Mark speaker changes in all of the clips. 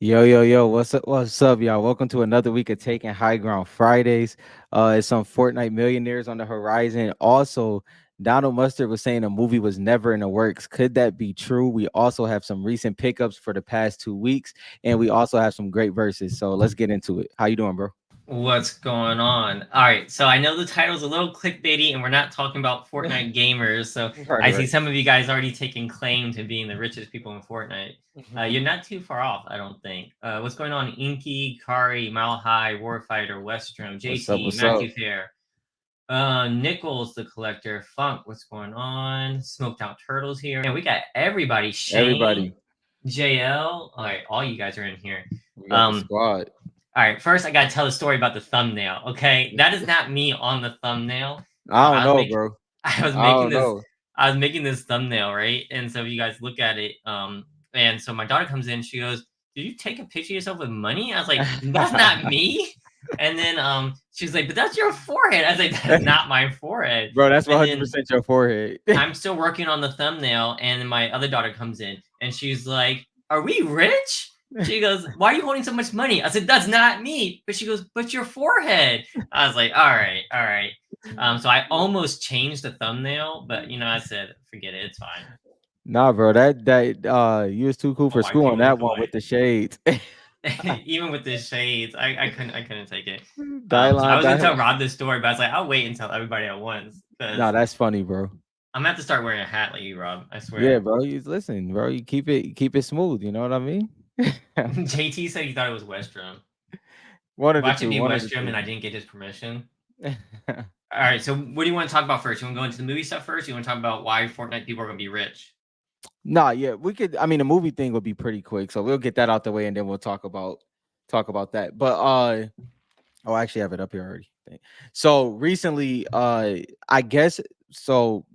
Speaker 1: Yo, yo, yo, what's up, y'all? Welcome to another week of Taking High Ground Fridays. It's some Fortnite millionaires on the horizon. Also, Donald Mustard was saying a movie was never in the works. Could that be true? We also have some recent pickups for the past 2 weeks, and we also have some great verses. So let's get into it. How you doing, bro?
Speaker 2: What's going on? All right, so I know the title's a little clickbaity, and we're not talking about Fortnite gamers. So
Speaker 1: Right,
Speaker 2: I see
Speaker 1: right.
Speaker 2: some of you guys already taking claim to being the richest people in Fortnite. You're not too far off, I don't think. What's going on? Inky, Kari, Mile High, Warfighter, Westrom,
Speaker 1: What's up?
Speaker 2: JT,
Speaker 1: What's up?
Speaker 2: Matthew Fair, Nichols, the Collector, Funk. What's going on? Smoked Out Turtles here, and we got everybody. Shane,
Speaker 1: Everybody,
Speaker 2: JL. All right, all you guys are in here.
Speaker 1: we got the
Speaker 2: Um,
Speaker 1: squad.
Speaker 2: all right, first I gotta tell the story about the thumbnail. Okay, that is not me on the thumbnail.
Speaker 1: I don't
Speaker 2: I was
Speaker 1: know,
Speaker 2: making,
Speaker 1: bro.
Speaker 2: I was
Speaker 1: I
Speaker 2: making
Speaker 1: don't
Speaker 2: this,
Speaker 1: know.
Speaker 2: I was making this thumbnail, right? And so if you guys look at it, and so my daughter comes in, she goes, "Did you take a picture of yourself with money?" I was like, "That's not me." And then she's like, "But that's your forehead." I was like, "That's not my forehead."
Speaker 1: Bro, that's
Speaker 2: And then
Speaker 1: 100% your forehead.
Speaker 2: I'm still working on the thumbnail, and my other daughter comes in, and she's like, "Are we rich?" She goes, "Why are you holding so much money?" I said, "That's not me." But she goes, "But your forehead." I was like, "All right, all right." So I almost changed the thumbnail, but I said, "Forget it, it's fine."
Speaker 1: Nah, bro, that you was too cool
Speaker 2: Oh,
Speaker 1: for
Speaker 2: white
Speaker 1: school on
Speaker 2: people
Speaker 1: that one
Speaker 2: enjoy.
Speaker 1: with the shades.
Speaker 2: Even with the shades, I couldn't take it.
Speaker 1: Die
Speaker 2: So I
Speaker 1: line,
Speaker 2: was gonna
Speaker 1: die.
Speaker 2: tell Rob this story, but I was like, I'll wait and tell everybody at once
Speaker 1: Nah,
Speaker 2: because
Speaker 1: that's funny, bro.
Speaker 2: I'm gonna have to start wearing a hat like you, Rob. I
Speaker 1: Yeah,
Speaker 2: swear.
Speaker 1: bro. You listen, bro. You keep it smooth. You know what I mean?
Speaker 2: JT said he thought it was Westrom.
Speaker 1: One of the
Speaker 2: Watch it
Speaker 1: two.
Speaker 2: be
Speaker 1: One of the
Speaker 2: Westrom,
Speaker 1: two.
Speaker 2: and I didn't get his permission. All right, so what do you want to talk about first? You want to go into the movie stuff first? You want to talk about why Fortnite people are gonna be rich?
Speaker 1: Nah, yeah, we could. I mean, the movie thing would be pretty quick, so we'll get that out the way, and then we'll talk about that. But oh, I actually have it up here already. So recently, I guess so.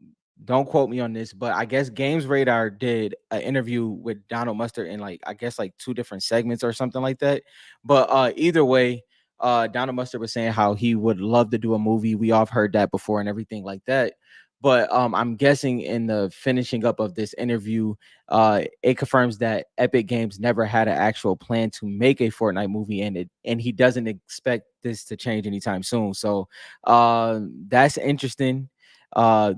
Speaker 1: Don't quote me on this, but I guess Games Radar did an interview with Donald Mustard in like I guess like two different segments or something like that. But either way, Donald Mustard was saying how he would love to do a movie. We all have heard that before and everything like that. But I'm guessing in the finishing up of this interview, it confirms that Epic Games never had an actual plan to make a Fortnite movie, and he doesn't expect this to change anytime soon. So that's interesting. Uh,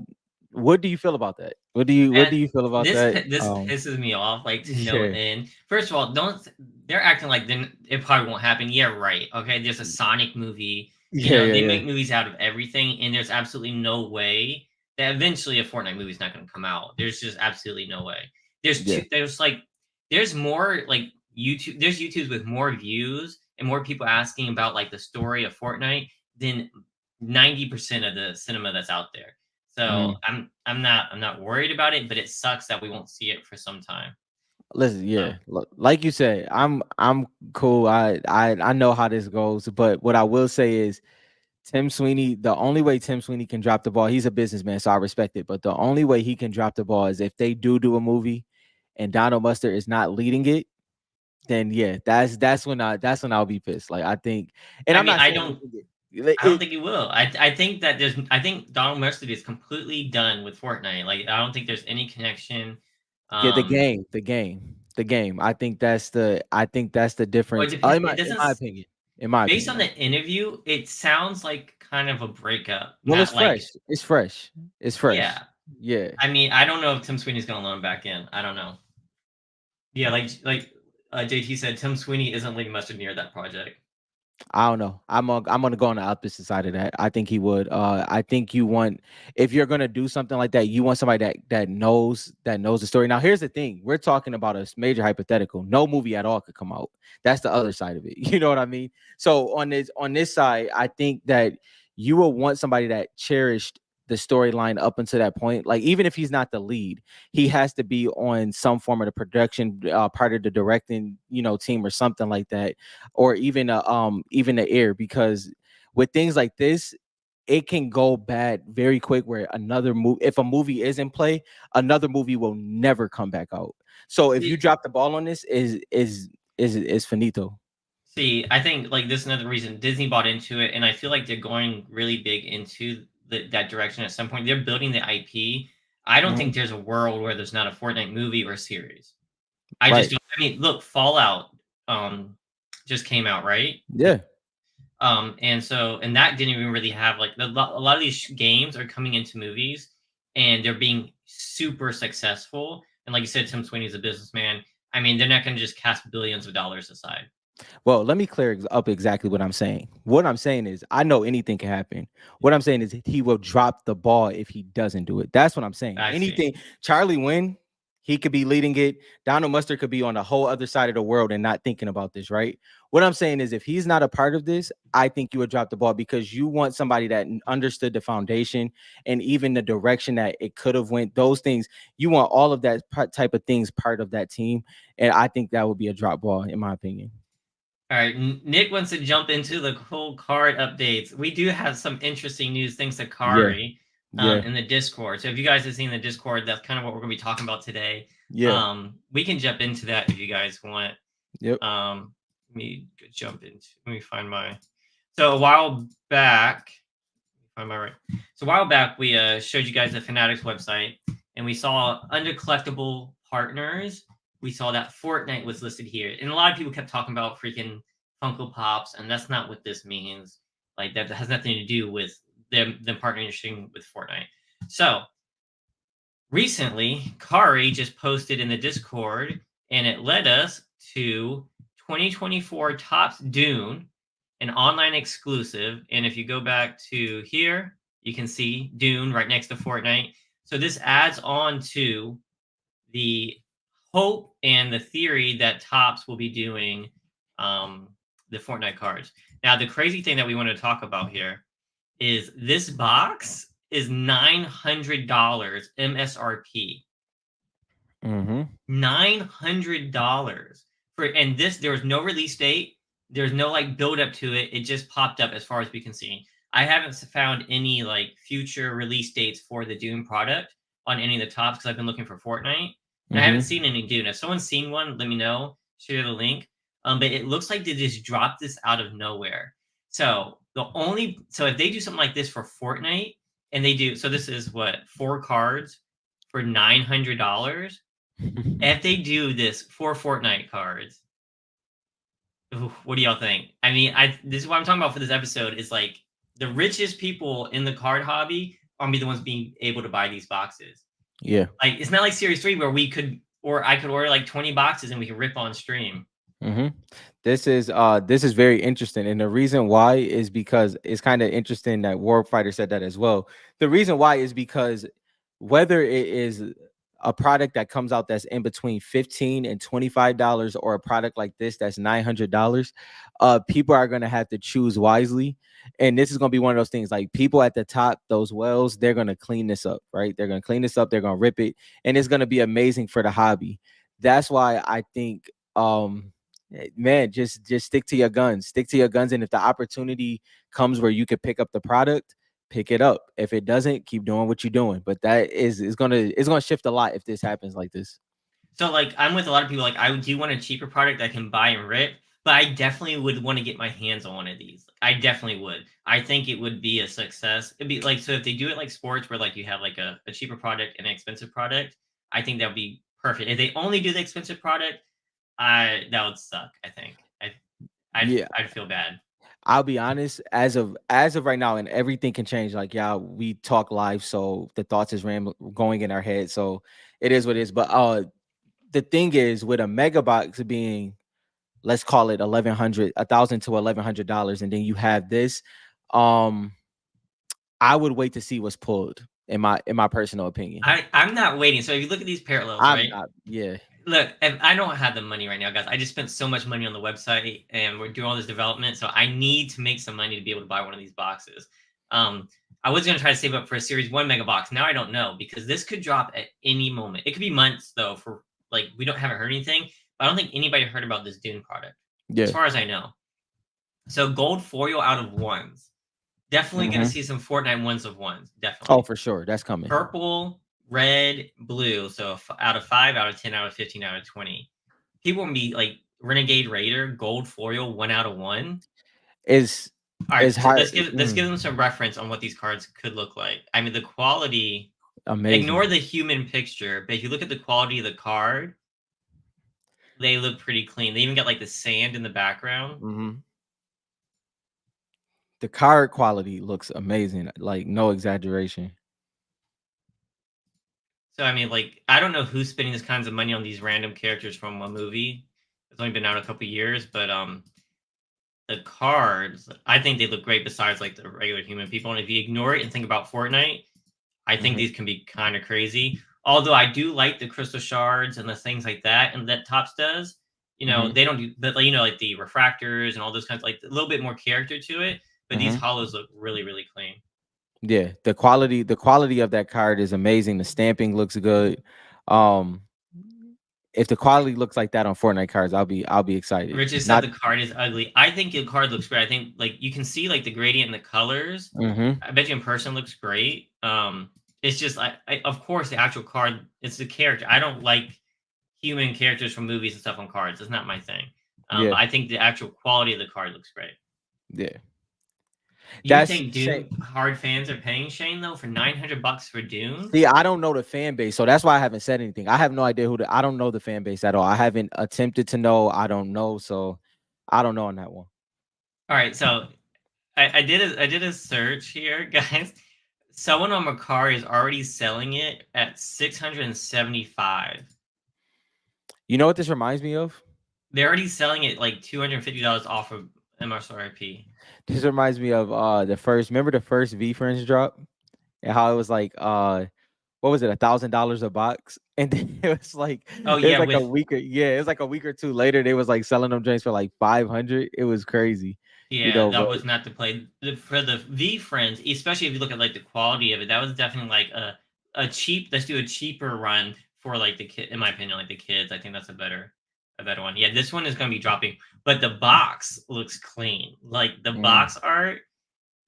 Speaker 1: what do you feel about that? What do you feel about
Speaker 2: this
Speaker 1: that?
Speaker 2: this pisses me off like to no
Speaker 1: Yeah,
Speaker 2: end. First of all, don't they're acting like then it probably won't happen. Yeah, right. Okay, there's a Sonic movie.
Speaker 1: yeah, yeah,
Speaker 2: They
Speaker 1: yeah,
Speaker 2: make movies out of everything, and there's absolutely no way that eventually a Fortnite movie is not going to come out. There's just absolutely no way.
Speaker 1: yeah.
Speaker 2: There's more like YouTube. There's YouTubes with more views and more people asking about like the story of Fortnite than 90% of the cinema that's out there. So
Speaker 1: Mhm.
Speaker 2: I'm not worried about it, but it sucks that we won't see it for some time.
Speaker 1: Listen,
Speaker 2: So
Speaker 1: yeah, like you said, I'm cool. I know how this goes, but what I will say is Tim Sweeney, the only way Tim Sweeney can drop the ball, he's a businessman, so I respect it. But the only way he can drop the ball is if they do a movie and Donald Mustard is not leading it, then yeah, that's when I'll be pissed. Like I think, and
Speaker 2: I
Speaker 1: I'm
Speaker 2: mean,
Speaker 1: not
Speaker 2: I
Speaker 1: saying
Speaker 2: don't
Speaker 1: like,
Speaker 2: I don't think he will. I think that there's I think Donald Mustard is completely done with Fortnite. Like I don't think there's any connection.
Speaker 1: yeah, the
Speaker 2: Um,
Speaker 1: game, the game, the game. I think that's the
Speaker 2: or
Speaker 1: difference.
Speaker 2: it,
Speaker 1: In
Speaker 2: it
Speaker 1: my
Speaker 2: doesn't
Speaker 1: opinion, in my
Speaker 2: based
Speaker 1: opinion,
Speaker 2: on
Speaker 1: right?
Speaker 2: the interview, it sounds like kind of a breakup,
Speaker 1: Well, it's
Speaker 2: not like
Speaker 1: fresh. It's fresh. It's fresh.
Speaker 2: yeah.
Speaker 1: Yeah.
Speaker 2: I mean, I don't know if Tim Sweeney's gonna let him back in. I don't know. Yeah, like JT said, Tim Sweeney isn't leading Mustard near that project.
Speaker 1: I don't know. I'm gonna go on the opposite side of that. I think he would. I think you want if you're gonna do something like that, you want somebody that knows the story. Now, here's the thing: we're talking about a major hypothetical. No movie at all could come out. That's the other side of it. You know what I mean? So on this side, I think that you will want somebody that cherished the storyline up until that point. Like even if he's not the lead, he has to be on some form of the production, part of the directing, team or something like that, or even the air, because with things like this it can go bad very quick where another movie, if a movie is in play, another movie will never come back out. So if you
Speaker 2: See,
Speaker 1: drop the ball on this, is finito.
Speaker 2: I think like this is another reason Disney bought into it, and I feel like they're going really big into that direction at some point. They're building the IP. I don't think
Speaker 1: Mhm.
Speaker 2: there's a world where there's not a Fortnite movie or series. I just
Speaker 1: Right.
Speaker 2: don't. I mean, look, Fallout. um just came out, right?
Speaker 1: Yeah.
Speaker 2: And that didn't even really have like a lot of these games are coming into movies and they're being super successful. And like you said, Tim Sweeney is a businessman. I mean, they're not going to just cast billions of dollars aside.
Speaker 1: Well, let me clear up exactly what I'm saying. What I'm saying is, I know anything can happen. What I'm saying is, he will drop the ball if he doesn't do it. That's what I'm saying.
Speaker 2: I see.
Speaker 1: Anything, Charlie Wynn, he could be leading it. Donald Mustard could be on the whole other side of the world and not thinking about this, right? What I'm saying is, if he's not a part of this, I think you would drop the ball because you want somebody that understood the foundation and even the direction that it could have went. Those things, you want all of that type of things part of that team, and I think that would be a drop ball, in my opinion.
Speaker 2: All right, Nick wants to jump into the whole card updates. We do have some interesting news thanks to
Speaker 1: Yeah.
Speaker 2: Kari
Speaker 1: Yeah.
Speaker 2: in the Discord. So if you guys have seen the Discord, that's kind of what we're going to be talking about today.
Speaker 1: Yeah.
Speaker 2: We can jump into that if you guys want.
Speaker 1: Yep.
Speaker 2: Let me jump into. Let me find my. So a while back, find my right. So a while back, we showed you guys the Fanatics website, and we saw under collectible partners. We saw that Fortnite was listed here, and a lot of people kept talking about freaking Funko Pops, and that's not what this means. Like that has nothing to do with them partnering with Fortnite. So recently, Kari just posted in the Discord, and it led us to 2024 Topps Dune, an online exclusive. And if you go back to here, you can see Dune right next to Fortnite. So this adds on to the hope and the theory that Topps will be doing the Fortnite cards. Now, the crazy thing that we want to talk about here is this box is $900 MSRP.
Speaker 1: Mm-hmm.
Speaker 2: $900 for, and this, there was no release date. There's no like build up to it. It just popped up as far as we can see. I haven't found any like future release dates for the Dune product on any of the tops because I've been looking for Fortnite and I haven't seen any Dune. If someone's seen one, let me know. Share the link. But it looks like they just dropped this out of nowhere. So if they do something like this for Fortnite and they do, so this is what, 4 cards for $900. If they do this for Fortnite cards, what do y'all think? I mean, this is what I'm talking about for this episode is like the richest people in the card hobby are be the ones being able to buy these boxes.
Speaker 1: Yeah.
Speaker 2: Like it's not like Series 3 where I could order like 20 boxes and we can rip on stream.
Speaker 1: Mm-hmm. This is very interesting, and the reason why is because it's kind of interesting that Warfighter said that as well. The reason why is because whether it is a product that comes out that's in between $15 and $25, or a product like this that's $900, people are gonna have to choose wisely. And this is gonna be one of those things, like people at the top, those wells, they're gonna clean this up, right? They're gonna clean this up, they're gonna rip it, and it's gonna be amazing for the hobby. That's why I think man, just stick to your guns. Stick to your guns. And if the opportunity comes where you could pick up the product, pick it up. If it doesn't, keep doing what you're doing. But that is gonna shift a lot if this happens like this.
Speaker 2: So like I'm with a lot of people. Like I do want a cheaper product that I can buy and rip, but I definitely would want to get my hands on one of these. I definitely would. I think it would be a success. It'd be like, so if they do it like sports, where like you have like a cheaper product and an expensive product, I think that would be perfect. If they only do the expensive product, that would suck. I think I'd feel bad.
Speaker 1: I'll be honest, as of right now, and everything can change. Like, yeah, we talk live, so the thoughts is going in our head. So it is what it is. But the thing is, with a mega box being, let's call it $1,000 to $1,100, and then you have this, I would wait to see what's pulled, in my personal opinion.
Speaker 2: I'm not waiting. So if you look at these parallels,
Speaker 1: I'm
Speaker 2: right?
Speaker 1: not, yeah.
Speaker 2: Look, I don't have the money right now, guys. I just spent so much money on the website, and we're doing all this development, so I need to make some money to be able to buy one of these boxes. I was gonna try to save up for a Series 1 mega box. Now I don't know because this could drop at any moment. It could be months though. For like haven't heard anything. But I don't think anybody heard about this Dune product, as far as I know. So gold foil out of ones. Definitely gonna see some Fortnite ones of ones. Definitely.
Speaker 1: Oh, for sure, that's coming.
Speaker 2: Purple, red, blue. So out of 5, out of 10, out of 15, out of 20. People will be like Renegade Raider, gold foil, 1 out of 1.
Speaker 1: Is
Speaker 2: all right. So
Speaker 1: hard.
Speaker 2: Let's give them some reference on what these cards could look like. I mean, the quality.
Speaker 1: Amazing.
Speaker 2: Ignore the human picture, but if you look at the quality of the card, They look pretty clean. They even got like the sand in the background.
Speaker 1: Hmm. The card quality looks amazing, like no exaggeration.
Speaker 2: So I mean, like, I don't know who's spending this kinds of money on these random characters from a movie. It's only been out a couple years, but the cards, I think they look great besides like the regular human people. And if you ignore it and think about Fortnite, I think
Speaker 1: Hmm.
Speaker 2: these can be kind of crazy. Although I do like the crystal shards and the things like that, and that Tops does. You know,
Speaker 1: Hmm.
Speaker 2: they don't do, but like, you know, like the refractors and all those kinds, like a little bit more character to it. But these
Speaker 1: Hmm.
Speaker 2: hollows look really, really clean.
Speaker 1: Yeah, the quality of that card is amazing. The stamping looks good. Um, if the quality looks like that on Fortnite cards, I'll be excited.
Speaker 2: Richard said
Speaker 1: Not.
Speaker 2: the card is ugly. I think the card looks great. I think like you can see like the gradient in the colors.
Speaker 1: Hmm.
Speaker 2: I bet you in person looks great. It's just I of course the actual card. It's the character. I don't like human characters from movies and stuff on cards. It's not my thing.
Speaker 1: Yeah,
Speaker 2: But I think the actual quality of the card looks great.
Speaker 1: yeah.
Speaker 2: You
Speaker 1: That's
Speaker 2: think
Speaker 1: Shane.
Speaker 2: Dune hard fans are paying Shane though for $900 for Dune?
Speaker 1: See, I don't know the fan base, so that's why I haven't said anything. I have no idea I don't know the fan base at all. I haven't attempted to know. I don't know, so I don't know on that one.
Speaker 2: All right, so I did a search here, guys. Someone on Mercari is already selling it at 675.
Speaker 1: You know what this reminds me of?
Speaker 2: They're already selling it like $250 off of MSRP.
Speaker 1: This reminds me of remember the first V Friends drop and how it was like what was it, $1,000 a box? And then
Speaker 2: Oh
Speaker 1: it was
Speaker 2: yeah,
Speaker 1: like a
Speaker 2: with
Speaker 1: week yeah, it was like a week or two later, they was like selling them drinks for like 500. It was crazy,
Speaker 2: yeah, that
Speaker 1: but
Speaker 2: was not the play for the V Friends, especially if you look at like the quality of it. That was definitely like a cheap. Let's do a cheaper run for like the kid. In my opinion, like the kids. I think that's a better one. Yeah, this one is going to be dropping, but the box looks clean. Like the
Speaker 1: mm,
Speaker 2: box art.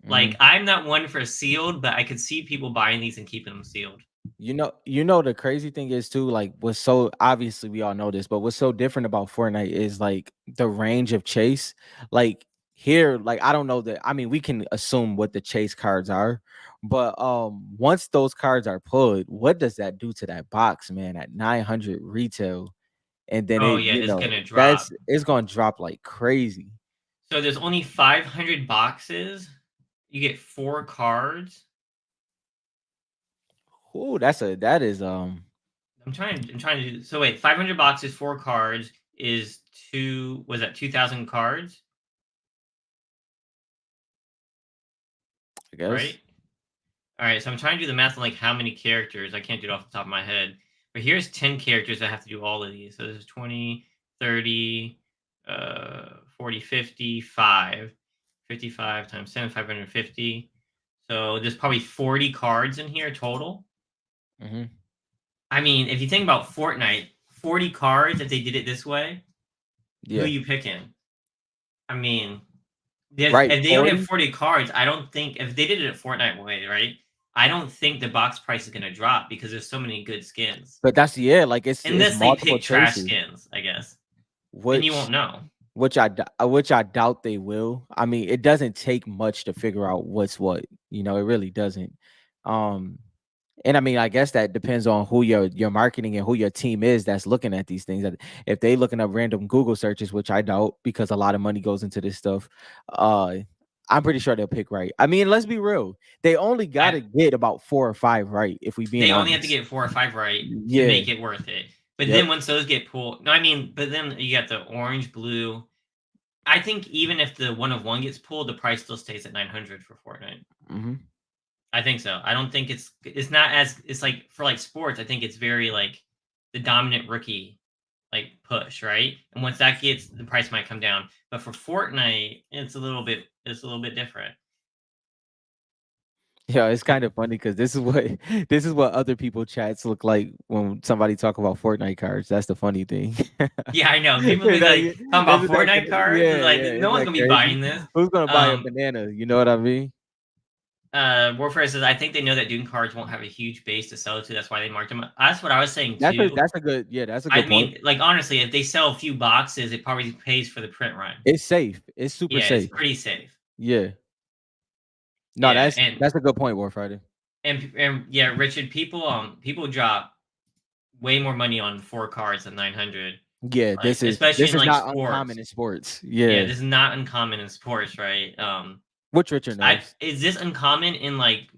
Speaker 2: Like
Speaker 1: mhm.
Speaker 2: I'm not one for sealed, but I could see people buying these and keeping them sealed.
Speaker 1: The crazy thing is too, like what's so obviously we all know this, but what's so different about Fortnite is like the range of chase. Like here, like I don't know that. I mean, we can assume what the chase cards are, but once those cards are pulled, what does that do to that box, man? At 900 retail, and then
Speaker 2: Oh
Speaker 1: it,
Speaker 2: yeah, it's gonna
Speaker 1: that's
Speaker 2: drop.
Speaker 1: it's gonna drop like crazy.
Speaker 2: So there's only 500 boxes. You get 4 cards.
Speaker 1: Oh, that is
Speaker 2: I'm trying to do so wait, 500 boxes, 4 cards is two was that 2,000 cards,
Speaker 1: I
Speaker 2: right?
Speaker 1: guess.
Speaker 2: All right, so I'm trying to do the math on like how many characters. I can't do it off the top of my head. But here's 10 characters. I have to do all of these. So this is 20, 30, 40, 55. 55 times 7, 550. So there's probably 40 cards in here total.
Speaker 1: Hmm.
Speaker 2: I mean, if you think about Fortnite, 40 cards, if they did it this way, who
Speaker 1: Yeah.
Speaker 2: you picking? I mean, there's
Speaker 1: Right.
Speaker 2: if they only have
Speaker 1: 40.
Speaker 2: 40 cards, I don't think if they did it at Fortnite way, right? I don't think the box price is gonna drop because there's so many good skins.
Speaker 1: But that's yeah, like it's
Speaker 2: Unless they
Speaker 1: multiple
Speaker 2: pick trash
Speaker 1: chases,
Speaker 2: skins, I guess. Then you
Speaker 1: which
Speaker 2: won't know.
Speaker 1: which I doubt they will. I mean, it doesn't take much to figure out what's what. It really doesn't. Um, and I mean, I guess that depends on who your marketing and who your team is that's looking at these things. That if they looking up random Google searches, which I doubt because a lot of money goes into this stuff, uh, I'm pretty sure they'll pick right. I mean, let's be real. They only got
Speaker 2: I,
Speaker 1: to get about 4 or 5 right, if we being
Speaker 2: they only have to
Speaker 1: honest.
Speaker 2: get 4 or 5 right to
Speaker 1: Yeah.
Speaker 2: make it worth it. But then
Speaker 1: Yep.
Speaker 2: once those get pulled, no, I mean, but then you got the orange, blue. I think even if the one of one gets pulled, the price still stays at 900 for Fortnite.
Speaker 1: Hmm.
Speaker 2: I think so. I don't think it's not as it's like for like sports. I think it's very like the dominant rookie like push, right? And once that gets, the price might come down. But for Fortnite, it's a little bit different.
Speaker 1: Yeah, it's kind of funny because this is what this is what other people chats look like when somebody talk about Fortnite cards. That's the funny thing.
Speaker 2: Yeah, I know. People be like
Speaker 1: Isn't
Speaker 2: talking about Fortnite cards. It's
Speaker 1: yeah,
Speaker 2: like
Speaker 1: yeah,
Speaker 2: no
Speaker 1: isn't
Speaker 2: one's
Speaker 1: that
Speaker 2: gonna be
Speaker 1: crazy?
Speaker 2: buying this.
Speaker 1: Who's gonna buy a
Speaker 2: Um,
Speaker 1: banana? You know what I mean?
Speaker 2: Warfare says I think they know that Dune cards won't have a huge base to sell it to. That's why they marked them up. That's what I was saying too.
Speaker 1: That's a good yeah, that's a
Speaker 2: I
Speaker 1: good point.
Speaker 2: mean, like honestly, if they sell a few boxes, it probably pays for the print run.
Speaker 1: It's safe. It's super
Speaker 2: Yeah, it's
Speaker 1: safe.
Speaker 2: pretty safe.
Speaker 1: Yeah. No,
Speaker 2: Yeah,
Speaker 1: that's a good point, Warfighter.
Speaker 2: and yeah, Richard, people drop way more money on 4 cards than 900.
Speaker 1: Yeah,
Speaker 2: like
Speaker 1: this
Speaker 2: especially in
Speaker 1: is
Speaker 2: like
Speaker 1: not uncommon
Speaker 2: sports.
Speaker 1: in sports.
Speaker 2: Yeah,
Speaker 1: Yeah.
Speaker 2: this is not uncommon in sports, right?
Speaker 1: Which Richard
Speaker 2: I
Speaker 1: knows.
Speaker 2: is this uncommon in like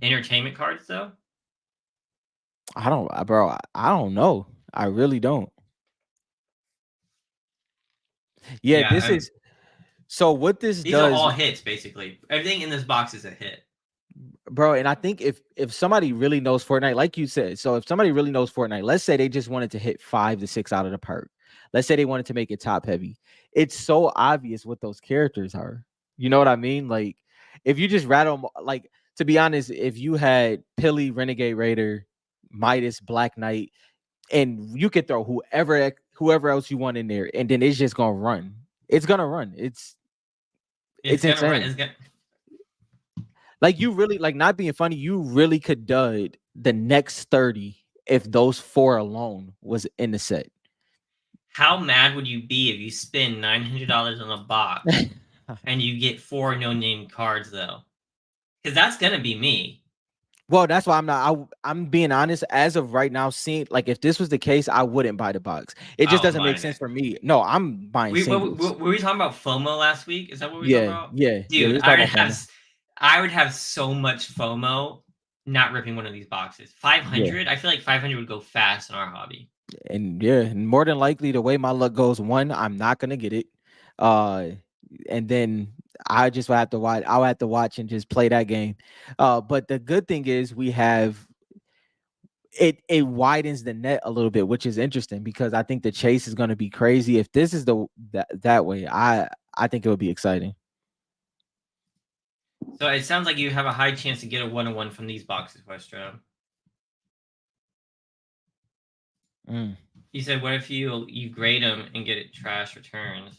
Speaker 2: entertainment cards though?
Speaker 1: I don't, bro. I don't know. I really don't. Yeah,
Speaker 2: Yeah,
Speaker 1: this is so. What this
Speaker 2: these are
Speaker 1: does,
Speaker 2: all hits basically. Everything in this box is a hit.
Speaker 1: bro, and I think if somebody really knows Fortnite, like you said, so if somebody really knows Fortnite, let's say they just wanted to hit 5 to 6 out of the park. Let's say they wanted to make it top heavy. It's so obvious what those characters are. You know what I mean? Like, if you just rattle 'em, like, to be honest, if you had Pilly, Renegade Raider, Midas, Black Knight, and you could throw whoever else you want in there, and then it's just gonna run. It's gonna run.
Speaker 2: It's
Speaker 1: It's
Speaker 2: gonna run.
Speaker 1: insane.
Speaker 2: It's gonna.
Speaker 1: Like you really like not being funny, you really could dud the next 30 if those four alone was in the set.
Speaker 2: How mad would you be if you spend $900 on a box and you get 4 no-name cards though? Because that's gonna be me.
Speaker 1: Well, that's why I'm being honest. As of right now, seeing like if this was the case, I wouldn't buy the box. It just
Speaker 2: Oh, I'm
Speaker 1: doesn't make
Speaker 2: buying
Speaker 1: sense
Speaker 2: it.
Speaker 1: for me. No, I'm buying singles.
Speaker 2: Were we talking about FOMO last week? Is that what we were talking
Speaker 1: Yeah,
Speaker 2: about?
Speaker 1: yeah. We
Speaker 2: Dude,
Speaker 1: was talking about FOMO.
Speaker 2: I would have so much FOMO not ripping one of these boxes.
Speaker 1: Yeah,
Speaker 2: 500? I feel like 500 would go fast in our hobby.
Speaker 1: and yeah, and more than likely, the way my luck goes, one, I'm not gonna get it. Uh, and then I just will have to watch. I'll have to watch and just play that game. But the good thing is we have it widens the net a little bit, which is interesting because I think the chase is going to be crazy. If this is that way, I think it would be exciting.
Speaker 2: So it sounds like you have a high chance to get a 1-on-1 from these boxes, Westro.
Speaker 1: Mm.
Speaker 2: You said, what if you grade them and get it trash returns?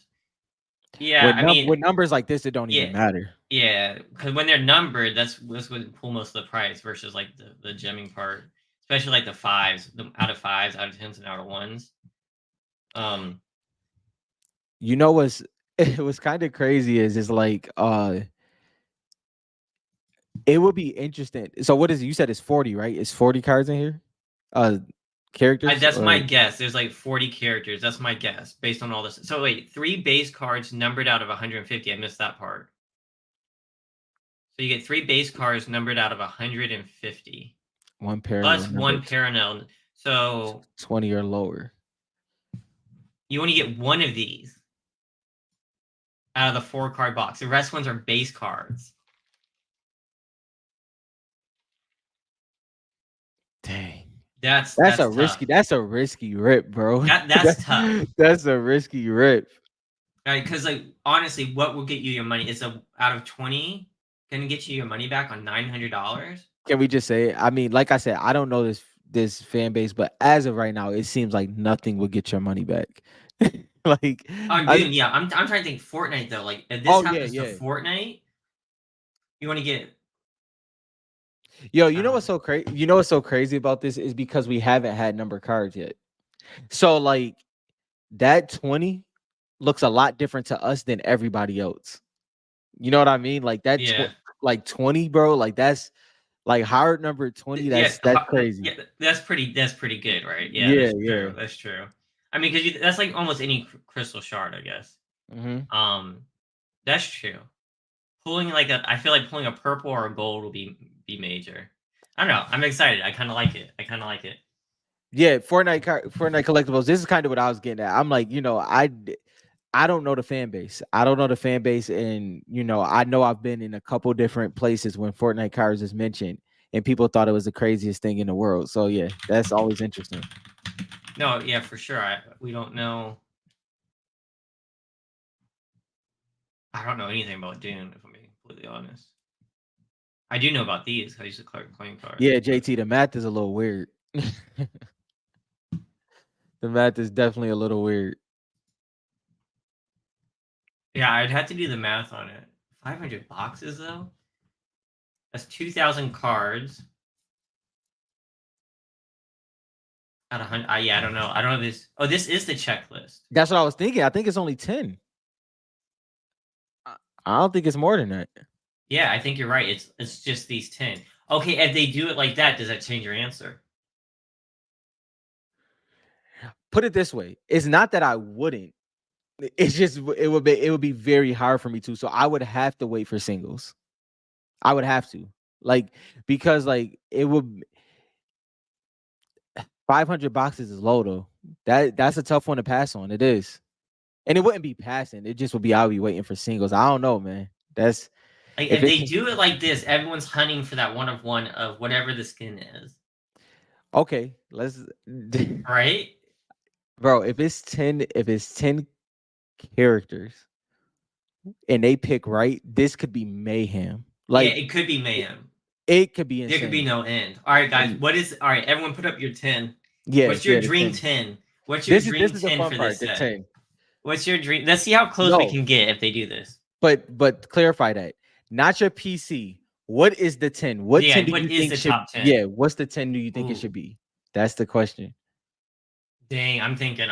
Speaker 2: Yeah, I mean,
Speaker 1: With numbers like this, it don't
Speaker 2: yeah,
Speaker 1: even matter.
Speaker 2: yeah, because when they're numbered, that's what pull most of the price versus like the gemming part, especially like the fives, the out of fives, out of tens, and out of ones. Um,
Speaker 1: You know what's it was kind of crazy is like it would be interesting. So what is it? You said it's 40, right? It's 40 cards in here? Uh Characters
Speaker 2: that's
Speaker 1: or
Speaker 2: my guess. There's like 40 characters. That's my guess based on all this. So wait, 3 base cards numbered out of 150. I missed that part. So you get 3 base cards numbered out of 150
Speaker 1: one parallel
Speaker 2: plus one
Speaker 1: number
Speaker 2: parallel. So
Speaker 1: 20 or lower.
Speaker 2: you only get one of these out of the 4 card box. The rest ones are base cards.
Speaker 1: Dang.
Speaker 2: That's tough.
Speaker 1: That's a risky rip, bro.
Speaker 2: That's tough.
Speaker 1: That's a risky rip.
Speaker 2: Right? Because like honestly, what will get you your money? Is a out of 20 gonna get you your money back on $900?
Speaker 1: Can we just say? I mean, like I said, I don't know this fan base, but as of right now, it seems like nothing will get your money back. like,
Speaker 2: Oh,
Speaker 1: I,
Speaker 2: dude, yeah. I'm trying to think Fortnite though. Like if this
Speaker 1: oh yeah,
Speaker 2: happens to
Speaker 1: yeah.
Speaker 2: Fortnite, you want to get.
Speaker 1: Yo, you know what's so crazy? You know what's so crazy about this is because we haven't had number cards yet. So like that 20 looks a lot different to us than everybody else. You know what I mean? Like
Speaker 2: Yeah.
Speaker 1: like 20, bro. Like that's like hard number 20.
Speaker 2: Yeah,
Speaker 1: That's crazy.
Speaker 2: yeah, that's pretty good, right? Yeah,
Speaker 1: Yeah,
Speaker 2: that's
Speaker 1: yeah.
Speaker 2: true. That's true. I mean, because that's like almost any crystal shard, I guess.
Speaker 1: Hmm.
Speaker 2: Um, that's true. Pulling like I feel like pulling a purple or a gold will be major. I don't know. I'm excited. I kind of like it. I kind of like it.
Speaker 1: Yeah, Fortnite collectibles. This is kind of what I was getting at. I'm like, I don't know the fan base. I don't know the fan base, and I know I've been in a couple different places when Fortnite cards is mentioned, and people thought it was the craziest thing in the world. So yeah, that's always interesting.
Speaker 2: No, yeah, for sure. We don't know. I don't know anything about Dune, if I'm being completely honest. I do know about these. I used to collect playing cards.
Speaker 1: Yeah, JT, the math is a little weird. The math is definitely a little weird.
Speaker 2: Yeah, I'd have to do the math on it. 500 boxes though. That's 2,000 cards. Out of 100. Yeah, I don't know. I don't know this. Oh, this is the checklist.
Speaker 1: That's what I was thinking. I think it's only 10. I don't think it's more than that.
Speaker 2: Yeah, I think you're right. It's just these 10. Okay, if they do it like that, does that change your answer?
Speaker 1: put it this way, it's not that I wouldn't. It's just it would be very hard for me to. So I would have to wait for singles. I would have to. Like because like it would 500 boxes is low though. That's a tough one to pass on. It is. And it wouldn't be passing. It just would be I'll be waiting for singles. I don't know, man. That's
Speaker 2: Like,
Speaker 1: if
Speaker 2: if
Speaker 1: it's
Speaker 2: they do it like this, everyone's hunting for that one of one of whatever the skin is,
Speaker 1: okay. Let's
Speaker 2: right?
Speaker 1: bro, if it's 10 characters and they pick right, this could be mayhem.
Speaker 2: Yeah,
Speaker 1: Like
Speaker 2: it could be mayhem.
Speaker 1: it could be
Speaker 2: There could be
Speaker 1: insane.
Speaker 2: no end. All right, guys.
Speaker 1: And
Speaker 2: What is all right? Everyone, put up your 10.
Speaker 1: yeah,
Speaker 2: What's your
Speaker 1: yeah, the
Speaker 2: dream
Speaker 1: 10.
Speaker 2: 10? What's your
Speaker 1: This
Speaker 2: dream
Speaker 1: is the
Speaker 2: 10
Speaker 1: fun
Speaker 2: for
Speaker 1: part,
Speaker 2: this
Speaker 1: the
Speaker 2: set?
Speaker 1: 10.
Speaker 2: What's your dream? Let's see how close we
Speaker 1: No,
Speaker 2: can get if they do this.
Speaker 1: but clarify that. Not your PC. What is the 10? What
Speaker 2: Yeah,
Speaker 1: 10 do
Speaker 2: what
Speaker 1: you
Speaker 2: is
Speaker 1: think
Speaker 2: the
Speaker 1: should
Speaker 2: top 10?
Speaker 1: yeah, what's the 10 do you think it
Speaker 2: Ooh,
Speaker 1: should be? That's the question.
Speaker 2: dang, I'm thinking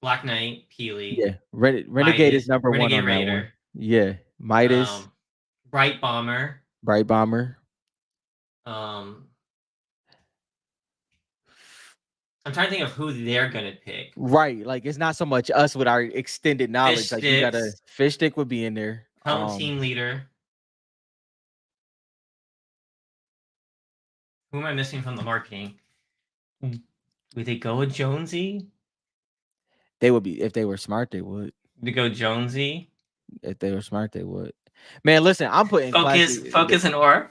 Speaker 2: Black Knight, Peely,
Speaker 1: Yeah. Renegade is
Speaker 2: Midas,
Speaker 1: number one
Speaker 2: Renegade
Speaker 1: on that one.
Speaker 2: Raider,
Speaker 1: Yeah. Midas,
Speaker 2: Bright Bomber,
Speaker 1: Bright Bomber.
Speaker 2: um I'm trying to think of who they're gonna pick.
Speaker 1: Right. Like it's not so much us with our extended
Speaker 2: Fish
Speaker 1: knowledge. Like you gotta
Speaker 2: Sticks,
Speaker 1: fish stick would be in there.
Speaker 2: Helm Team Leader. Who am I missing from the marketing? Would they go with Jonesy?
Speaker 1: They would be if they were smart, they would.
Speaker 2: To go Jonesy?
Speaker 1: If they were smart, they would. Man, listen, I'm putting
Speaker 2: Focus, and Aura.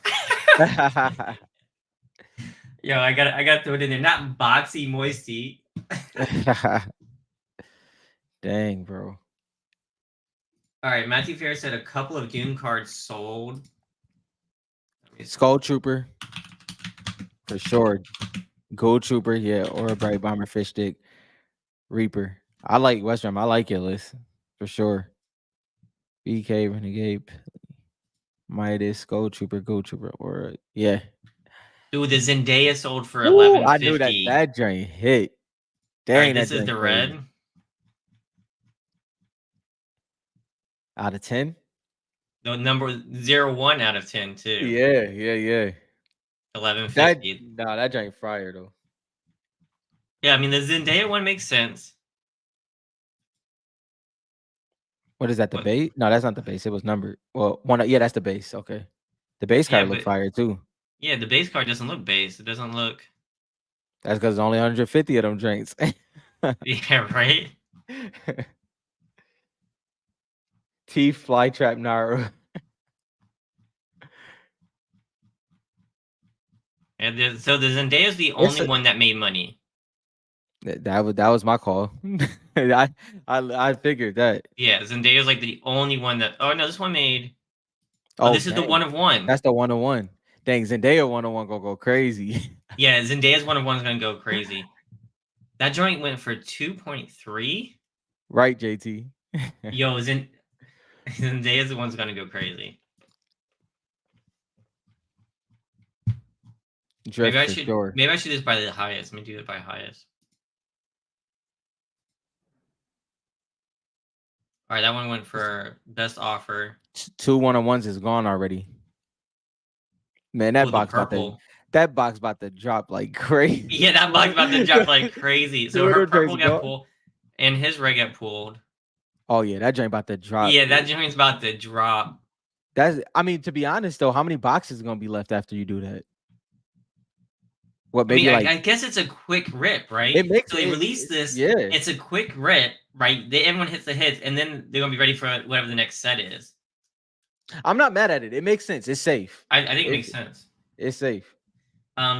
Speaker 2: Yo, I got to throw it in there. Not Boxy Moisty.
Speaker 1: Dang, bro.
Speaker 2: All right, Matthew Fair said a couple of Doom cards sold.
Speaker 1: Skull Trooper, for sure. Gold Trooper, yeah, or a Bright Bomber, Fish Stick, Reaper. I like Western. I like your list for sure. BK, Renegade, Midas, Gold Trooper, or yeah.
Speaker 2: Dude, the Zendaya sold for
Speaker 1: Ooh, I knew that
Speaker 2: 1150.
Speaker 1: that joint hit.
Speaker 2: All right,
Speaker 1: Dang, that
Speaker 2: this is
Speaker 1: joint
Speaker 2: the
Speaker 1: crazy.
Speaker 2: red.
Speaker 1: Out of 10?
Speaker 2: The number 01 out of 10 too.
Speaker 1: Yeah.
Speaker 2: 1150.
Speaker 1: That joint fire though.
Speaker 2: Yeah, I mean the Zendaya one makes sense.
Speaker 1: What is that? The
Speaker 2: What?
Speaker 1: base? No, that's not the base. It was numbered. Well, one. Yeah, that's the base. Okay, the base
Speaker 2: Yeah,
Speaker 1: card look
Speaker 2: but
Speaker 1: fire too.
Speaker 2: yeah, the base card doesn't look base. It doesn't look.
Speaker 1: That's because only 150 of them drinks.
Speaker 2: Yeah, right.
Speaker 1: Teeth, Flytrap, Naru.
Speaker 2: And so the Zendaya is the
Speaker 1: It's
Speaker 2: only one that made money.
Speaker 1: that was my call. I figured that.
Speaker 2: Yeah, Zendaya is like the only one that. Oh no, this one made. Oh,
Speaker 1: Oh
Speaker 2: this is the
Speaker 1: dang,
Speaker 2: one of one.
Speaker 1: that's the 101. Dang, Zendaya 101 gonna go crazy.
Speaker 2: Yeah, Zendaya's one of one's gonna go crazy. That joint went for 2.3.
Speaker 1: Right, JT.
Speaker 2: Yo, Zendaya's the one's gonna go crazy.
Speaker 1: Drift for sure.
Speaker 2: Maybe I should just buy the highest. Let me do it by highest. All right, that one went for best offer.
Speaker 1: 2 101s is gone already. Man, that box about to drop like crazy.
Speaker 2: Yeah, that box about to drop like crazy. So her purple got pulled, and his red got pulled.
Speaker 1: Oh yeah, that joint about to drop.
Speaker 2: Yeah, that joint's about to drop.
Speaker 1: I mean, to be honest though, how many boxes are gonna be left after you do that? What maybe
Speaker 2: I guess it's a quick rip, right? So they release this.
Speaker 1: Yeah,
Speaker 2: it's a quick rip, right? Everyone hits the hits, and then they're gonna be ready for whatever the next set is.
Speaker 1: I'm not mad at it. It makes sense. It's safe.
Speaker 2: I think it makes sense.
Speaker 1: It's safe.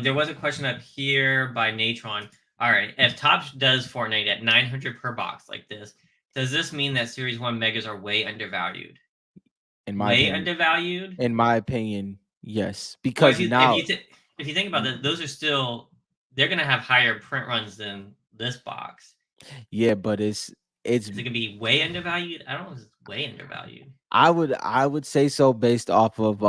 Speaker 2: There was a question up here by Natron. All right, if Topps does Fortnite at 900 per box like this, does this mean that Series 1 Megas are way undervalued?
Speaker 1: In my opinion,
Speaker 2: undervalued?
Speaker 1: In my opinion, yes. Because
Speaker 2: if you think about it, those are still they're gonna have higher print runs than this box.
Speaker 1: Yeah, but is it
Speaker 2: gonna be way undervalued? I don't know if it's way undervalued.
Speaker 1: I would say so based off of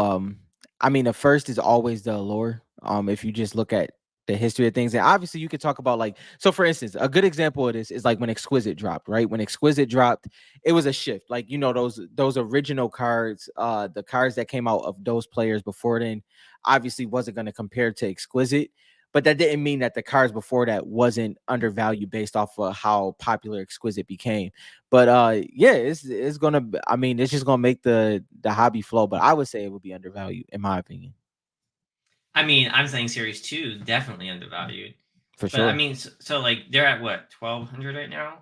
Speaker 1: I mean the first is always the allure. If you just look at the history of things, and obviously you could talk about like so for instance, a good example of this is like when Exquisite dropped, right? When Exquisite dropped, it was a shift. Like those original cards, the cards that came out of those players before then obviously wasn't going to compare to Exquisite. but that didn't mean that the cars before that wasn't undervalued based off of how popular Exquisite became. But yeah, it's gonna. I mean, it's just gonna make the hobby flow. But I would say it would be undervalued in my opinion,
Speaker 2: I mean, I'm saying Series 2 definitely undervalued.
Speaker 1: for
Speaker 2: But I
Speaker 1: sure.
Speaker 2: mean, so like they're at what, 1200 right now?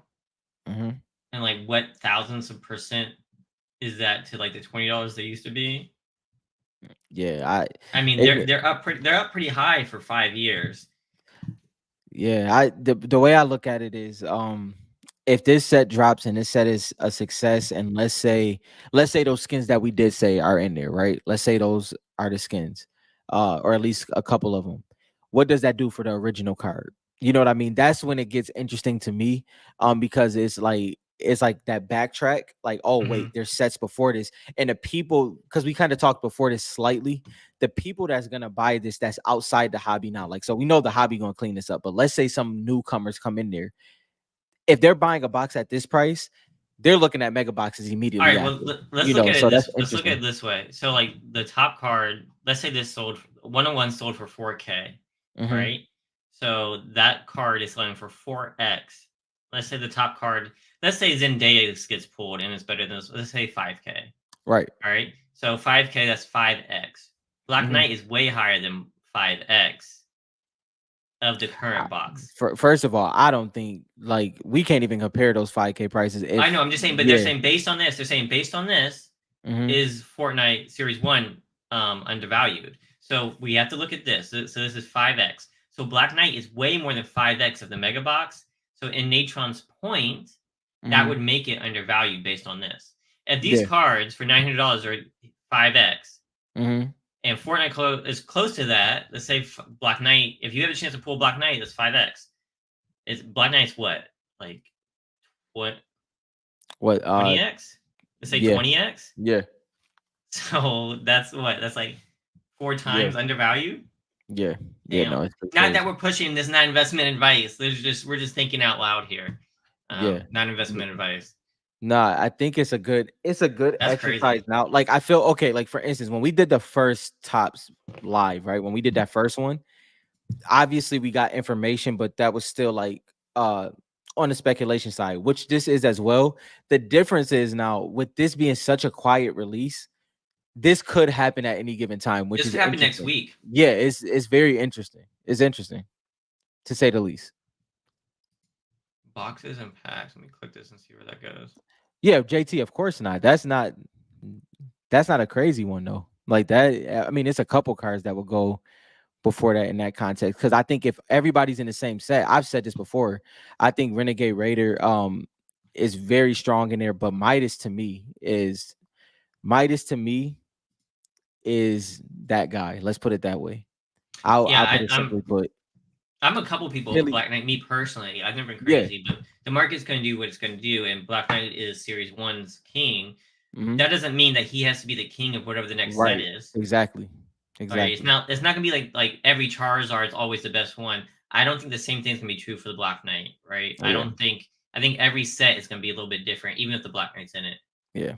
Speaker 1: Hmm.
Speaker 2: And like what thousands of percent is that to like the $20 they used to be?
Speaker 1: Yeah,
Speaker 2: I mean,
Speaker 1: it,
Speaker 2: they're up pretty high for 5 years.
Speaker 1: yeah, the way I look at it is if this set drops and this set is a success, and let's say those skins that we did say are in there, right? Let's say those are the skins, or at least a couple of them. What does that do for the original card? You know what I mean? That's when it gets interesting to me, because it's like that backtrack, like, oh wait,
Speaker 2: Mhm.
Speaker 1: there's sets before this, and the people, because we kind of talked before this slightly, the people that's gonna buy this that's outside the hobby now, like, so we know the hobby gonna clean this up, but let's say some newcomers come in there, if they're buying a box at this price, they're looking at mega boxes
Speaker 2: All
Speaker 1: immediately
Speaker 2: right, well,
Speaker 1: after,
Speaker 2: let's look at it
Speaker 1: so that's
Speaker 2: this. Let's look at it
Speaker 1: interesting.
Speaker 2: this way. So, like the top card, let's say this sold 101 sold for 4K,
Speaker 1: Hmm.
Speaker 2: right? So that card is selling for 4x. Let's say the top card, let's say Zendaya gets pulled and it's better than this. Let's say 5K.
Speaker 1: Right.
Speaker 2: All right, so 5K, that's 5x. Black
Speaker 1: Hmm.
Speaker 2: Knight is way higher than 5x of the current box.
Speaker 1: First of all, I don't think, like, we can't even compare those 5K prices
Speaker 2: I
Speaker 1: if,
Speaker 2: know, I'm just saying, but they're
Speaker 1: yeah.
Speaker 2: saying based on this,
Speaker 1: Hmm.
Speaker 2: is Fortnite Series 1 undervalued. So we have to look at this. So this is 5x. So Black Knight is way more than 5x of the mega box. So in Natron's point, that
Speaker 1: Hmm.
Speaker 2: would make it undervalued based on this. If these
Speaker 1: Yeah.
Speaker 2: cards for $900 are 5x,
Speaker 1: Hmm.
Speaker 2: and Fortnite is close to that, let's say Black Knight, if you have a chance to pull Black Knight, that's 5x. It's Black Knight's what? Like what,
Speaker 1: What
Speaker 2: 20x? Let's say
Speaker 1: yeah.
Speaker 2: 20x.
Speaker 1: Yeah.
Speaker 2: So that's what? That's like four
Speaker 1: Yeah.
Speaker 2: times undervalued.
Speaker 1: Yeah. Yeah, no,
Speaker 2: Damn.
Speaker 1: it's pretty
Speaker 2: Not that
Speaker 1: crazy.
Speaker 2: we're pushing this not investment advice. We're just thinking out loud here.
Speaker 1: Yeah.
Speaker 2: Not investment advice.
Speaker 1: Nah, I think it's a good
Speaker 2: That's
Speaker 1: exercise
Speaker 2: crazy.
Speaker 1: now. Like, I feel okay. Like, for instance, when we did the first tops live, right? When we did that first one, obviously we got information, but that was still like on the speculation side, which this is as well. The difference is now, with this being such a quiet release, this could happen at any given time, which
Speaker 2: This
Speaker 1: is
Speaker 2: could happen next
Speaker 1: interesting.
Speaker 2: week.
Speaker 1: Yeah, it's very interesting. It's interesting, to say the least.
Speaker 2: Boxes and packs. Let me click this and see where that goes.
Speaker 1: Yeah, JT, of course not. That's not a crazy one though. Like that, I mean, it's a couple cards that will go before that in that context. Because I think if everybody's in the same set, I've said this before, I think Renegade Raider is very strong in there. But Midas to me is that guy. Let's put it that way. I'll
Speaker 2: Yeah,
Speaker 1: put it simply put.
Speaker 2: I'm a couple people with
Speaker 1: Really,
Speaker 2: Black Knight. Me personally, I've never been
Speaker 1: yeah.
Speaker 2: crazy, but the market's going to do what it's going to do, and Black Knight is Series One's king.
Speaker 1: Hmm.
Speaker 2: That doesn't mean that he has to be the king of whatever the next set
Speaker 1: Right.
Speaker 2: is.
Speaker 1: Exactly.
Speaker 2: All right,
Speaker 1: Exactly.
Speaker 2: it's not gonna be like every Charizard is always the best one. I don't think the same thing's gonna be true for the Black Knight, right?
Speaker 1: Oh, yeah.
Speaker 2: I think every set is gonna be a little bit different, even if the Black Knight's in it.
Speaker 1: Yeah.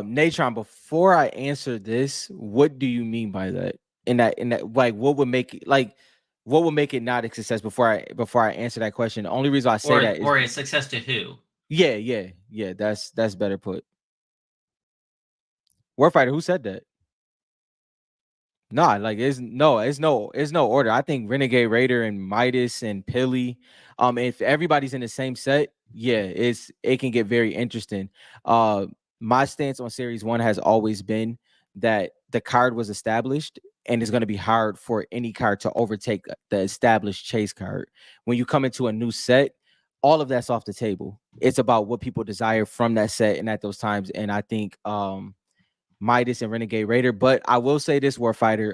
Speaker 1: Natron, before I answer this, what do you mean by that? In that, like, what would make it not a success before I answer that question? The only reason I say that is,
Speaker 2: Or a success to who?
Speaker 1: yeah, yeah, yeah. That's better put. Warfighter, who said that? Nah, like, it's no order. I think Renegade Raider and Midas and Pilly, if everybody's in the same set, yeah, it can get very interesting. Uh, my stance on Series One has always been that the card was established, and it's going to be hard for any card to overtake the established chase card. When you come into a new set, all of that's off the table. It's about what people desire from that set and at those times. And I think Midas and Renegade Raider. But I will say this, Warfighter.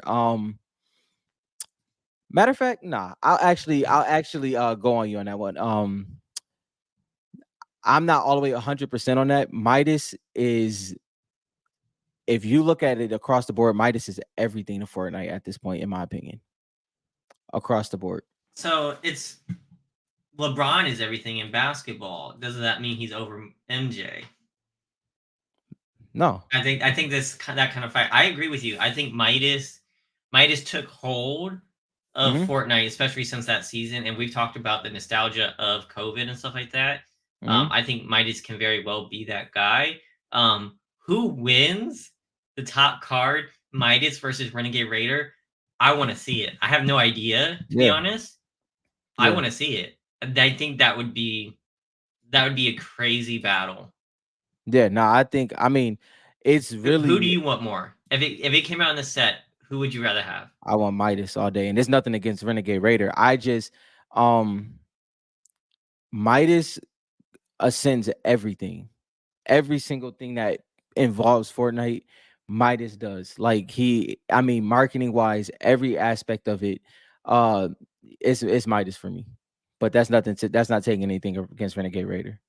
Speaker 1: Matter of fact, nah. I'll actually go on you on that one. I'm not all the way 100% on that. Midas is, if you look at it across the board, Midas is everything to Fortnite at this point, in my opinion. Across the board.
Speaker 2: So it's LeBron is everything in basketball. Doesn't that mean he's over MJ?
Speaker 1: No.
Speaker 2: I think this that kind of fight. I agree with you. I think Midas took hold of
Speaker 1: Mm-hmm.
Speaker 2: Fortnite, especially since that season, and we've talked about the nostalgia of COVID and stuff like that.
Speaker 1: Mm-hmm.
Speaker 2: I think Midas can very well be that guy. Who wins the top card, Midas versus Renegade Raider? I want to see it. I have no idea, to be
Speaker 1: Yeah.
Speaker 2: honest. I
Speaker 1: Yeah.
Speaker 2: want to see it. I think that would be a crazy battle.
Speaker 1: Yeah. No, I mean, it's
Speaker 2: Who do
Speaker 1: really
Speaker 2: you want more? If it came out in the set, who would you rather have?
Speaker 1: I want Midas all day. And there's nothing against Renegade Raider. I just um Midas ascends everything. Every single thing that involves Fortnite, Midas does. Like I mean, marketing wise, every aspect of it, uh, it's Midas for me. But that's not taking anything against Renegade Raider.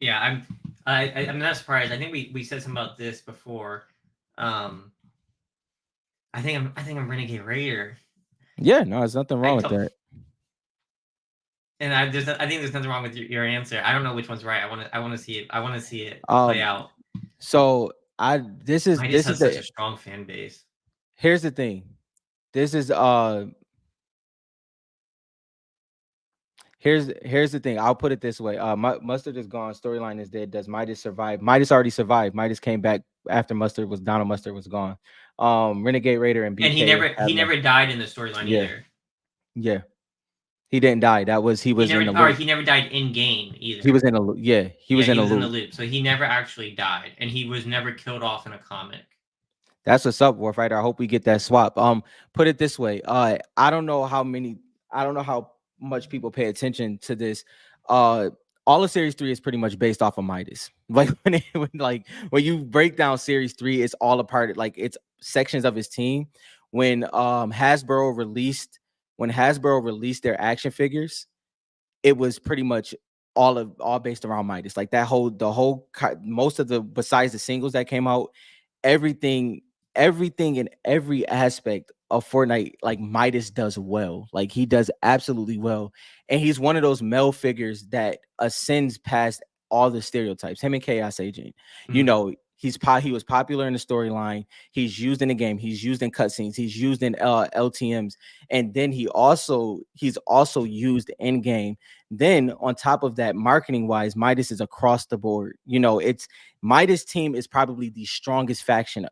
Speaker 2: Yeah, I'm not surprised. I think we said something about this before. Um, I think I'm Renegade Raider.
Speaker 1: Yeah, no, there's nothing
Speaker 2: I
Speaker 1: wrong with
Speaker 2: don't,
Speaker 1: that.
Speaker 2: and I think there's nothing wrong with your answer. I don't know which one's right. I want to see it. I want to see it play
Speaker 1: Um,
Speaker 2: out.
Speaker 1: so I
Speaker 2: Midas
Speaker 1: this is
Speaker 2: has such
Speaker 1: the
Speaker 2: a strong fan base.
Speaker 1: here's the thing. This is here's the thing. I'll put it this way. Mustard is gone. Storyline is dead. Does Midas survive? Midas already survived. Midas came back after Donald Mustard was gone. Renegade Raider and
Speaker 2: And he
Speaker 1: BK
Speaker 2: never
Speaker 1: have
Speaker 2: he never died in the storyline
Speaker 1: yeah,
Speaker 2: either.
Speaker 1: yeah. He didn't die. He
Speaker 2: He
Speaker 1: was in
Speaker 2: never
Speaker 1: the
Speaker 2: or
Speaker 1: loop.
Speaker 2: he never died in game
Speaker 1: He was
Speaker 2: either.
Speaker 1: in a yeah, he
Speaker 2: Yeah,
Speaker 1: was in
Speaker 2: he
Speaker 1: a
Speaker 2: was in the
Speaker 1: loop.
Speaker 2: loop, so he never actually died, and he was never killed off in a comic.
Speaker 1: That's what's up, Warfighter. I hope we get that swap. Put it this way. I don't know how much people pay attention to this. Uh, all of Series 3 is pretty much based off of Midas. Like when you break down Series 3, it's all a part of like it's sections of his team. When Hasbro released their action figures, it was pretty much all based around Midas. Like most of the besides the singles that came out, everything, everything in every aspect of Fortnite, like Midas does well. Like he does absolutely well. And he's one of those male figures that ascends past all the stereotypes. Him and Chaos Agent. You
Speaker 2: Mhm.
Speaker 1: know, he was popular in the storyline. He's used in the game. He's used in cutscenes. He's used in LTMs. And then he's also used in game. Then on top of that, marketing wise, Midas is across the board. You know, it's Midas team is probably the strongest faction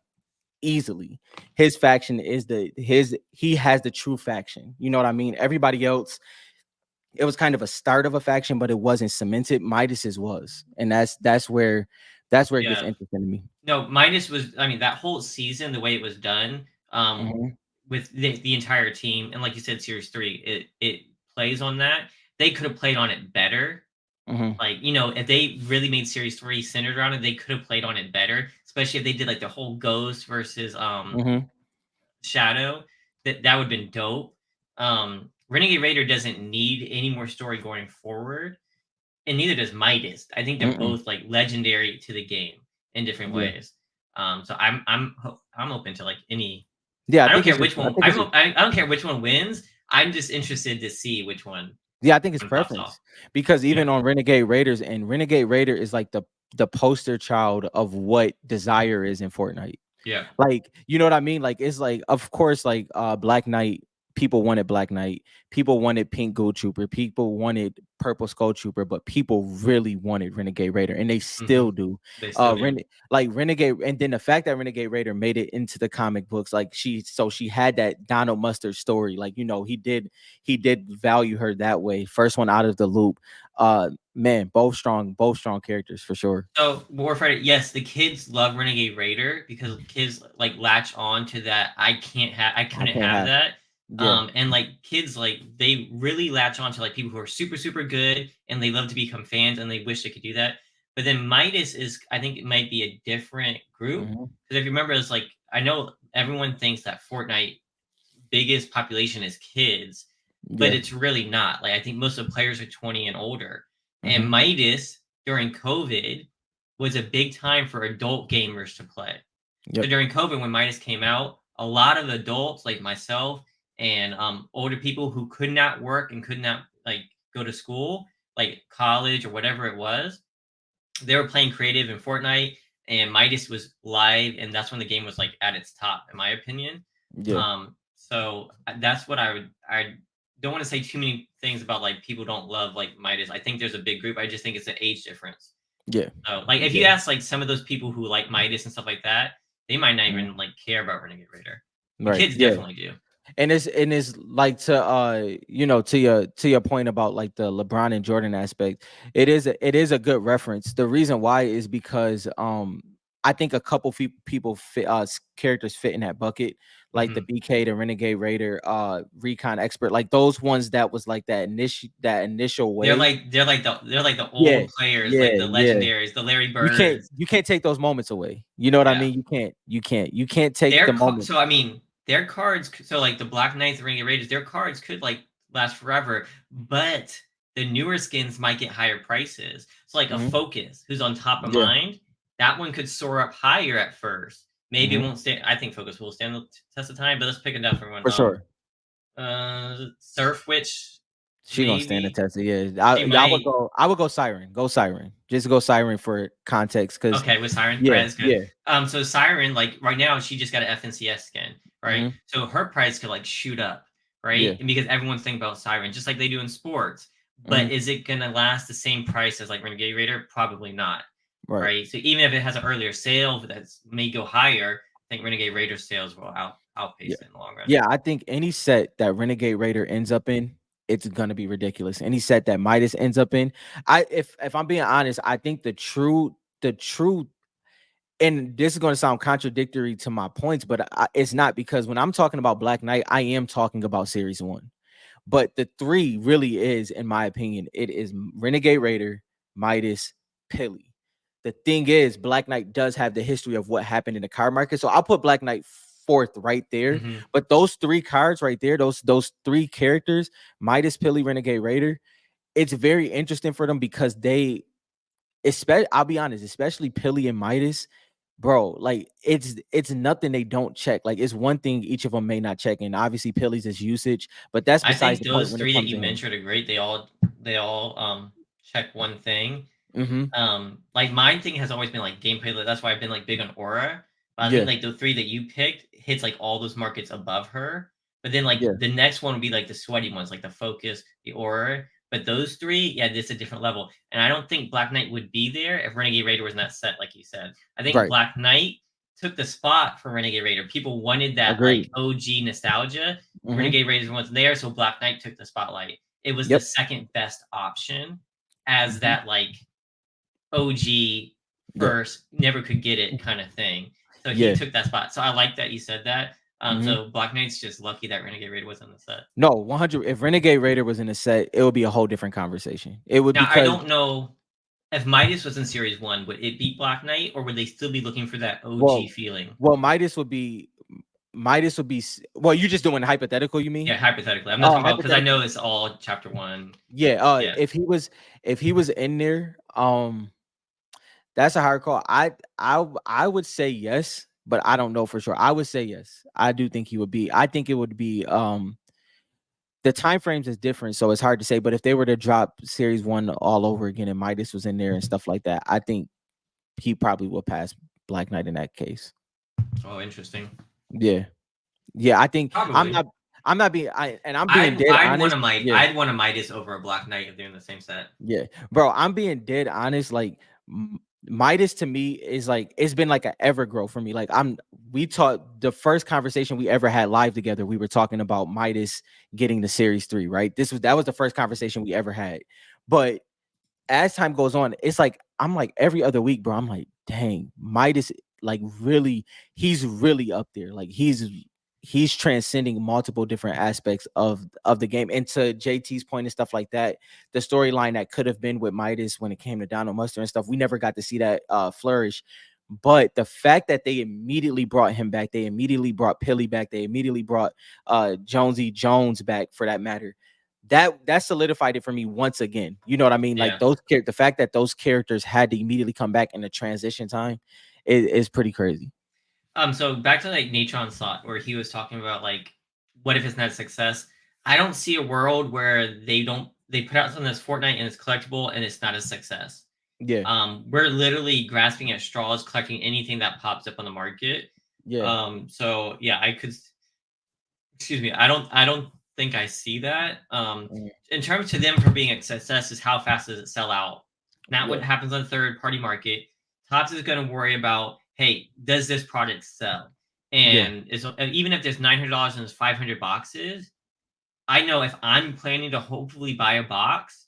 Speaker 1: easily. His faction is he has the true faction. You know what I mean? Everybody else, it was kind of a start of a faction, but it wasn't cemented. Midas's was, and that's where it gets
Speaker 2: Yeah.
Speaker 1: interesting to me.
Speaker 2: No, Midas was. I mean, that whole season, the way it was done,
Speaker 1: Mm-hmm,
Speaker 2: with the entire team, and like you said, Series 3, it plays on that. They could have played on it better.
Speaker 1: mm-hmm,
Speaker 2: Like, if they really made Series 3 centered around it, they could have played on it better. Especially if they did like the whole Ghost versus
Speaker 1: mm-hmm,
Speaker 2: Shadow. That would have been dope. Renegade Raider doesn't need any more story going forward, and neither does Midas. I think they're
Speaker 1: mm-mm.
Speaker 2: both like legendary to the game in different
Speaker 1: Yeah,
Speaker 2: ways. So I'm open to like any.
Speaker 1: yeah.
Speaker 2: I don't care which one.
Speaker 1: I
Speaker 2: I don't care which one wins. I'm just interested to see which
Speaker 1: yeah, I think it's
Speaker 2: one pops off.
Speaker 1: preference because
Speaker 2: Yeah,
Speaker 1: even on Renegade Raiders and Renegade Raider is like the poster child of what desire is in Fortnite.
Speaker 2: yeah.
Speaker 1: Like, you know what I mean? Like, it's like, of course, like Black Knight, people wanted Black Knight, people wanted Pink Gold Trooper, people wanted Purple Skull Trooper, but people really wanted Renegade Raider, and they
Speaker 2: Hmm.
Speaker 1: still do.
Speaker 2: They still do.
Speaker 1: Like Renegade, and then the fact that Renegade Raider made it into the comic books, like she had that Donald Mustard story. Like, you know, he did value her that way. First one out of the loop. Man, both strong characters for sure.
Speaker 2: So Warfighter, yes, the kids love Renegade Raider because kids like latch on to that. I
Speaker 1: I
Speaker 2: couldn't
Speaker 1: can't
Speaker 2: have
Speaker 1: have.
Speaker 2: that.
Speaker 1: Yeah.
Speaker 2: And like kids, like they really latch on to like people who are super super good and they love to become fans and they wish they could do that. But then Midas is, I think it might be a different group
Speaker 1: Hmm.
Speaker 2: because if you remember, it's like I know everyone thinks that Fortnite biggest population is kids, but
Speaker 1: Yeah.
Speaker 2: it's really not. Like I think most of the players are 20 and older. And
Speaker 1: Hmm.
Speaker 2: Midas during COVID was a big time for adult gamers to play. So
Speaker 1: Yep.
Speaker 2: during COVID, when Midas came out, a lot of adults like myself and older people who could not work and could not like go to school, like college or whatever it was, they were playing creative in Fortnite, and Midas was live, and that's when the game was like at its top, in my opinion.
Speaker 1: Yeah.
Speaker 2: So that's what I don't want to say too many things about like people don't love like Midas. I think there's a big group. I just think it's an age difference.
Speaker 1: Yeah,
Speaker 2: So like if you
Speaker 1: yeah,
Speaker 2: ask like some of those people who like Midas and stuff like that, they might not
Speaker 1: mhm,
Speaker 2: even like care about Renegade Raider. The
Speaker 1: right,
Speaker 2: kids
Speaker 1: yeah.
Speaker 2: definitely do.
Speaker 1: And it's like to to your point about like the LeBron and Jordan aspect, it is a good reference. The reason why is because I think a couple people fit characters fit in that bucket, like the
Speaker 2: Hmm.
Speaker 1: BK, the Renegade Raider, Recon Expert, like those ones that was like that initial wave.
Speaker 2: They're like the
Speaker 1: Yeah,
Speaker 2: old players,
Speaker 1: yeah,
Speaker 2: like the
Speaker 1: yeah.
Speaker 2: legendaries, the Larry
Speaker 1: You can't
Speaker 2: Birds.
Speaker 1: you can't take those moments away. You know what I
Speaker 2: Yeah.
Speaker 1: mean? You can't take the moment.
Speaker 2: So I mean, their cards. So like the Black Knights, the Ring of Rages, their cards could like last forever, but the newer skins might get higher prices. So like a
Speaker 1: Hmm.
Speaker 2: Focus, who's on top of
Speaker 1: Yeah.
Speaker 2: mind, that one could soar up higher at first. Maybe it
Speaker 1: Hmm.
Speaker 2: won't stand. I think Focus will stand the test of time, but let's pick a different one.
Speaker 1: For sure.
Speaker 2: Surf Witch,
Speaker 1: She gonna stand the
Speaker 2: maybe
Speaker 1: test. Yeah,
Speaker 2: she
Speaker 1: I would
Speaker 2: might.
Speaker 1: go. I would go Siren. Go Siren. Just go Siren for context, because
Speaker 2: Okay, with Siren, right?
Speaker 1: yeah,
Speaker 2: That's good.
Speaker 1: yeah,
Speaker 2: So Siren, like right now, she just got an FNCS skin, right?
Speaker 1: hmm,
Speaker 2: So her price could like shoot up, right?
Speaker 1: yeah,
Speaker 2: And because everyone's thinking about Siren, just like they do in sports.
Speaker 1: hmm,
Speaker 2: But is it gonna last the same price as like Renegade Raider? Probably not,
Speaker 1: right,
Speaker 2: right? So even if it has an earlier sale that may go higher, I think Renegade Raider sales will
Speaker 1: yeah,
Speaker 2: outpace it in the long run.
Speaker 1: yeah. I think any set that Renegade Raider ends up in, it's gonna be ridiculous. Any set that Midas ends up in, if I'm being honest, I think the true, and this is going to sound contradictory to my points, but it's not, because when I'm talking about Black Knight, I am talking about Series 1. But the three really is, in my opinion, it is Renegade Raider, Midas, Pilly. The thing is, Black Knight does have the history of what happened in the card market. So I'll put Black Knight fourth right there.
Speaker 2: Hmm.
Speaker 1: But those three cards right there, those three characters, Midas, Pilly, Renegade Raider, it's very interesting for them because especially, I'll be honest, especially Pilly and Midas, bro, like it's nothing they don't check. Like it's one thing each of them may not check, and obviously Pilly's is usage, but that's
Speaker 2: I
Speaker 1: besides
Speaker 2: think
Speaker 1: the point
Speaker 2: those
Speaker 1: when it
Speaker 2: three that
Speaker 1: comes
Speaker 2: you
Speaker 1: to him.
Speaker 2: mentioned are great. They all check one thing.
Speaker 1: Mm-hmm.
Speaker 2: Like my thing has always been like gameplay. That's why I've been like big on Aura. But I think
Speaker 1: Yeah,
Speaker 2: like the three that you picked hits like all those markets above her. But then like
Speaker 1: yeah,
Speaker 2: the next one would be like the sweaty ones, like the Focus, the Aura. But those three, yeah, this is a different level. And I don't think Black Knight would be there if Renegade Raider was in that set, like you said. I think
Speaker 1: right.
Speaker 2: Black Knight took the spot for Renegade Raider. People wanted that like
Speaker 1: Agreed.
Speaker 2: OG nostalgia.
Speaker 1: Mm-hmm.
Speaker 2: Renegade Raider wasn't there, so Black Knight took the spotlight. It was the
Speaker 1: Yep.
Speaker 2: second best option as
Speaker 1: Mm-hmm.
Speaker 2: that like OG
Speaker 1: Yeah.
Speaker 2: first, never could get it kind of thing. So he
Speaker 1: Yeah.
Speaker 2: took that spot. So I like that you said that.
Speaker 1: Mm-hmm.
Speaker 2: So Black Knight's just lucky that Renegade Raider was on the set.
Speaker 1: No, 100. If Renegade Raider was in a set, it would be a whole different conversation. It would,
Speaker 2: Now I
Speaker 1: because
Speaker 2: don't know if Midas was in Series One, would it beat Black Knight, or would they still be looking for that OG
Speaker 1: well,
Speaker 2: feeling?
Speaker 1: well, Midas would be. Well, you just doing hypothetical, you mean?
Speaker 2: Yeah, hypothetically, I'm not talking about because I know
Speaker 1: Hypothetically.
Speaker 2: it's all Chapter One.
Speaker 1: Yeah.
Speaker 2: Yeah.
Speaker 1: If he was in there, that's a hard call. I would say yes, but I don't know for sure. I would say yes. I do think he would be. I think it would be. The time frames is different, so it's hard to say. But if they were to drop Series 1 all over again and Midas was in there and stuff like that, I think he probably will pass Black Knight in that case.
Speaker 2: Oh, interesting.
Speaker 1: Yeah, yeah. I think I'm
Speaker 2: Probably.
Speaker 1: not. I'm not being. I'm being dead honest. Yeah,
Speaker 2: I'd want a Midas over a Black Knight if they're in the same set.
Speaker 1: yeah, bro. I'm being dead honest. Like Midas to me is like, it's been like an ever grow for me. Like we taught the first conversation we ever had live together. We were talking about Midas getting the Series 3, right? That was the first conversation we ever had. But as time goes on, it's like I'm like every other week, bro. I'm like, dang, Midas, like really, he's really up there. Like he's transcending multiple different aspects of the game. And to JT's point and stuff like that, the storyline that could have been with Midas when it came to Donald Mustard and stuff, we never got to see that flourish. But the fact that they immediately brought him back, they immediately brought Pilly back, they immediately brought Jonesy Jones back, for that matter, that solidified it for me once again. You know what I mean? Like
Speaker 2: Yeah.
Speaker 1: the fact that those characters had to immediately come back in the transition time is pretty crazy.
Speaker 2: So back to like Natron Slot, where he was talking about like, what if it's not a success? I don't see a world where they put out something that's Fortnite and it's collectible and it's not a success.
Speaker 1: Yeah,
Speaker 2: We're literally grasping at straws, collecting anything that pops up on the market.
Speaker 1: yeah,
Speaker 2: So yeah, I could excuse me, I don't think I see that.
Speaker 1: Mm,
Speaker 2: In terms to them for being a success is how fast does it sell out? Not what
Speaker 1: yeah,
Speaker 2: happens on the third party market. Tops is going to worry about, hey, does this product sell?
Speaker 1: yeah,
Speaker 2: And even if there's $900 and there's 500 boxes, I know if I'm planning to hopefully buy a box,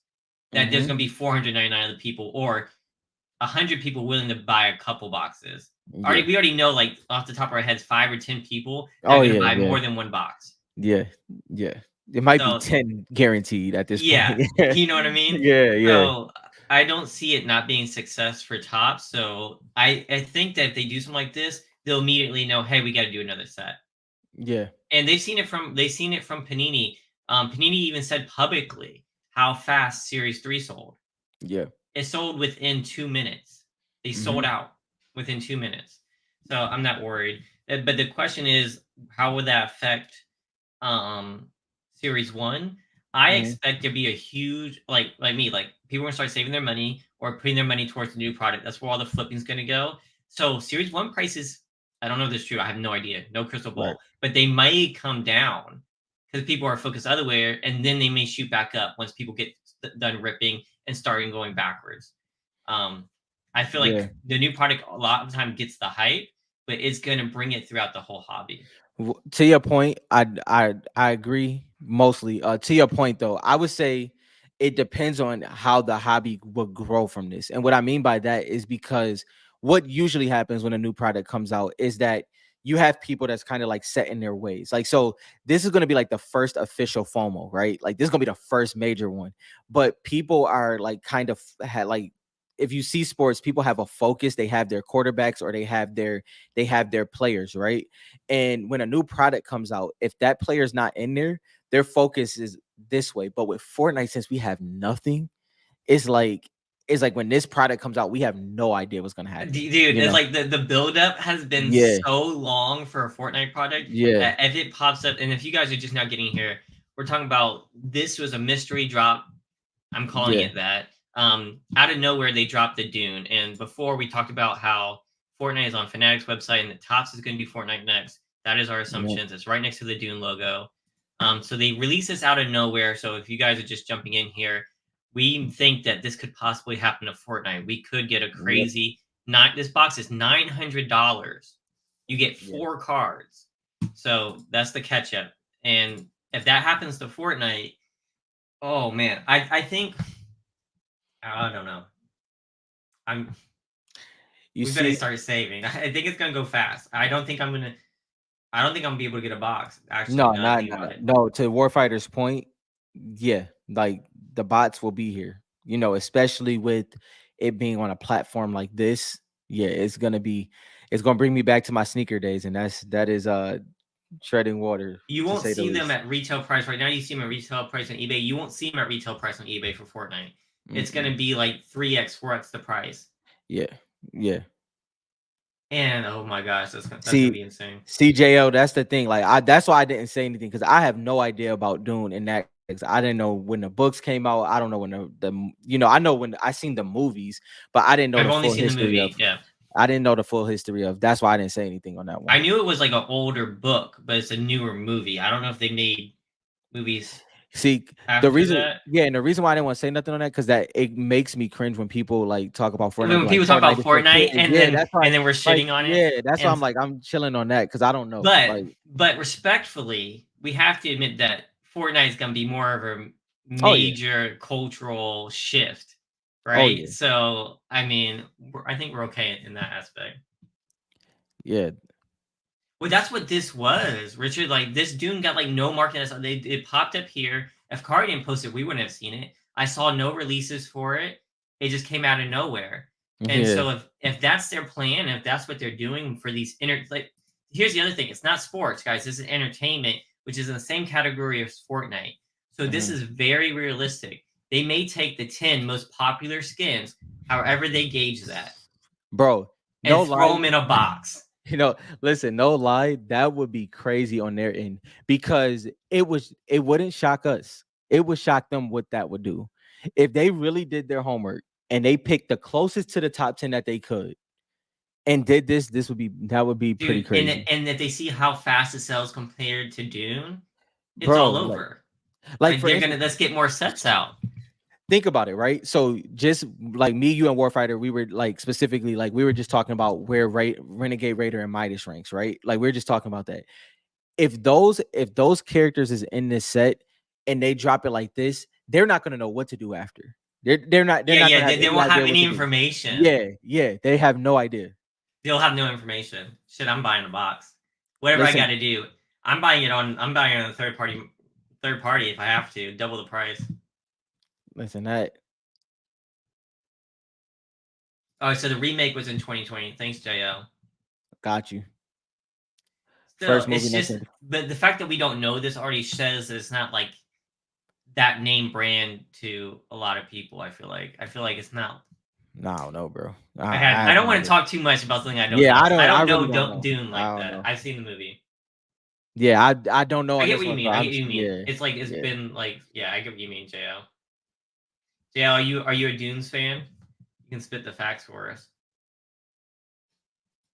Speaker 2: that there's
Speaker 1: mm-hmm,
Speaker 2: going to be 499 other people or 100 people willing to buy a couple boxes.
Speaker 1: yeah.
Speaker 2: We already know, like off the top of our heads, 5 or 10 people that are
Speaker 1: Oh
Speaker 2: going to
Speaker 1: yeah,
Speaker 2: buy
Speaker 1: yeah,
Speaker 2: more than one box.
Speaker 1: yeah, yeah. It might be
Speaker 2: So
Speaker 1: 10 guaranteed at this
Speaker 2: yeah,
Speaker 1: point. Yeah,
Speaker 2: you know what I mean?
Speaker 1: yeah, yeah,
Speaker 2: So I don't see it not being success for Topps. So I think that if they do something like this, they'll immediately know, hey, we got to do another set.
Speaker 1: yeah,
Speaker 2: And they've seen it from Panini. Panini even said publicly how fast Series 3 sold.
Speaker 1: yeah.
Speaker 2: It sold within 2 minutes. They sold
Speaker 1: Mm-hmm,
Speaker 2: out within 2 minutes. So I'm not worried. But the question is, how would that affect um series one? I
Speaker 1: mm-hmm.
Speaker 2: expect there to be a huge, like me, like people are gonna start saving their money or putting their money towards the new product. That's where all the flipping's gonna go. So series one prices, I don't know if this is true. I have no idea, no crystal
Speaker 1: Right.
Speaker 2: ball, but they might come down because people are focused otherwhere, and then they may shoot back up once people get done ripping and starting going backwards. Um, I feel like
Speaker 1: Yeah.
Speaker 2: the new product a lot of the time gets the hype, but it's gonna bring it throughout the whole hobby.
Speaker 1: To your point, I agree mostly. To your point though, I would say it depends on how the hobby will grow from this. And what I mean by that is because what usually happens when a new product comes out is that you have people that's kind of like set in their ways. Like, so this is going to be like the first official FOMO, right? Like, this is going to be the first major one. But people are like kind of had like, if you see sports, people have a focus. They have their quarterbacks or they have their players, right? And when a new product comes out, if that player's not in there, their focus is this way. But with Fortnite, since we have nothing, it's like it's like when this product comes out, we have no idea what's gonna happen.
Speaker 2: Dude,
Speaker 1: You
Speaker 2: it's
Speaker 1: know?
Speaker 2: like the buildup has been
Speaker 1: Yeah,
Speaker 2: so long for a Fortnite product.
Speaker 1: yeah,
Speaker 2: If it pops up, and if you guys are just now getting here, we're talking about this was a mystery drop. I'm calling
Speaker 1: yeah,
Speaker 2: it that. Out of nowhere, they dropped the Dune, and before we talked about how Fortnite is on Fanatics website and the Tops is going to be Fortnite next. That is our
Speaker 1: yeah,
Speaker 2: assumptions. It's right next to the Dune logo. So they release this out of nowhere. So if you guys are just jumping in here, we think that this could possibly happen to Fortnite. We could get a
Speaker 1: yep,
Speaker 2: crazy not this box is $900. You get
Speaker 1: yeah.
Speaker 2: 4 cards. So that's the catch up. And if that happens to Fortnite, oh man, I think I don't know. I'm
Speaker 1: You
Speaker 2: we better
Speaker 1: see,
Speaker 2: start saving. I think it's gonna go fast. I don't think I'm gonna be able to get a box. Actually,
Speaker 1: no,
Speaker 2: now that I
Speaker 1: not
Speaker 2: think about
Speaker 1: not
Speaker 2: it.
Speaker 1: no. To Warfighter's point, yeah, like the bots will be here. You know, especially with it being on a platform like this. Yeah, it's gonna bring me back to my sneaker days, and that is treading water
Speaker 2: You
Speaker 1: to
Speaker 2: won't
Speaker 1: say the
Speaker 2: see them
Speaker 1: least.
Speaker 2: at retail price right now. You see them at retail price on eBay. You won't see them at retail price on eBay for Fortnite. It's gonna
Speaker 1: Mm-mm.
Speaker 2: be like 3x, 4x the price.
Speaker 1: Yeah, yeah.
Speaker 2: And oh my gosh, that's gonna
Speaker 1: See,
Speaker 2: be insane.
Speaker 1: CJO, that's the thing. Like, that's why I didn't say anything because I have no idea about Dune and that. 'Cause I didn't know when the books came out. I don't know when I know when I seen the movies, but I didn't know
Speaker 2: I've
Speaker 1: the
Speaker 2: only
Speaker 1: full
Speaker 2: seen the
Speaker 1: history of.
Speaker 2: movie. Yeah,
Speaker 1: I didn't know the full history of. That's why I didn't say anything on that one.
Speaker 2: I knew it was like an older book, but it's a newer movie. I don't know if they made movies
Speaker 1: See, the
Speaker 2: after
Speaker 1: reason,
Speaker 2: that.
Speaker 1: yeah, and the reason why I didn't want to say nothing on that because that it makes me cringe when people like talk about Fortnite, be
Speaker 2: When
Speaker 1: like
Speaker 2: people talk
Speaker 1: Fortnite
Speaker 2: about
Speaker 1: is for
Speaker 2: Fortnite
Speaker 1: kids. Yeah, that's why.
Speaker 2: and then we're
Speaker 1: Like,
Speaker 2: shitting on it,
Speaker 1: yeah, that's why
Speaker 2: and
Speaker 1: I'm like I'm chilling on that because I don't know.
Speaker 2: but
Speaker 1: Like,
Speaker 2: but respectfully, we have to admit that Fortnite is going to be more of a
Speaker 1: oh yeah,
Speaker 2: major cultural shift,
Speaker 1: oh
Speaker 2: right?
Speaker 1: yeah,
Speaker 2: So I mean, I think we're okay in that aspect.
Speaker 1: yeah.
Speaker 2: Well, that's what this was, Richard. Like this Dune got like no marketing. It popped up here. If Kari didn't post it, we wouldn't have seen it. I saw no releases for it. It just came out of nowhere. And
Speaker 1: Yeah.
Speaker 2: so if that's their plan, if that's what they're doing for these like here's the other thing. It's not sports, guys. This is entertainment, which is in the same category as Fortnite. So this
Speaker 1: Mhm.
Speaker 2: is very realistic. They may take the 10 most popular skins, however they gauge that,
Speaker 1: Bro,
Speaker 2: and
Speaker 1: no
Speaker 2: throw
Speaker 1: lie.
Speaker 2: them in a box.
Speaker 1: Listen, no lie, that would be crazy on their end because it wouldn't shock us. It would shock them what that would do. If they really did their homework and they picked the closest to the top 10 that they could, and did this would be that would be pretty
Speaker 2: Dude,
Speaker 1: crazy,
Speaker 2: and if they see how fast it sells compared to Dune, it's
Speaker 1: bro.
Speaker 2: all
Speaker 1: Like
Speaker 2: over.
Speaker 1: like
Speaker 2: Like
Speaker 1: for
Speaker 2: they're gonna
Speaker 1: instance,
Speaker 2: let's get more sets out.
Speaker 1: think about it, right? So just like me, you, and Warfighter, we were like specifically like we were just talking about where Renegade Raider and Midas ranks, right? Like we are just talking about that. If those characters is in this set and they drop it like this, they're not gonna know what to do after. They're
Speaker 2: Yeah,
Speaker 1: not
Speaker 2: yeah,
Speaker 1: gonna have
Speaker 2: they
Speaker 1: any
Speaker 2: won't
Speaker 1: idea
Speaker 2: have
Speaker 1: what
Speaker 2: any
Speaker 1: to do.
Speaker 2: information.
Speaker 1: Yeah, they have no idea.
Speaker 2: They'll have no information. Shit, I'm buying a box. Whatever I
Speaker 1: Listen,
Speaker 2: gotta do. I'm buying it on a third party if I have to, double the price.
Speaker 1: listen, that
Speaker 2: Oh, so the remake was in 2020. Thanks, JL.
Speaker 1: got you.
Speaker 2: Still,
Speaker 1: First movie
Speaker 2: it's
Speaker 1: next
Speaker 2: just
Speaker 1: year.
Speaker 2: the fact that we don't know this already says that it's not like that name brand to a lot of people. I feel like it's not.
Speaker 1: No, I don't know, bro. I
Speaker 2: I
Speaker 1: have
Speaker 2: don't
Speaker 1: no
Speaker 2: want to
Speaker 1: idea.
Speaker 2: talk too much about something I don't
Speaker 1: Yeah,
Speaker 2: know.
Speaker 1: I
Speaker 2: I
Speaker 1: don't. I
Speaker 2: don't
Speaker 1: really
Speaker 2: know
Speaker 1: don't know.
Speaker 2: Dune
Speaker 1: I
Speaker 2: like
Speaker 1: don't
Speaker 2: that.
Speaker 1: know.
Speaker 2: I've seen the movie.
Speaker 1: Yeah, I don't know
Speaker 2: I
Speaker 1: on
Speaker 2: get
Speaker 1: this
Speaker 2: what you
Speaker 1: one,
Speaker 2: mean.
Speaker 1: bro.
Speaker 2: I
Speaker 1: I'm
Speaker 2: get what you mean.
Speaker 1: yeah,
Speaker 2: It's like it's
Speaker 1: yeah.
Speaker 2: been like yeah. I get what you mean, JL. JL, are you a Dunes fan? You can spit the facts for us.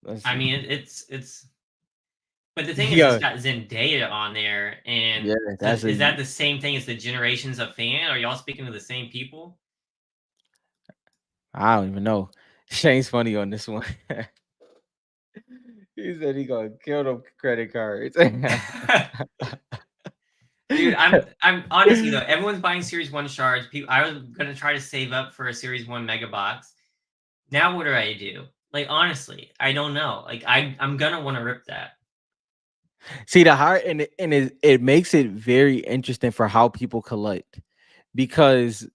Speaker 1: Let's
Speaker 2: I
Speaker 1: see.
Speaker 2: mean, it's. But the thing is, it's
Speaker 1: Yeah,
Speaker 2: got Zendaya on there, and
Speaker 1: yeah.
Speaker 2: so
Speaker 1: That's
Speaker 2: is
Speaker 1: a.
Speaker 2: that the same thing as the generations of fan? Are y'all speaking to the same people?
Speaker 1: I don't even know. Shane's funny on this one. He said he gonna kill them credit cards.
Speaker 2: Dude, I'm honestly though, everyone's buying Series 1 shards. I was gonna try to save up for a Series 1 mega box. Now what do I do? Like honestly, I don't know. Like I'm gonna want to rip that.
Speaker 1: See the heart and it makes it very interesting for how people collect because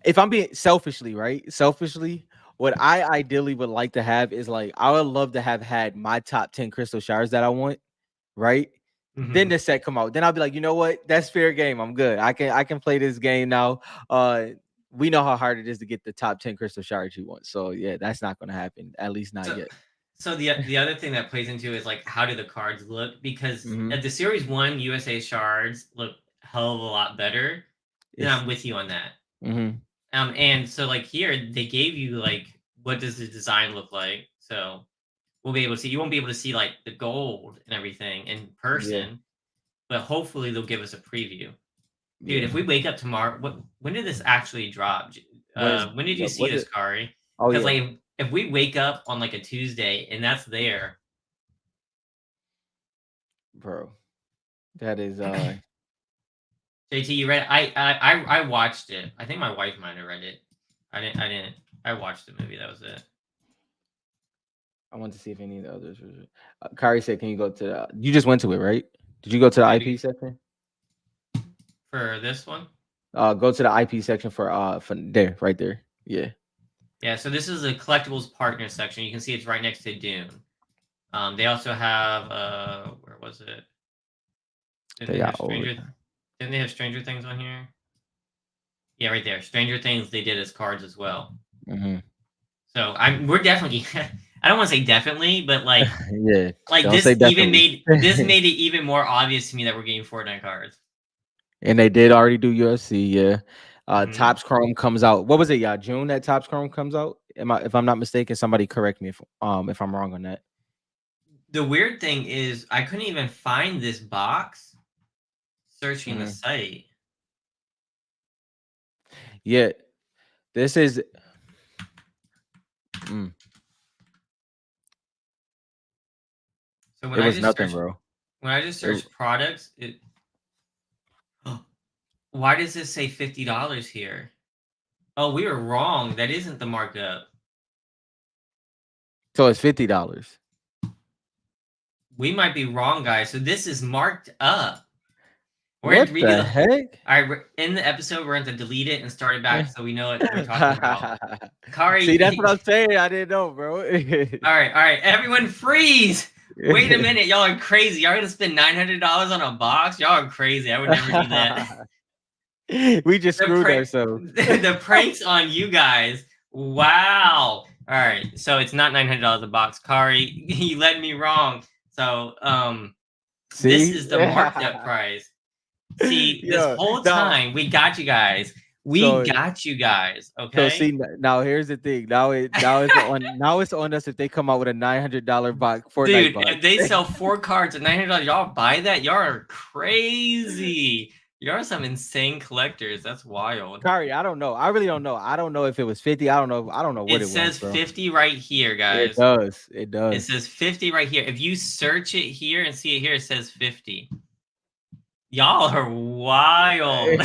Speaker 1: if I'm being selfishly, right? Selfishly, what I ideally would like to have is like I would love to have had my top 10 crystal shards that I want, right? Then
Speaker 2: Mhm.
Speaker 1: the set come out. Then I'll be like, you know what? That's fair game. I'm good. I can play this game now. We know how hard it is to get the top 10 crystal shards you want. So yeah, that's not gonna happen. At least not
Speaker 2: So
Speaker 1: yet.
Speaker 2: so the other thing that plays into is like how do the cards look? Because
Speaker 1: Hmm.
Speaker 2: at the Series 1 USA shards look hell of a lot better. Then
Speaker 1: It's
Speaker 2: I'm with you on that.
Speaker 1: hmm
Speaker 2: And so like here they gave you like what does the design look like? So we'll be able to see. You won't be able to see like the gold and everything in
Speaker 1: yeah,
Speaker 2: person, but hopefully they'll give us a preview. Dude,
Speaker 1: yeah.
Speaker 2: if we wake up tomorrow, when did this actually drop? When did you
Speaker 1: What
Speaker 2: see
Speaker 1: was
Speaker 2: this,
Speaker 1: it?
Speaker 2: Kari?
Speaker 1: Oh
Speaker 2: Because
Speaker 1: yeah,
Speaker 2: like if we wake up on like a Tuesday and that's there,
Speaker 1: bro. That is
Speaker 2: JT, you read? I watched it. I think my wife might have read it. I didn't. I didn't. I watched the movie. That was it.
Speaker 1: I want to see if any of the others was Kari said, can you go to you just went to it, right? Did you go to the
Speaker 2: Say it
Speaker 1: IP
Speaker 2: again.
Speaker 1: section?
Speaker 2: For this one.
Speaker 1: Go to the IP section for there, right there. Yeah.
Speaker 2: Yeah. So this is a collectibles partner section. You can see it's right next to Dune. They also have where was it? Didn't
Speaker 1: They
Speaker 2: they
Speaker 1: got
Speaker 2: have
Speaker 1: over.
Speaker 2: Stranger Things on here? Yeah, right there. Stranger Things they did as cards as well.
Speaker 1: Hmm.
Speaker 2: So we're definitely I don't want to say definitely, but
Speaker 1: Yeah.
Speaker 2: like
Speaker 1: Don't say definitely.
Speaker 2: this made it even more obvious to me that we're getting Fortnite cards.
Speaker 1: And they did already do UFC, yeah.
Speaker 2: Hmm.
Speaker 1: Topps Chrome comes out. What was it? Yeah, June that Topps Chrome comes out. If I'm not mistaken, somebody correct me if I'm wrong on that.
Speaker 2: The weird thing is I couldn't even find this box searching the
Speaker 1: Hmm.
Speaker 2: site.
Speaker 1: Yeah, this is mm,
Speaker 2: So
Speaker 1: it was nothing, bro.
Speaker 2: when I just
Speaker 1: It,
Speaker 2: search products, it why does this say $50 here? Oh, we were wrong. That isn't the markup.
Speaker 1: so it's $50.
Speaker 2: We might be wrong, guys. So this is marked up. We're going to
Speaker 1: What
Speaker 2: redo
Speaker 1: the
Speaker 2: the.
Speaker 1: heck?
Speaker 2: All right, in the episode, we're going to delete it and start it back so we know what we're talking about. Kari,
Speaker 1: See, that's what I'm saying. I didn't know, bro.
Speaker 2: all right, everyone freeze. Wait a minute, y'all are crazy. Y'all gonna spend $900 on a box? Y'all are crazy. I would never do that.
Speaker 1: We just
Speaker 2: The
Speaker 1: screwed
Speaker 2: prank,
Speaker 1: ourselves.
Speaker 2: the pranks on you guys. Wow. All right, so it's not $900 a box, Kari. You led me wrong. So this
Speaker 1: See?
Speaker 2: is the marked up price. See, this
Speaker 1: Yeah.
Speaker 2: whole
Speaker 1: No.
Speaker 2: time we got you guys. We
Speaker 1: So
Speaker 2: got you guys,
Speaker 1: so
Speaker 2: okay?
Speaker 1: see now here's the thing. Now it's on us if they come out with a $900 box Fortnite
Speaker 2: Dude,
Speaker 1: box.
Speaker 2: if they sell 4 cards at $900, y'all buy that? Y'all are crazy. Y'all are some insane collectors. That's wild.
Speaker 1: Kari, I don't know. I really don't know. I don't know if it was 50. I don't know. I don't know what
Speaker 2: It
Speaker 1: it was,
Speaker 2: says
Speaker 1: bro.
Speaker 2: 50 right here,
Speaker 1: It
Speaker 2: guys.
Speaker 1: does. It
Speaker 2: It
Speaker 1: does.
Speaker 2: says 50 right here. If you search it here and see it here, it says 50. Y'all are wild.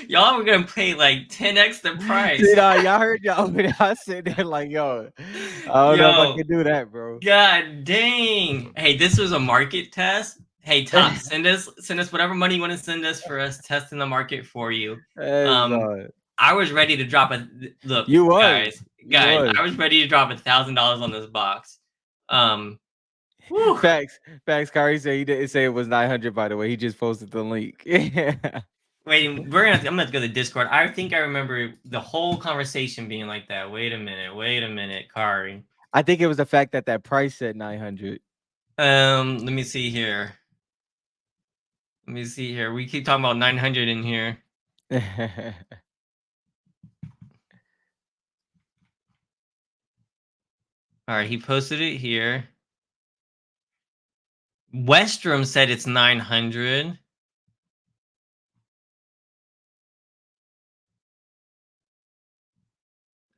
Speaker 2: Y'all were gonna pay like 10x the price.
Speaker 1: See, y'all heard y'all over there. I sitting there like, yo, I don't know if I
Speaker 2: Yo,
Speaker 1: can do that, bro.
Speaker 2: god dang. Hey, this was a market test. Hey, Top, send us whatever money you want to send us for us testing the market for you.
Speaker 1: That's,
Speaker 2: I was ready to drop a look,
Speaker 1: you was.
Speaker 2: guys.
Speaker 1: You was.
Speaker 2: I was ready to drop $1,000 on this box. Whew.
Speaker 1: Facts. Kari said he didn't say it was 900, by the way. He just posted the link.
Speaker 2: Wait, I'm gonna go to Discord. I think I remember the whole conversation being like that. Wait a minute, Kari.
Speaker 1: I think it was the fact that that price said 900.
Speaker 2: Let me see here. We keep talking about 900 in here. All right, he posted it here. Westrom said it's 900.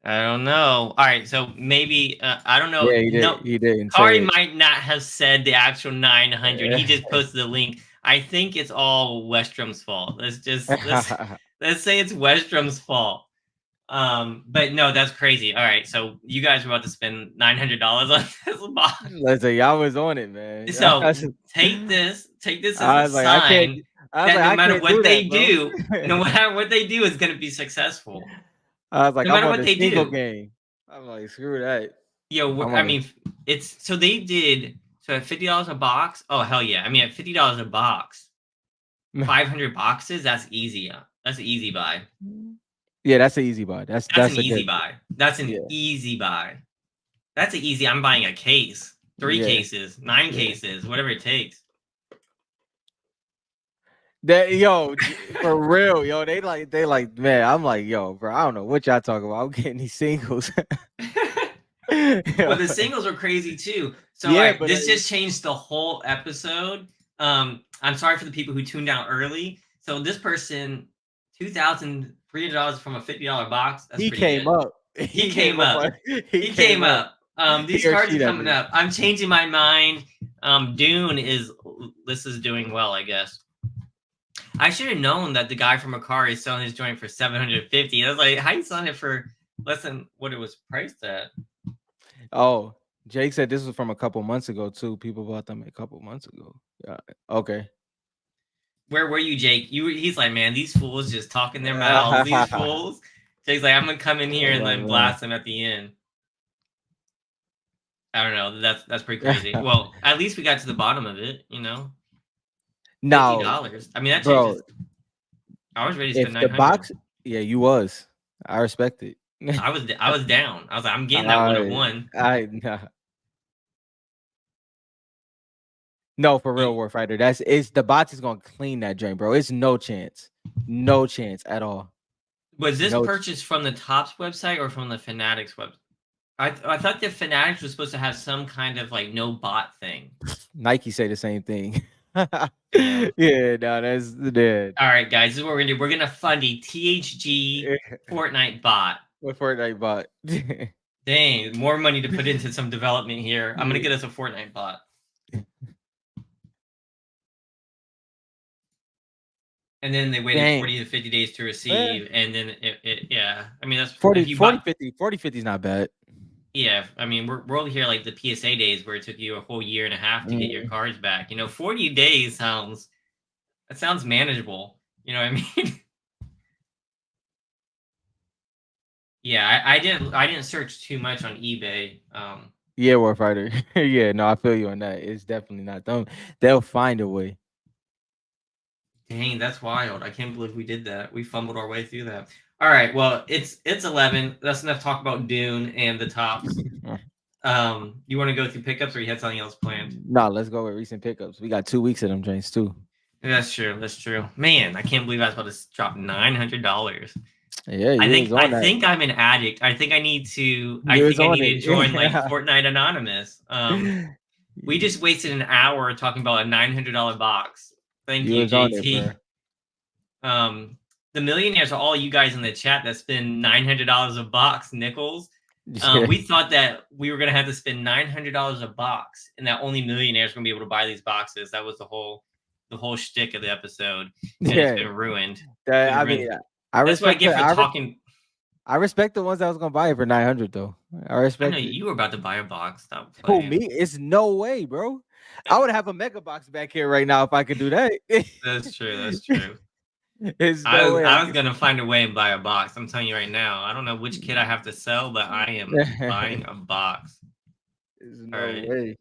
Speaker 2: I don't know. All right, so maybe I don't know.
Speaker 1: Yeah,
Speaker 2: No,
Speaker 1: he didn't
Speaker 2: Kari
Speaker 1: say
Speaker 2: might not have said the actual 900. He just
Speaker 1: it.
Speaker 2: posted the link. I think it's all Westrom's fault. Let's say it's Westrom's fault. But no, that's crazy. All right, so you guys are about to spend $900 on this box.
Speaker 1: Let's say y'all was on it, man.
Speaker 2: So take this as
Speaker 1: I
Speaker 2: a
Speaker 1: was like, I can't.
Speaker 2: sign
Speaker 1: I was
Speaker 2: that
Speaker 1: like,
Speaker 2: no
Speaker 1: I
Speaker 2: matter
Speaker 1: can't do
Speaker 2: what they
Speaker 1: that, bro.
Speaker 2: do, no matter what they do, is going to be successful.
Speaker 1: I was like,
Speaker 2: No
Speaker 1: I'm
Speaker 2: matter
Speaker 1: on
Speaker 2: what
Speaker 1: the
Speaker 2: they
Speaker 1: single
Speaker 2: do.
Speaker 1: game. I'm like, screw that.
Speaker 2: Yo,
Speaker 1: I'm
Speaker 2: I
Speaker 1: on the.
Speaker 2: mean, it's so they did so at $50 a box. Oh hell yeah! I mean, at $50 a box, 500 boxes. That's easy. That's an easy buy.
Speaker 1: Yeah, that's an easy buy.
Speaker 2: That's an
Speaker 1: That's a
Speaker 2: easy
Speaker 1: good.
Speaker 2: buy. That's an
Speaker 1: Yeah,
Speaker 2: easy buy. That's an easy. I'm buying a case, 3
Speaker 1: yeah,
Speaker 2: cases, 9
Speaker 1: yeah.
Speaker 2: cases, whatever it takes.
Speaker 1: That for real, yo. They like, man. I'm like, yo, bro. I don't know what y'all talking about. I'm getting these singles.
Speaker 2: Well, the singles are crazy too. So, all
Speaker 1: Yeah,
Speaker 2: right,
Speaker 1: but
Speaker 2: this just changed the whole episode. I'm sorry for the people who tuned out early. So, this person, $2,300 from a $50 box. That's
Speaker 1: he
Speaker 2: pretty
Speaker 1: came
Speaker 2: good.
Speaker 1: up.
Speaker 2: He
Speaker 1: He
Speaker 2: came
Speaker 1: came up.
Speaker 2: up.
Speaker 1: He
Speaker 2: He came
Speaker 1: came up.
Speaker 2: up. These
Speaker 1: He or
Speaker 2: cards
Speaker 1: she
Speaker 2: are
Speaker 1: that
Speaker 2: coming
Speaker 1: means.
Speaker 2: up. I'm changing my mind. Dune is this is doing well, I guess. I should have known that the guy from Macari is selling his joint for 750. I was like, how you selling it for less than what it was priced at?
Speaker 1: Oh, Jake said this was from a couple months ago too. People bought them a couple months ago. Yeah. Okay.
Speaker 2: Where were you, Jake? He's like, man, these fools just talking their mouths. These fools. Jake's like, I'm gonna come in here
Speaker 1: I'm
Speaker 2: and
Speaker 1: like,
Speaker 2: then
Speaker 1: man.
Speaker 2: blast them at the end. I don't know. That's pretty crazy. Well, at least we got to the bottom of it,
Speaker 1: Now,
Speaker 2: $50. I mean, that
Speaker 1: bro,
Speaker 2: changes. I was ready to spend
Speaker 1: if the
Speaker 2: 900.
Speaker 1: box, yeah, you was. I respect it.
Speaker 2: I was down. I was like, I'm getting that 101.
Speaker 1: I nah. No, for real, Warfighter. It's the box is gonna clean that drain, bro. It's no chance. No chance at all.
Speaker 2: Was this
Speaker 1: No.
Speaker 2: purchased from the Topps website or from the Fanatics website? I thought the Fanatics was supposed to have some kind of like no bot thing.
Speaker 1: Nike say the same thing.
Speaker 2: Yeah.
Speaker 1: Yeah, no, that's dead.
Speaker 2: All right, guys, this is what we're gonna do. We're gonna fund a THG Fortnite bot.
Speaker 1: What Fortnite bought?
Speaker 2: Dang, more money to put into some development here. I'm gonna get us a Fortnite bot. And then they waited 40 to 50 days to receive, and then yeah. I mean, that's
Speaker 1: 40, 50 is not bad.
Speaker 2: Yeah, I mean, we're over here like the PSA days where it took you a whole year and a half to get your cards back. 40 days sounds manageable. You know what I mean? Yeah, I didn't search too much on eBay.
Speaker 1: Yeah, Warfighter. Yeah, no, I feel you on that. It's definitely not them. They'll find a way.
Speaker 2: Dang, that's wild. I can't believe we did that. We fumbled our way through that. All right, well, it's 11. That's enough talk about Dune and the Tops. You want to go through pickups or you had something else planned?
Speaker 1: No, let's go with recent pickups. We got 2 weeks of them drinks too.
Speaker 2: That's true. That's true. Man, I can't believe I was about to drop $900.
Speaker 1: Yeah,
Speaker 2: I
Speaker 1: you
Speaker 2: think
Speaker 1: was
Speaker 2: I
Speaker 1: on that.
Speaker 2: think I'm an addict. I think I need to. I
Speaker 1: You was
Speaker 2: think I
Speaker 1: on
Speaker 2: need to join like
Speaker 1: it.
Speaker 2: Fortnite Anonymous. We just wasted an hour talking about a $900 box. Thank
Speaker 1: You
Speaker 2: you,
Speaker 1: was on it,
Speaker 2: JT.
Speaker 1: bro.
Speaker 2: The millionaires are all you guys in the chat that spend $900 a box, Nichols.
Speaker 1: Yeah,
Speaker 2: We thought that we were gonna have to spend $900 a box, and that only millionaires are gonna be able to buy these boxes. That was the whole shtick of the episode, and it's
Speaker 1: yeah.
Speaker 2: been ruined. It's
Speaker 1: That,
Speaker 2: been
Speaker 1: I
Speaker 2: ruined.
Speaker 1: mean, I
Speaker 2: That's what I
Speaker 1: respect
Speaker 2: get
Speaker 1: the
Speaker 2: for talking.
Speaker 1: I respect the ones that was gonna buy it for 900 though. I
Speaker 2: I know
Speaker 1: respect it.
Speaker 2: you were about to buy a box. Stop
Speaker 1: Who
Speaker 2: playing.
Speaker 1: me? It's no way, bro. I would have a mega box back here right now if I could do that.
Speaker 2: That's true. That's true.
Speaker 1: There's
Speaker 2: I
Speaker 1: no
Speaker 2: was
Speaker 1: way I
Speaker 2: I was
Speaker 1: could.
Speaker 2: gonna find a way and buy a box. I'm telling you right now. I don't know which kid I have to sell, but I am buying a box.
Speaker 1: There's
Speaker 2: All
Speaker 1: no
Speaker 2: right.
Speaker 1: way.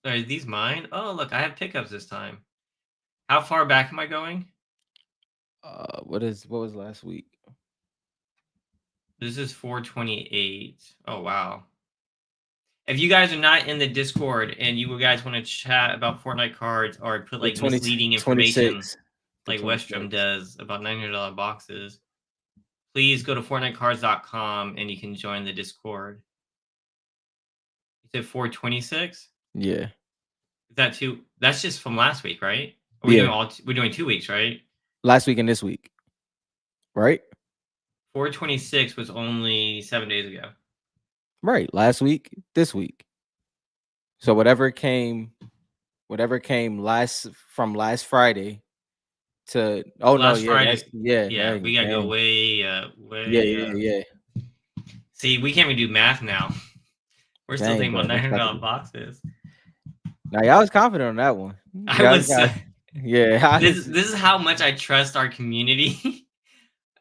Speaker 2: Are these mine? Oh, look, I have pickups this time. How far back am I going?
Speaker 1: What was last week?
Speaker 2: This is 428. Oh, wow. If you guys are not in the Discord and you guys want to chat about Fortnite cards or put
Speaker 1: The
Speaker 2: like
Speaker 1: 20
Speaker 2: misleading information
Speaker 1: 26. The
Speaker 2: like Westrom
Speaker 1: 26.
Speaker 2: does about $900 boxes, please go to FortniteCards.com and you can join the Discord. You said 426?
Speaker 1: Yeah.
Speaker 2: Is that two? That's just from last week, right? Are we doing
Speaker 1: Yeah.
Speaker 2: we're doing 2 weeks, right?
Speaker 1: Last week and this week. Right?
Speaker 2: 426 was only 7 days ago.
Speaker 1: Right. Last week, this week. So whatever came last Friday to no,
Speaker 2: Last
Speaker 1: yeah,
Speaker 2: Friday, yeah,
Speaker 1: dang,
Speaker 2: we gotta go
Speaker 1: dang.
Speaker 2: way,
Speaker 1: Yeah,
Speaker 2: way.
Speaker 1: yeah, yeah.
Speaker 2: See, we can't even do math now. We're still
Speaker 1: Dang,
Speaker 2: thinking
Speaker 1: bro.
Speaker 2: about nine
Speaker 1: That's
Speaker 2: hundred
Speaker 1: about to
Speaker 2: dollar
Speaker 1: be.
Speaker 2: boxes.
Speaker 1: Now y'all was confident on that one.
Speaker 2: I
Speaker 1: Yeah,
Speaker 2: was.
Speaker 1: yeah.
Speaker 2: This is how much I trust our community.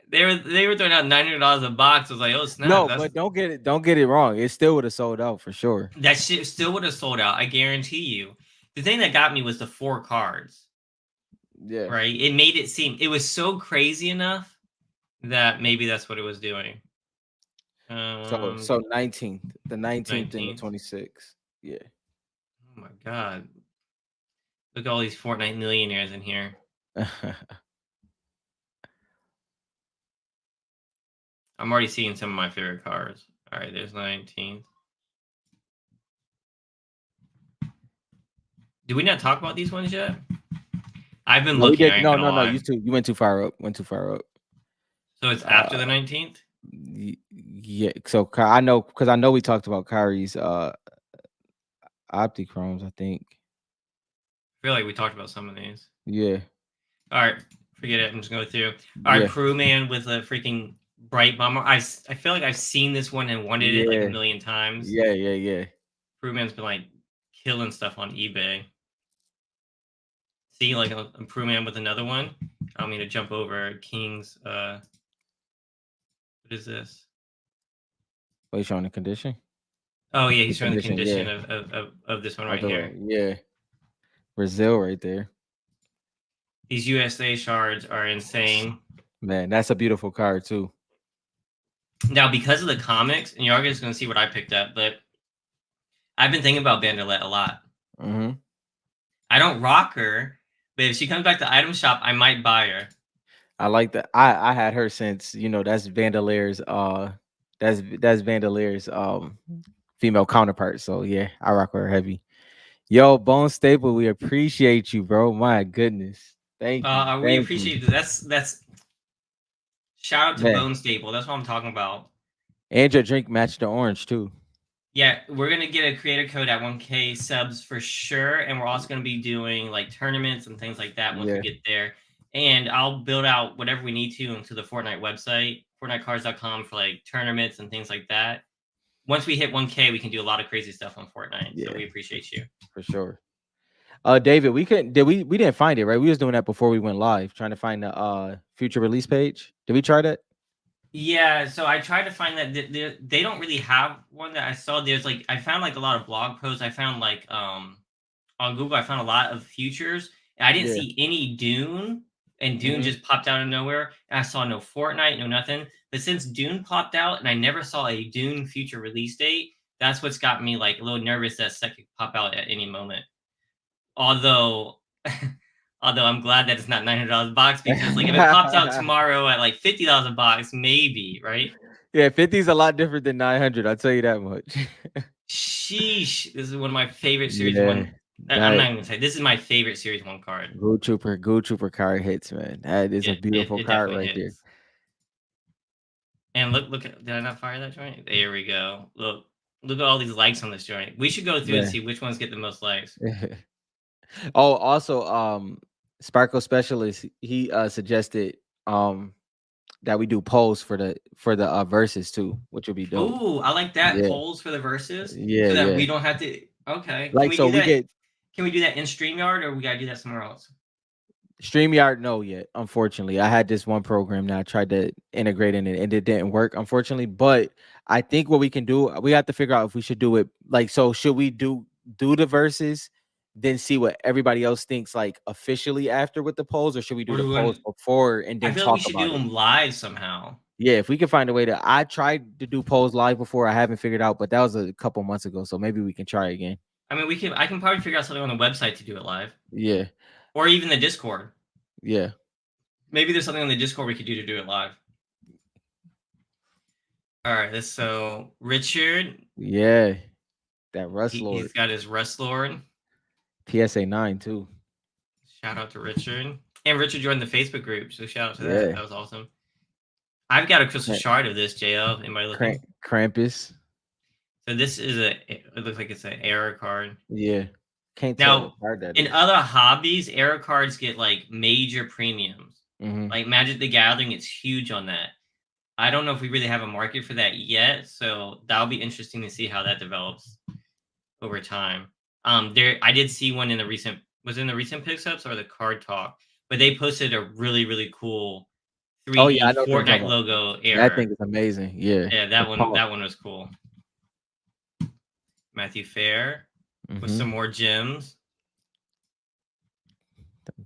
Speaker 2: They were throwing out $900 a box. I was like, oh snap,
Speaker 1: No, but don't get it wrong. It still would have sold out for sure.
Speaker 2: that shit still would have sold out. I guarantee you. The thing that got me was the 4 cards.
Speaker 1: Yeah.
Speaker 2: Right? It made it seem it was so crazy enough that maybe that's what it was doing.
Speaker 1: So 19th, the 19th and the
Speaker 2: 19th.
Speaker 1: 26th. Yeah.
Speaker 2: Oh my god. Look at all these Fortnite millionaires in here. I'm already seeing some of my favorite cards. All right, there's 19th. Did we not talk about these ones yet? I've been
Speaker 1: No, we
Speaker 2: looking.
Speaker 1: did.
Speaker 2: I ain't
Speaker 1: No,
Speaker 2: gonna
Speaker 1: no, no.
Speaker 2: lie.
Speaker 1: You went too far up. Went too far up.
Speaker 2: So it's after
Speaker 1: Uh,
Speaker 2: the 19th.
Speaker 1: yeah. So I know because I know we talked about Kyrie's Optichromes. I think.
Speaker 2: I feel like we talked about some of these.
Speaker 1: Yeah.
Speaker 2: All right, forget it. I'm just going through. All right,
Speaker 1: Yeah.
Speaker 2: Peru Man with a freaking bright bomber. I feel like I've seen this one and wanted it like a
Speaker 1: Yeah.
Speaker 2: million times.
Speaker 1: Yeah. Yeah. Yeah.
Speaker 2: Peru Man's been like killing stuff on eBay. See, like a Peru Man with another one. I don't mean to jump over King's. What is this?
Speaker 1: Wait, you showing the condition?
Speaker 2: Oh yeah,
Speaker 1: The
Speaker 2: he's showing the
Speaker 1: condition. Yeah.
Speaker 2: condition of this one right
Speaker 1: Other
Speaker 2: here.
Speaker 1: way. Yeah. Brazil right there.
Speaker 2: These USA shards are insane.
Speaker 1: Man, that's a beautiful card too.
Speaker 2: Now, because of the comics, and you're all just gonna see what I picked up, but I've been thinking about Bandolette a lot.
Speaker 1: Mm-hmm.
Speaker 2: I don't rock her, but if she comes back to item shop, I might buy her.
Speaker 1: I like that. I had her since that's Vandelaire's that's Vandelaire's female counterpart. So yeah, I rock with her heavy. Yo, Bone Staple, we appreciate you, bro. My goodness. Thank you.
Speaker 2: We
Speaker 1: Thank you.
Speaker 2: appreciate it. That's shout out to
Speaker 1: Man.
Speaker 2: Bone Staple. That's what I'm talking about.
Speaker 1: And your drink matched the orange too.
Speaker 2: Yeah, we're gonna get a creator code at 1K subs for sure, and we're also gonna be doing like tournaments and things like that once we get there. And I'll build out whatever we need to into the Fortnite website, FortniteCards.com for like tournaments and things like that. Once we hit 1K, we can do a lot of crazy stuff on Fortnite.
Speaker 1: Yeah.
Speaker 2: So we appreciate you.
Speaker 1: For sure. David, we didn't find it, right? We was doing that before we went live, trying to find the future release page. Did we try that?
Speaker 2: Yeah, so I tried to find that they don't really have one that I saw. There's like I found like a lot of blog posts. I found like on Google, I found a lot of futures. And I didn't
Speaker 1: Yeah.
Speaker 2: see any Dune, and Dune
Speaker 1: Mhm.
Speaker 2: just popped out of nowhere. And I saw no Fortnite, no nothing. But since Dune popped out, and I never saw a Dune future release date, that's what's got me like a little nervous that set could pop out at any moment. Although Although I'm glad that it's not $900 a box because like if it pops out tomorrow at like $50 a box, maybe, right?
Speaker 1: Yeah, 50 is a lot different than 900. I'll tell you that much.
Speaker 2: Sheesh. This is one of my favorite series
Speaker 1: Yeah,
Speaker 2: one. I'm
Speaker 1: that
Speaker 2: not gonna say this is my favorite series one card.
Speaker 1: Ghoul Trooper card hits, man. That is a beautiful
Speaker 2: It
Speaker 1: card
Speaker 2: definitely
Speaker 1: right there.
Speaker 2: hits. And look at, did I not fire that joint? There we go. Look at all these likes on this joint. We should go through and
Speaker 1: Yeah.
Speaker 2: see which ones get the most likes.
Speaker 1: Oh, also, Sparkle Specialist, he suggested that we do polls for the verses too, which would be dope.
Speaker 2: Oh, I like that.
Speaker 1: Yeah,
Speaker 2: Polls for the verses
Speaker 1: yeah,
Speaker 2: so that
Speaker 1: yeah.
Speaker 2: we don't have to. Okay. Can
Speaker 1: Like
Speaker 2: we
Speaker 1: so
Speaker 2: do
Speaker 1: we
Speaker 2: that?
Speaker 1: get
Speaker 2: Can we do that in StreamYard or we gotta do that somewhere else?
Speaker 1: StreamYard, no yet, unfortunately. I had this one program that I tried to integrate in it and it didn't work, unfortunately. But I think what we can do, we have to figure out if we should do it like so. Should we do the verses, then see what everybody else thinks like officially after with the polls, or should we do
Speaker 2: Or
Speaker 1: the
Speaker 2: do we
Speaker 1: polls
Speaker 2: want,
Speaker 1: before and
Speaker 2: I
Speaker 1: then
Speaker 2: feel like we
Speaker 1: talk
Speaker 2: should do
Speaker 1: about it?
Speaker 2: them live somehow.
Speaker 1: Yeah, if we can find a way to I tried to do polls live before, I haven't figured out, but that was a couple months ago. So maybe we can try again.
Speaker 2: I mean, I can probably figure out something on the website to do it live,
Speaker 1: Yeah,
Speaker 2: or even the Discord.
Speaker 1: yeah.
Speaker 2: Maybe there's something on the Discord we could do to do it live. All right, so Richard,
Speaker 1: Yeah. That Rust
Speaker 2: he's
Speaker 1: Lord.
Speaker 2: got his Rust Lord.
Speaker 1: PSA 9 too.
Speaker 2: Shout out to Richard. And Richard joined the Facebook group, so shout out to that.
Speaker 1: Yeah.
Speaker 2: That was awesome. I've got a crystal shard of this, JL. Anybody looking?
Speaker 1: Krampus.
Speaker 2: So this is it looks like it's an error card.
Speaker 1: Yeah. Can't tell what
Speaker 2: Now,
Speaker 1: card that
Speaker 2: in
Speaker 1: is.
Speaker 2: other hobbies, error cards get like major premiums.
Speaker 1: Mm-hmm.
Speaker 2: Like Magic the Gathering, it's huge on that. I don't know if we really have a market for that yet, so that'll be interesting to see how that develops over time. I did see one in the recent pickups or the card talk, but they posted a really cool 3D
Speaker 1: Oh yeah, I know what you're talking
Speaker 2: Fortnite
Speaker 1: about.
Speaker 2: logo
Speaker 1: That
Speaker 2: error.
Speaker 1: thing is amazing. Yeah.
Speaker 2: Yeah,
Speaker 1: The pause.
Speaker 2: that one was cool. Matthew Fair with
Speaker 1: Mm-hmm.
Speaker 2: some more gems.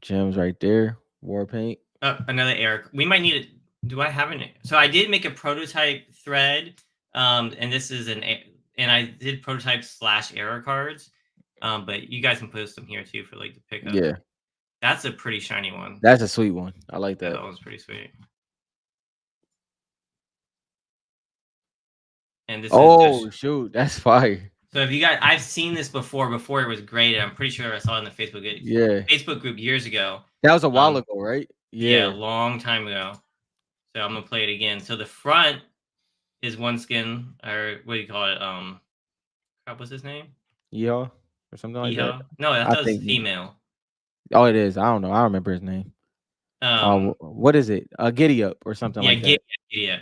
Speaker 1: Gems right there. War paint.
Speaker 2: Another error. We might need it. Do I have an? So I did make a prototype thread, and this is and I did prototype / error cards, but you guys can post them here too for like the pickup.
Speaker 1: Yeah.
Speaker 2: That's a pretty shiny one.
Speaker 1: That's a sweet one. I like
Speaker 2: Yeah,
Speaker 1: that.
Speaker 2: that one's pretty sweet. And this is
Speaker 1: shoot, that's fire.
Speaker 2: so if you guys, I've seen this before it was graded. I'm pretty sure I saw it in the Facebook group years ago.
Speaker 1: That was a while ago, right?
Speaker 2: Yeah, a long time ago. So I'm gonna play it again. So the front is one skin, or what do you call it? What's his name?
Speaker 1: Yeehaw or something like that.
Speaker 2: No,
Speaker 1: I
Speaker 2: that was
Speaker 1: think
Speaker 2: female.
Speaker 1: Oh, it is. I don't know. I don't remember his name. What is it? Giddy Up or something like that.
Speaker 2: Yeah.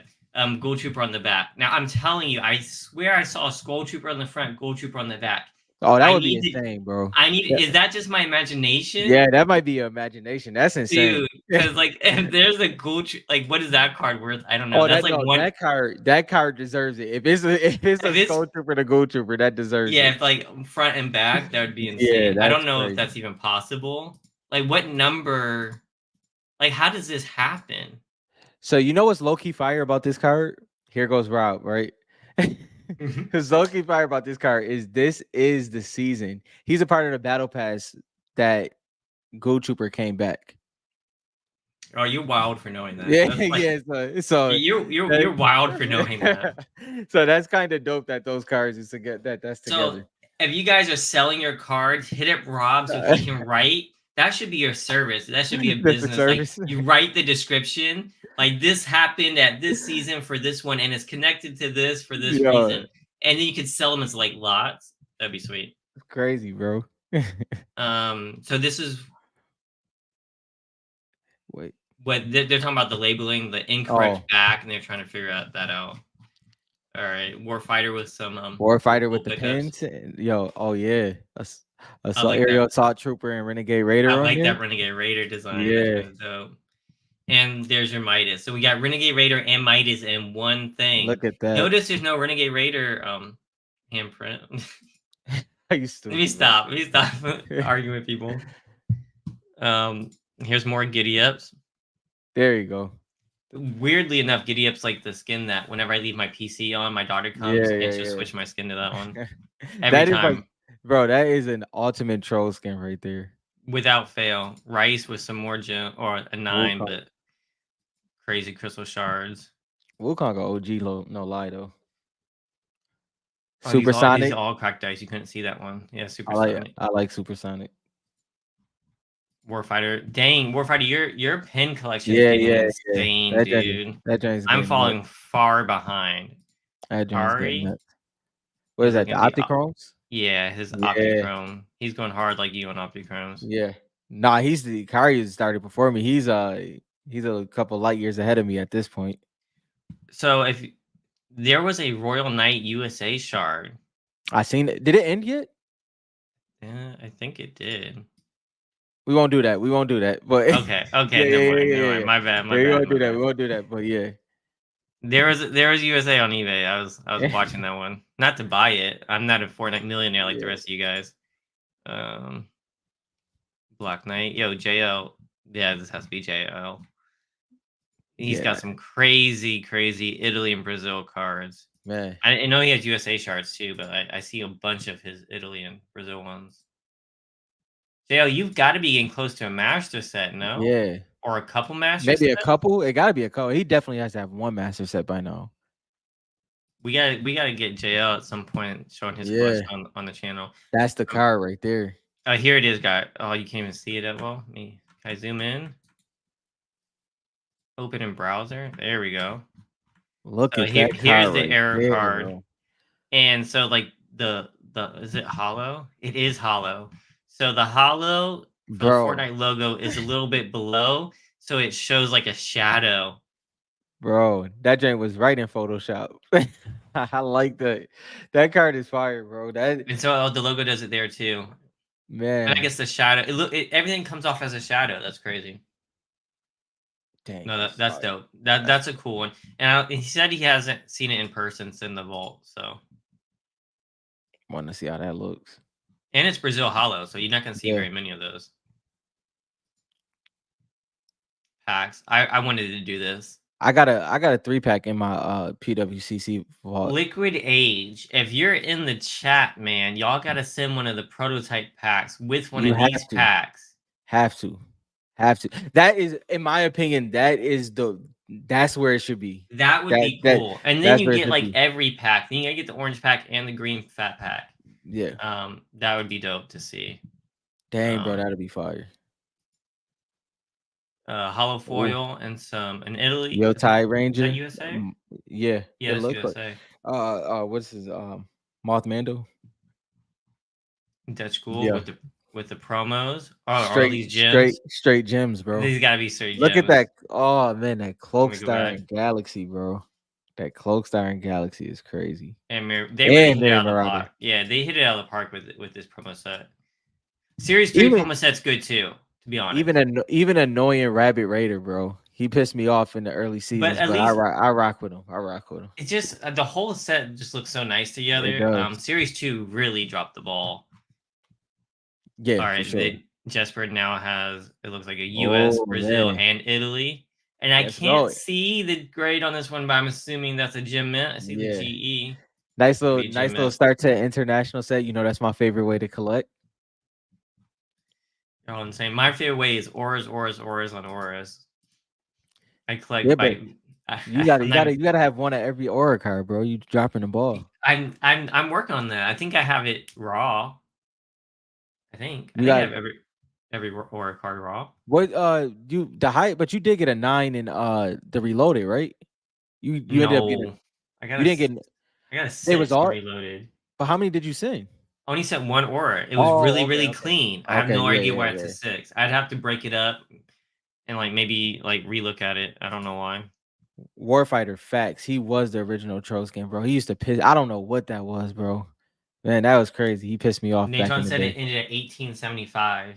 Speaker 2: Gold Trooper on the back. Now I'm telling you, I swear I saw a Skull Trooper on the front, Gold Trooper on the back.
Speaker 1: Oh, that would be insane, bro.
Speaker 2: Is that just my imagination?
Speaker 1: Yeah, that might be your imagination. That's insane.
Speaker 2: Dude, because like if there's a gold, like what is that card worth? I don't know.
Speaker 1: Oh,
Speaker 2: that's like one.
Speaker 1: That card deserves it. If it's a Skull Trooper to Gold Trooper, that deserves it.
Speaker 2: Yeah, if like front and back, that would be insane. I don't know if that's even possible. Like what number? Like how does this happen?
Speaker 1: So you know what's low key fire about this card? Here goes Rob, right? Because low key fire about this card is the season. He's a part of the battle pass that Gold Trooper came back.
Speaker 2: Oh, you're wild for knowing that.
Speaker 1: Yeah, like, so
Speaker 2: you're wild for knowing that.
Speaker 1: So that's kind of dope that those cards is to get that's together.
Speaker 2: So if you guys are selling your cards, hit up Rob so he can write. That should be your service. That should be a business. Like you write the description. Like this happened at this season for this one, and it's connected to this for this reason. And then you could sell them as like lots. That'd be sweet.
Speaker 1: It's crazy, bro.
Speaker 2: So this is
Speaker 1: what
Speaker 2: they're talking about the labeling, the incorrect back, and they're trying to figure that out. All right, Warfighter with some
Speaker 1: Warfighter with the pins. Yo, oh yeah, Aerial Assault Trooper and Renegade Raider.
Speaker 2: I like that Renegade Raider design. Yeah, dope. And there's your Midas. So we got Renegade Raider and Midas in one thing.
Speaker 1: Look at that.
Speaker 2: Notice there's no Renegade Raider handprint.
Speaker 1: Are you stupid?
Speaker 2: Let me stop arguing with people. Here's more Giddy Ups.
Speaker 1: There you go.
Speaker 2: Weirdly enough, Giddy Up's like the skin that whenever I leave my PC on, my daughter comes and she'll switch my skin to that one. Every time.
Speaker 1: Bro, that is an ultimate troll skin right there.
Speaker 2: without fail. Rice with some more gem or a 9,
Speaker 1: Wukong.
Speaker 2: but crazy crystal shards.
Speaker 1: Wukong got OG low, no lie though.
Speaker 2: Oh, these are
Speaker 1: Supersonic.
Speaker 2: all cracked dice. You couldn't see that one. Yeah,
Speaker 1: I like Supersonic.
Speaker 2: Warfighter. Dang, Warfighter, your pin collection is
Speaker 1: Yeah,
Speaker 2: getting
Speaker 1: yeah, yeah.
Speaker 2: insane, dude.
Speaker 1: That joint's
Speaker 2: I'm
Speaker 1: getting nuts.
Speaker 2: falling far behind.
Speaker 1: That joint's getting
Speaker 2: Ari,
Speaker 1: nuts. What is
Speaker 2: he's
Speaker 1: that? The
Speaker 2: looking to be
Speaker 1: Optichromes?
Speaker 2: yeah, his
Speaker 1: Yeah,
Speaker 2: Optichrome. He's going hard like you on Optichromes.
Speaker 1: yeah. Nah, he's the Kari started before me. He's a couple light years ahead of me at this point.
Speaker 2: So if there was a Royal Knight USA shard.
Speaker 1: I seen it. Did it end yet?
Speaker 2: Yeah, I think it did.
Speaker 1: We won't do that. We won't do that. But
Speaker 2: Okay,
Speaker 1: yeah,
Speaker 2: never
Speaker 1: yeah, yeah,
Speaker 2: mind,
Speaker 1: yeah,
Speaker 2: never
Speaker 1: yeah,
Speaker 2: mind.
Speaker 1: yeah.
Speaker 2: My bad, my
Speaker 1: Yeah, we
Speaker 2: bad,
Speaker 1: won't
Speaker 2: my
Speaker 1: do that.
Speaker 2: bad.
Speaker 1: We won't do that. But yeah.
Speaker 2: There was USA on eBay. I was watching that one. Not to buy it. I'm not a Fortnite millionaire like the
Speaker 1: Yeah.
Speaker 2: rest of you guys. Black Knight. Yo, JL. Yeah, this has to be JL. He's
Speaker 1: Yeah,
Speaker 2: got some crazy, crazy Italy and Brazil cards.
Speaker 1: man.
Speaker 2: I know he has USA shards too, but I see a bunch of his Italy and Brazil ones. JL, you've got to be getting close to a master set, no?
Speaker 1: Yeah.
Speaker 2: Or a couple master
Speaker 1: Maybe a
Speaker 2: sets?
Speaker 1: couple. It gotta be a couple. He definitely has to have one master set by now.
Speaker 2: We gotta get JL at some point showing his
Speaker 1: Yeah.
Speaker 2: collection on the channel.
Speaker 1: That's the card right there.
Speaker 2: Here it is, guy. Oh, you can't even see it at all. Can I zoom in? Open in browser. There we go.
Speaker 1: Look at
Speaker 2: Here's
Speaker 1: that card
Speaker 2: the
Speaker 1: right
Speaker 2: error
Speaker 1: there,
Speaker 2: card.
Speaker 1: bro.
Speaker 2: And so like the is it hollow? It is hollow. So the hollow for the
Speaker 1: Bro,
Speaker 2: Fortnite logo is a little bit below, so it shows like a shadow.
Speaker 1: bro, that joint was right in Photoshop. I like that. That card is fire, bro. That
Speaker 2: And so the logo does it there too. And I
Speaker 1: man,
Speaker 2: guess the shadow, everything comes off as a shadow. That's crazy.
Speaker 1: dang,
Speaker 2: No,
Speaker 1: that's
Speaker 2: that's
Speaker 1: fire.
Speaker 2: dope. That's a cool one. And he said he hasn't seen it in person since the vault. So,
Speaker 1: Want to see how that looks.
Speaker 2: and it's Brazil Hollow, so you're not gonna see
Speaker 1: Yeah,
Speaker 2: very many of those packs. I wanted to do this.
Speaker 1: I got a 3-pack in my PWCC vault.
Speaker 2: Liquid Age. If you're in the chat, man, y'all gotta send one of the prototype packs with one
Speaker 1: You
Speaker 2: of these
Speaker 1: have to,
Speaker 2: packs.
Speaker 1: have to, have to. That is, in my opinion, that's where it should be.
Speaker 2: That would be
Speaker 1: That
Speaker 2: cool. And then
Speaker 1: that's
Speaker 2: you
Speaker 1: where it
Speaker 2: get
Speaker 1: should
Speaker 2: like
Speaker 1: be.
Speaker 2: every pack. Then you gotta get the orange pack and the green fat pack.
Speaker 1: Yeah.
Speaker 2: That would be dope to see.
Speaker 1: Dang, bro, that'd be fire.
Speaker 2: Hollow
Speaker 1: Ooh.
Speaker 2: foil and an Italy.
Speaker 1: Yo,
Speaker 2: Is that
Speaker 1: Tide Ranger.
Speaker 2: USA?
Speaker 1: Yeah,
Speaker 2: Yeah,
Speaker 1: it
Speaker 2: that's
Speaker 1: looks like.
Speaker 2: USA.
Speaker 1: What's his Moth Mando?
Speaker 2: That's cool
Speaker 1: Yeah,
Speaker 2: with the promos. Oh, all these gems.
Speaker 1: straight gems, bro.
Speaker 2: These gotta be straight
Speaker 1: Look at
Speaker 2: gems.
Speaker 1: that. Oh man, that
Speaker 2: Let
Speaker 1: Cloak
Speaker 2: me go
Speaker 1: Star
Speaker 2: back.
Speaker 1: and Galaxy, bro. That Cloak Star and Galaxy is crazy.
Speaker 2: And they really hit it out of the
Speaker 1: Marauder.
Speaker 2: park. Yeah, they hit it out of the park with this promo set. Series 3 promo set's good too, to be honest.
Speaker 1: Even annoying Rabbit Raider, bro. He pissed me off in the early seasons, but
Speaker 2: least,
Speaker 1: I rock with him. I rock with him.
Speaker 2: It just the whole set just looks so nice together.
Speaker 1: It does.
Speaker 2: Series 2 really dropped the ball.
Speaker 1: Yeah,
Speaker 2: all right,
Speaker 1: for sure.
Speaker 2: Jesper now has, it looks like a US, Brazil, and Italy. And I can't see the grade on this one, but I'm assuming that's a gem mint. I see the GE.
Speaker 1: Nice little start to international set. You know, that's my favorite way to collect.
Speaker 2: You're all insane. My favorite way is auras on auras. I collect
Speaker 1: you gotta have one at every aura card, bro. You dropping the ball.
Speaker 2: I'm working on that. I think I have it raw. I think I have every aura card raw.
Speaker 1: What but you did get a 9 in the reloaded, right? You ended up getting,
Speaker 2: I got a 6
Speaker 1: it was all
Speaker 2: reloaded.
Speaker 1: But how many did you send?
Speaker 2: I only sent one aura. It was really clean. I have no idea why it's a 6. I'd have to break it up and maybe relook at it. I don't know why.
Speaker 1: Warfighter facts. He was the original Troskin, bro. He used to piss. I don't know what that was, bro. Man, that was crazy. He pissed me off.
Speaker 2: Nathan said it ended at 1875.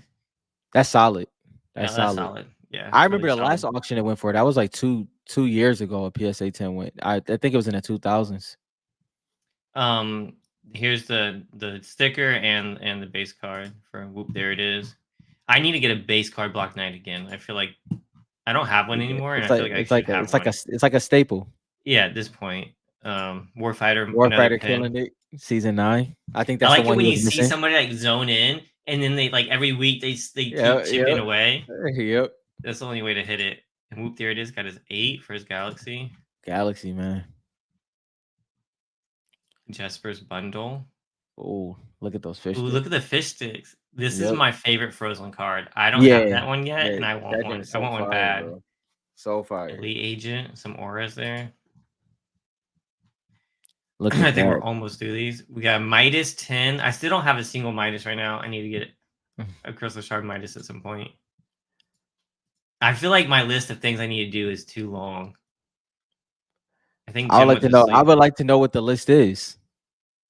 Speaker 1: That's solid.
Speaker 2: That's solid. Yeah.
Speaker 1: I remember the last auction it went for. That was like two years ago. A PSA 10 went. I think it was in the 2000s.
Speaker 2: Here's the sticker and the base card for Whoop. There it is. I need to get a base card Black Knight again. I feel like I don't have one anymore, and I feel like I should have one.
Speaker 1: It's like a staple.
Speaker 2: Yeah, at this point, Warfighter
Speaker 1: killing it. Season 9. I think that's
Speaker 2: I like
Speaker 1: the one
Speaker 2: it when you see somebody zone in and then they like every week they
Speaker 1: Yeah,
Speaker 2: keep chipping
Speaker 1: yep,
Speaker 2: away.
Speaker 1: yep.
Speaker 2: That's the only way to hit it. And whoop, there it is. Got his 8 for his Galaxy.
Speaker 1: Galaxy, man.
Speaker 2: Jesper's bundle.
Speaker 1: Oh, look at those fish
Speaker 2: Ooh, look
Speaker 1: sticks.
Speaker 2: at the fish sticks. This is
Speaker 1: Yep.
Speaker 2: my favorite Frozen card. I don't have
Speaker 1: Yeah,
Speaker 2: that one yet,
Speaker 1: yeah.
Speaker 2: and I want
Speaker 1: That joint
Speaker 2: one.
Speaker 1: is
Speaker 2: I
Speaker 1: so
Speaker 2: want one
Speaker 1: fire,
Speaker 2: bad.
Speaker 1: bro. So fire.
Speaker 2: Elite Agent, some auras there.
Speaker 1: Look
Speaker 2: I
Speaker 1: at
Speaker 2: think we're
Speaker 1: that.
Speaker 2: almost through these. We got Midas 10. I still don't have a single Midas right now. I need to get a Crystal Shard Midas at some point. I feel like my list of things I need to do is too long. I think
Speaker 1: I would
Speaker 2: Jim
Speaker 1: like
Speaker 2: went
Speaker 1: to
Speaker 2: to
Speaker 1: know. I
Speaker 2: sleep.
Speaker 1: would like to know what the list is.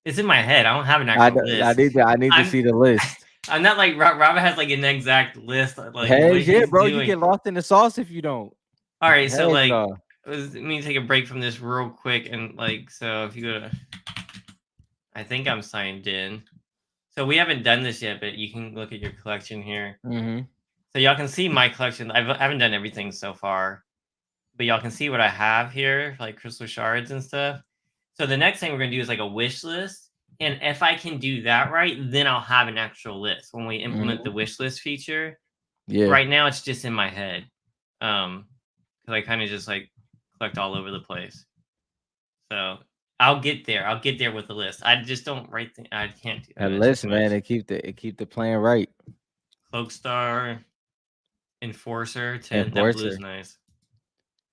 Speaker 2: It's in my head. I don't have an
Speaker 1: I
Speaker 2: actual
Speaker 1: I
Speaker 2: list.
Speaker 1: need to I need to
Speaker 2: I'm
Speaker 1: see the list.
Speaker 2: I'm not like Robert has like an exact list, like
Speaker 1: Hey,
Speaker 2: what
Speaker 1: yeah,
Speaker 2: he's
Speaker 1: bro. You
Speaker 2: doing.
Speaker 1: get lost in the sauce if you don't.
Speaker 2: All right, so
Speaker 1: Heck
Speaker 2: like,
Speaker 1: no.
Speaker 2: let me take a break from this real quick and like, so if you go to, I think I'm signed in. So we haven't done this yet, but you can look at your collection here.
Speaker 1: Mm-hmm.
Speaker 2: So y'all can see my collection. I haven't done everything so far, but y'all can see what I have here, like crystal shards and stuff. So the next thing we're gonna do is like a wish list, and if I can do that right, then I'll have an actual list when we implement the
Speaker 1: Mm-hmm.
Speaker 2: wish list feature.
Speaker 1: Yeah.
Speaker 2: Right now, it's just in my head, because I kind of just like collect all over the place. So I'll get there. I'll get there with the list. I just don't write. I can't do
Speaker 1: That
Speaker 2: it. It's
Speaker 1: list,
Speaker 2: too
Speaker 1: man.
Speaker 2: much.
Speaker 1: It keep the plan right.
Speaker 2: Cloakstar, Enforcer, 10. That blue is
Speaker 1: Enforcer.
Speaker 2: nice.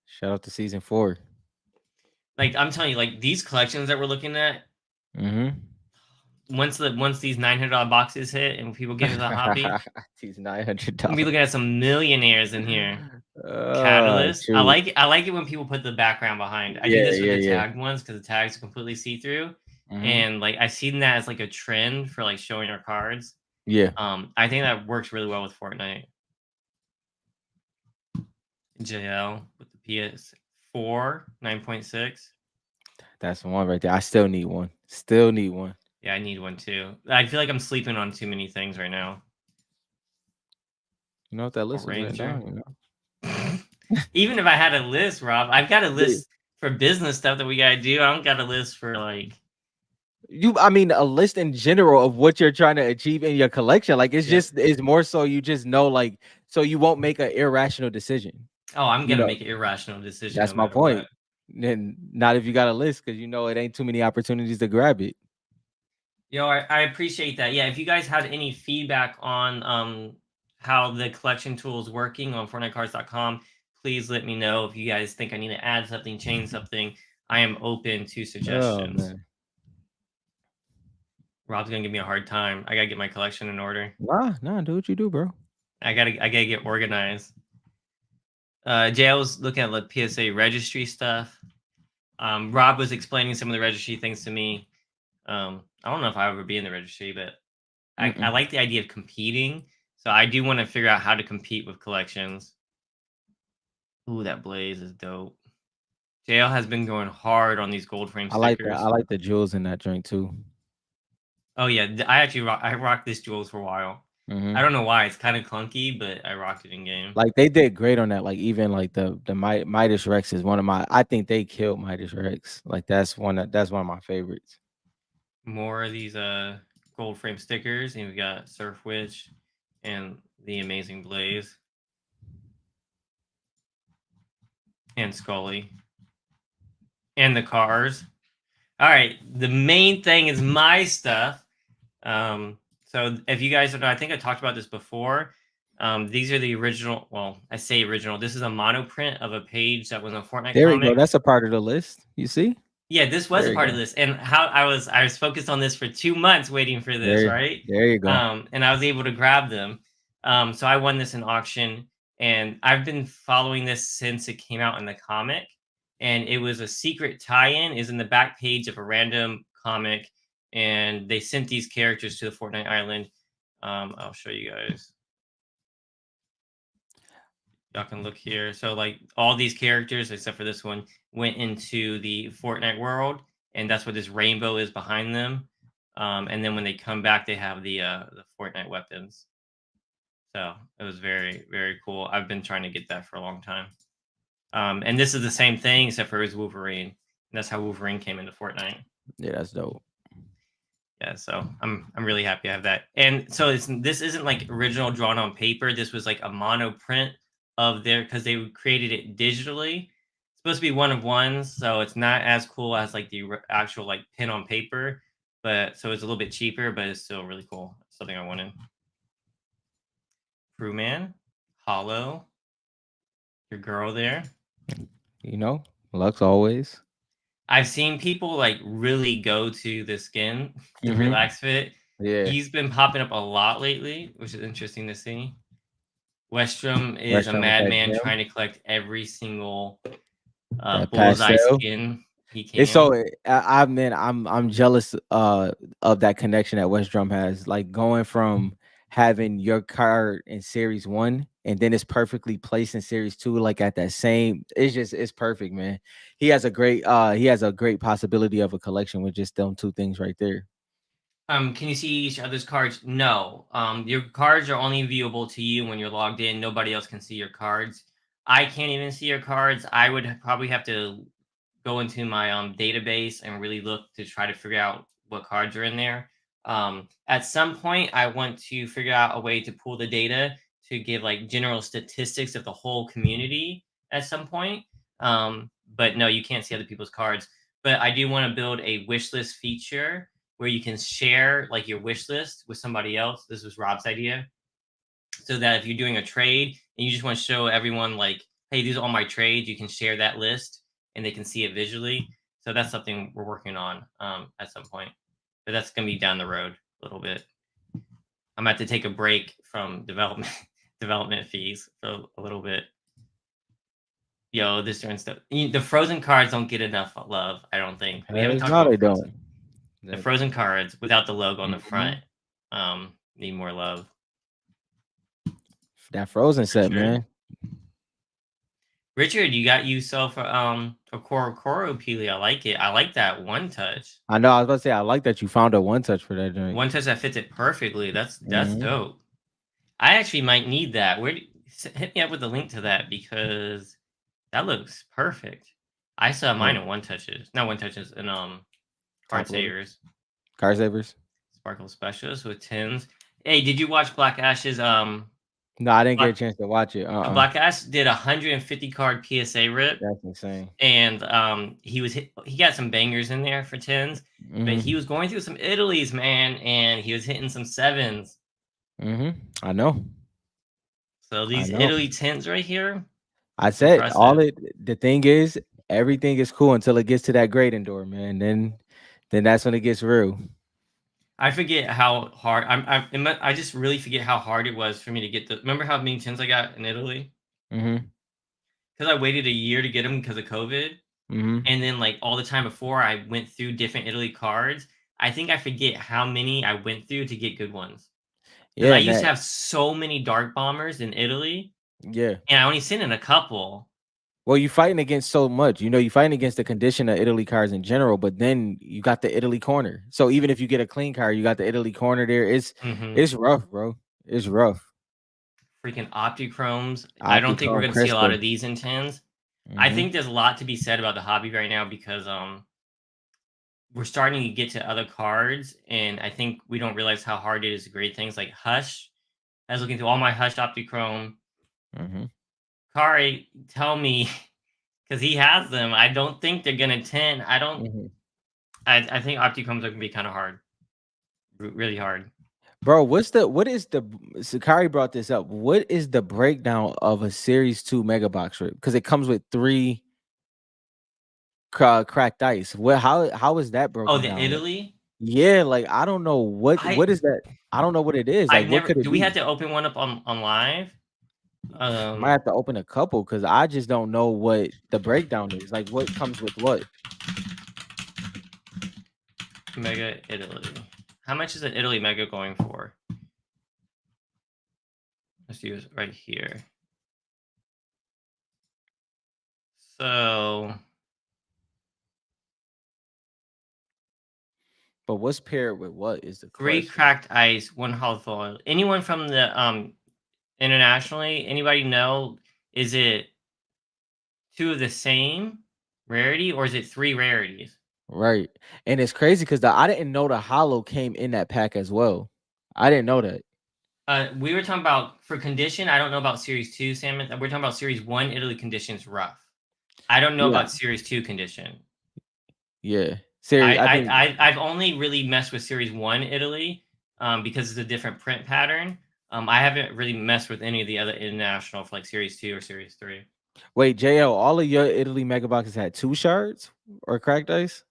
Speaker 1: Shout out to season 4.
Speaker 2: Like I'm telling you, like these collections that we're looking at,
Speaker 1: Mm-hmm.
Speaker 2: once these $900 boxes hit and people get into the hobby,
Speaker 1: These $900.
Speaker 2: we'll be looking at some millionaires in here. Catalyst.
Speaker 1: True.
Speaker 2: I like it when people put the background behind. I do
Speaker 1: Yeah,
Speaker 2: this with
Speaker 1: yeah,
Speaker 2: the
Speaker 1: yeah.
Speaker 2: tagged ones because the tags are completely see through,
Speaker 1: Mm-hmm.
Speaker 2: and like I've seen that as like a trend for like showing our cards.
Speaker 1: Yeah.
Speaker 2: I think that works really well with Fortnite. JL with the PS4 9.6.
Speaker 1: That's the one right there. I still need one. Still need one.
Speaker 2: Yeah, I need one too. I feel like I'm sleeping on too many things right now.
Speaker 1: You know what that
Speaker 2: A
Speaker 1: list is written
Speaker 2: Ranger.
Speaker 1: down, you know?
Speaker 2: Even if I had a list, Rob, I've got a list for business stuff that we gotta do. I don't got a list for like
Speaker 1: I mean, a list in general of what you're trying to achieve in your collection. Like
Speaker 2: Yep.
Speaker 1: it's more so you just know, like, so you won't make an irrational decision.
Speaker 2: Oh, I'm
Speaker 1: You
Speaker 2: gonna
Speaker 1: know,
Speaker 2: make an irrational decision no
Speaker 1: that's my
Speaker 2: matter what.
Speaker 1: point. Then not if you got a list, because you know it ain't too many opportunities to grab it.
Speaker 2: Yo, I appreciate that. Yeah, if you guys have any feedback on how the collection tool is working on FortniteCards.com, please let me know. If you guys think I need to add something, change something, I am open to
Speaker 1: Oh
Speaker 2: suggestions.
Speaker 1: man.
Speaker 2: Rob's gonna give me a hard time. I gotta get my collection in order.
Speaker 1: Nah, do what you do, bro.
Speaker 2: I gotta get organized. Jay was looking at the PSA registry stuff. Rob was explaining some of the registry things to me. I don't know if I'll ever be in the registry, but I like the idea of competing. So I do want to figure out how to compete with collections. Ooh, that blaze is dope. JL has been going hard on these gold frame
Speaker 1: I like that. I
Speaker 2: stickers.
Speaker 1: like the jewels in that joint too.
Speaker 2: Oh yeah, I actually rocked this jewels for a while. I
Speaker 1: Hmm.
Speaker 2: don't know why, it's kind of clunky, but I rocked it in game.
Speaker 1: Like they did great on that. Like even like the Midas Rex is one of my. I think they killed Midas Rex. Like that's one of my favorites.
Speaker 2: More of these gold frame stickers, and we got Surf Witch and the amazing Blaze and Scully and the cars. All right, the main thing is my stuff. So if you guys don't know, I think I talked about this before. These are the original. Well, I say original. This is a mono print of a page that was a Fortnite
Speaker 1: There we go.
Speaker 2: comic.
Speaker 1: That's a part of the list. You see?
Speaker 2: Yeah, this was
Speaker 1: There
Speaker 2: a
Speaker 1: you
Speaker 2: part of
Speaker 1: go.
Speaker 2: this, and how I was focused on this for 2 months waiting for this, right?
Speaker 1: There you go.
Speaker 2: And I was able to grab them. So I won this in auction, and I've been following this since it came out in the comic. And it was a secret tie-in, is in the back page of a random comic, and they sent these characters to the Fortnite Island. I'll show you guys. Y'all can look here. So like all these characters, except for this one, went into the Fortnite world, and that's what this rainbow is behind them. And then when they come back, they have the Fortnite weapons. So it was very, very cool. I've been trying to get that for a long time. And this is the same thing, except for his Wolverine. And that's how Wolverine came into Fortnite.
Speaker 1: Yeah, that's dope.
Speaker 2: Yeah, so I'm really happy I have that. And so this isn't like original drawn on paper. This was like a mono print of their because they created it digitally. It's supposed to be one of ones, so it's not as cool as like the actual like pen on paper. But so it's a little bit cheaper, but it's still really cool. Something I wanted. Crewman, Hollow, your girl there.
Speaker 1: You know, Lux always.
Speaker 2: I've seen people like really go to the skin, the
Speaker 1: Mm-hmm.
Speaker 2: relax fit.
Speaker 1: Yeah.
Speaker 2: He's been popping up a lot lately, which is interesting to see. Westrom is a
Speaker 1: Restaurant with that
Speaker 2: madman
Speaker 1: gym,
Speaker 2: trying to collect every single
Speaker 1: that
Speaker 2: bullseye
Speaker 1: pastel.
Speaker 2: skin he
Speaker 1: It's
Speaker 2: can.
Speaker 1: so I mean I'm jealous of that connection that West Drum has. Like going from having your card in series one and then it's perfectly placed in series two, like at that same it's perfect, man. He has a great possibility of a collection with just them two things right there.
Speaker 2: Can you see each other's cards? No. Your cards are only viewable to you when you're logged in. Nobody else can see your cards. I can't even see your cards. I would probably have to go into my database and really look to try to figure out what cards are in there. At some point, I want to figure out a way to pull the data to give like general statistics of the whole community at some point. But no, you can't see other people's cards. But I do want to build a wish list feature where you can share like your wish list with somebody else. This was Rob's idea, so that if you're doing a trade and you just want to show everyone like, hey, these are all my trades, you can share that list and they can see it visually. So that's something we're working on at some point, but that's gonna be down the road a little bit. I'm about to take a break from development development fees for a little bit. Yo, this certain stuff. The frozen cards don't get enough love. I don't think we haven't
Speaker 1: Heck
Speaker 2: talked
Speaker 1: no,
Speaker 2: about
Speaker 1: they
Speaker 2: frozen.
Speaker 1: don't.
Speaker 2: The
Speaker 1: That,
Speaker 2: frozen cards without the logo on the front
Speaker 1: mhm.
Speaker 2: need more love
Speaker 1: That Frozen
Speaker 2: for
Speaker 1: set,
Speaker 2: sure.
Speaker 1: man.
Speaker 2: Richard, you got yourself a Koro Pili. I like it. I like that one touch.
Speaker 1: I know. I was about to say I like that you found a one touch for that joint.
Speaker 2: One touch that fits it perfectly. That's
Speaker 1: Hmm.
Speaker 2: dope. I actually might need that. Hit me up with the link to that because that looks perfect. I saw mine
Speaker 1: Right.
Speaker 2: in one touches, not one touches, and Heart
Speaker 1: Top loader.
Speaker 2: Savers,
Speaker 1: Car savers.
Speaker 2: Sparkle Specials with tins. Hey, did you watch Black Ash's
Speaker 1: No, I didn't get a
Speaker 2: Black
Speaker 1: chance to watch it.
Speaker 2: Black Ash did a 150 card PSA rip,
Speaker 1: That's insane.
Speaker 2: and he got some bangers in there for tens, but he
Speaker 1: Hmm.
Speaker 2: was going through some Italy's, man, and he was hitting some sevens.
Speaker 1: Hmm. I know.
Speaker 2: So
Speaker 1: I
Speaker 2: these
Speaker 1: know.
Speaker 2: Italy tens right here,
Speaker 1: I
Speaker 2: it's
Speaker 1: said all
Speaker 2: impressive.
Speaker 1: it. The thing is, everything is cool until it gets to that grading door, man. Then that's when it gets real.
Speaker 2: I forget how hard I just really forget how hard it was for me to get the. Remember how many tens I got in Italy?
Speaker 1: Hmm.
Speaker 2: Because I waited a year to get them because of COVID,
Speaker 1: Hmm.
Speaker 2: and then like all the time before I went through different Italy cards. I think I forget how many I went through to get good ones. Because
Speaker 1: Yeah,
Speaker 2: I
Speaker 1: and
Speaker 2: used
Speaker 1: that.
Speaker 2: to have so many dark bombers in Italy,
Speaker 1: Yeah.
Speaker 2: and I only sent in a couple.
Speaker 1: Well, you fighting against so much. You know, you fighting against the condition of Italy cards in general, but then you got the Italy corner. So even if you get a clean card, you got the Italy corner there.
Speaker 2: Hmm.
Speaker 1: It's rough, bro. It's rough.
Speaker 2: Freaking Optichromes. I don't think we're
Speaker 1: Optichrome
Speaker 2: going to see a lot
Speaker 1: Crystal.
Speaker 2: of these in tens. I
Speaker 1: Hmm.
Speaker 2: think there's a lot to be said about the hobby right now because we're starting to get to other cards, and I think we don't realize how hard it is to grade things like Hush. I was looking through all my Hush Optichrome.
Speaker 1: Hmm.
Speaker 2: Kari, tell me, because he has them. I don't think they're gonna 10. I don't.
Speaker 1: Hmm.
Speaker 2: I think Optichromes are gonna be kind of hard, really hard.
Speaker 1: Bro, what is the Sakari brought this up? What is the breakdown of a series two mega box rip? Because it comes with three cracked ice. How is that
Speaker 2: Oh,
Speaker 1: broken
Speaker 2: the
Speaker 1: down?
Speaker 2: Italy.
Speaker 1: Yeah, like I don't know what
Speaker 2: I
Speaker 1: is that? I don't know what it is. Like
Speaker 2: I've
Speaker 1: what
Speaker 2: never.
Speaker 1: could it
Speaker 2: Do we have
Speaker 1: be?
Speaker 2: to open one up on live?
Speaker 1: Might have to open a couple because I just don't know what the breakdown is. Like what comes with what?
Speaker 2: Mega Italy. How much is an Italy Mega going for? Let's use right here. So
Speaker 1: But what's paired with what is the
Speaker 2: three
Speaker 1: question.
Speaker 2: cracked ice, one hollow foil. Anyone from the internationally? Anybody know? Is it two of the same rarity or is it three rarities?
Speaker 1: Right. And it's crazy because I didn't know the hollow came in that pack as well. I didn't know that.
Speaker 2: We were talking about for condition. I don't know about series 2, Salmon. We're talking about series 1. Italy condition's rough. I don't know
Speaker 1: Yeah.
Speaker 2: about series 2 condition.
Speaker 1: Yeah. Serious. I think
Speaker 2: I've only really messed with series 1 Italy because it's a different print pattern. I haven't really messed with any of the other international for like series 2 or series 3.
Speaker 1: wait, JL, all of your Italy mega boxes had 2 shards or cracked ice?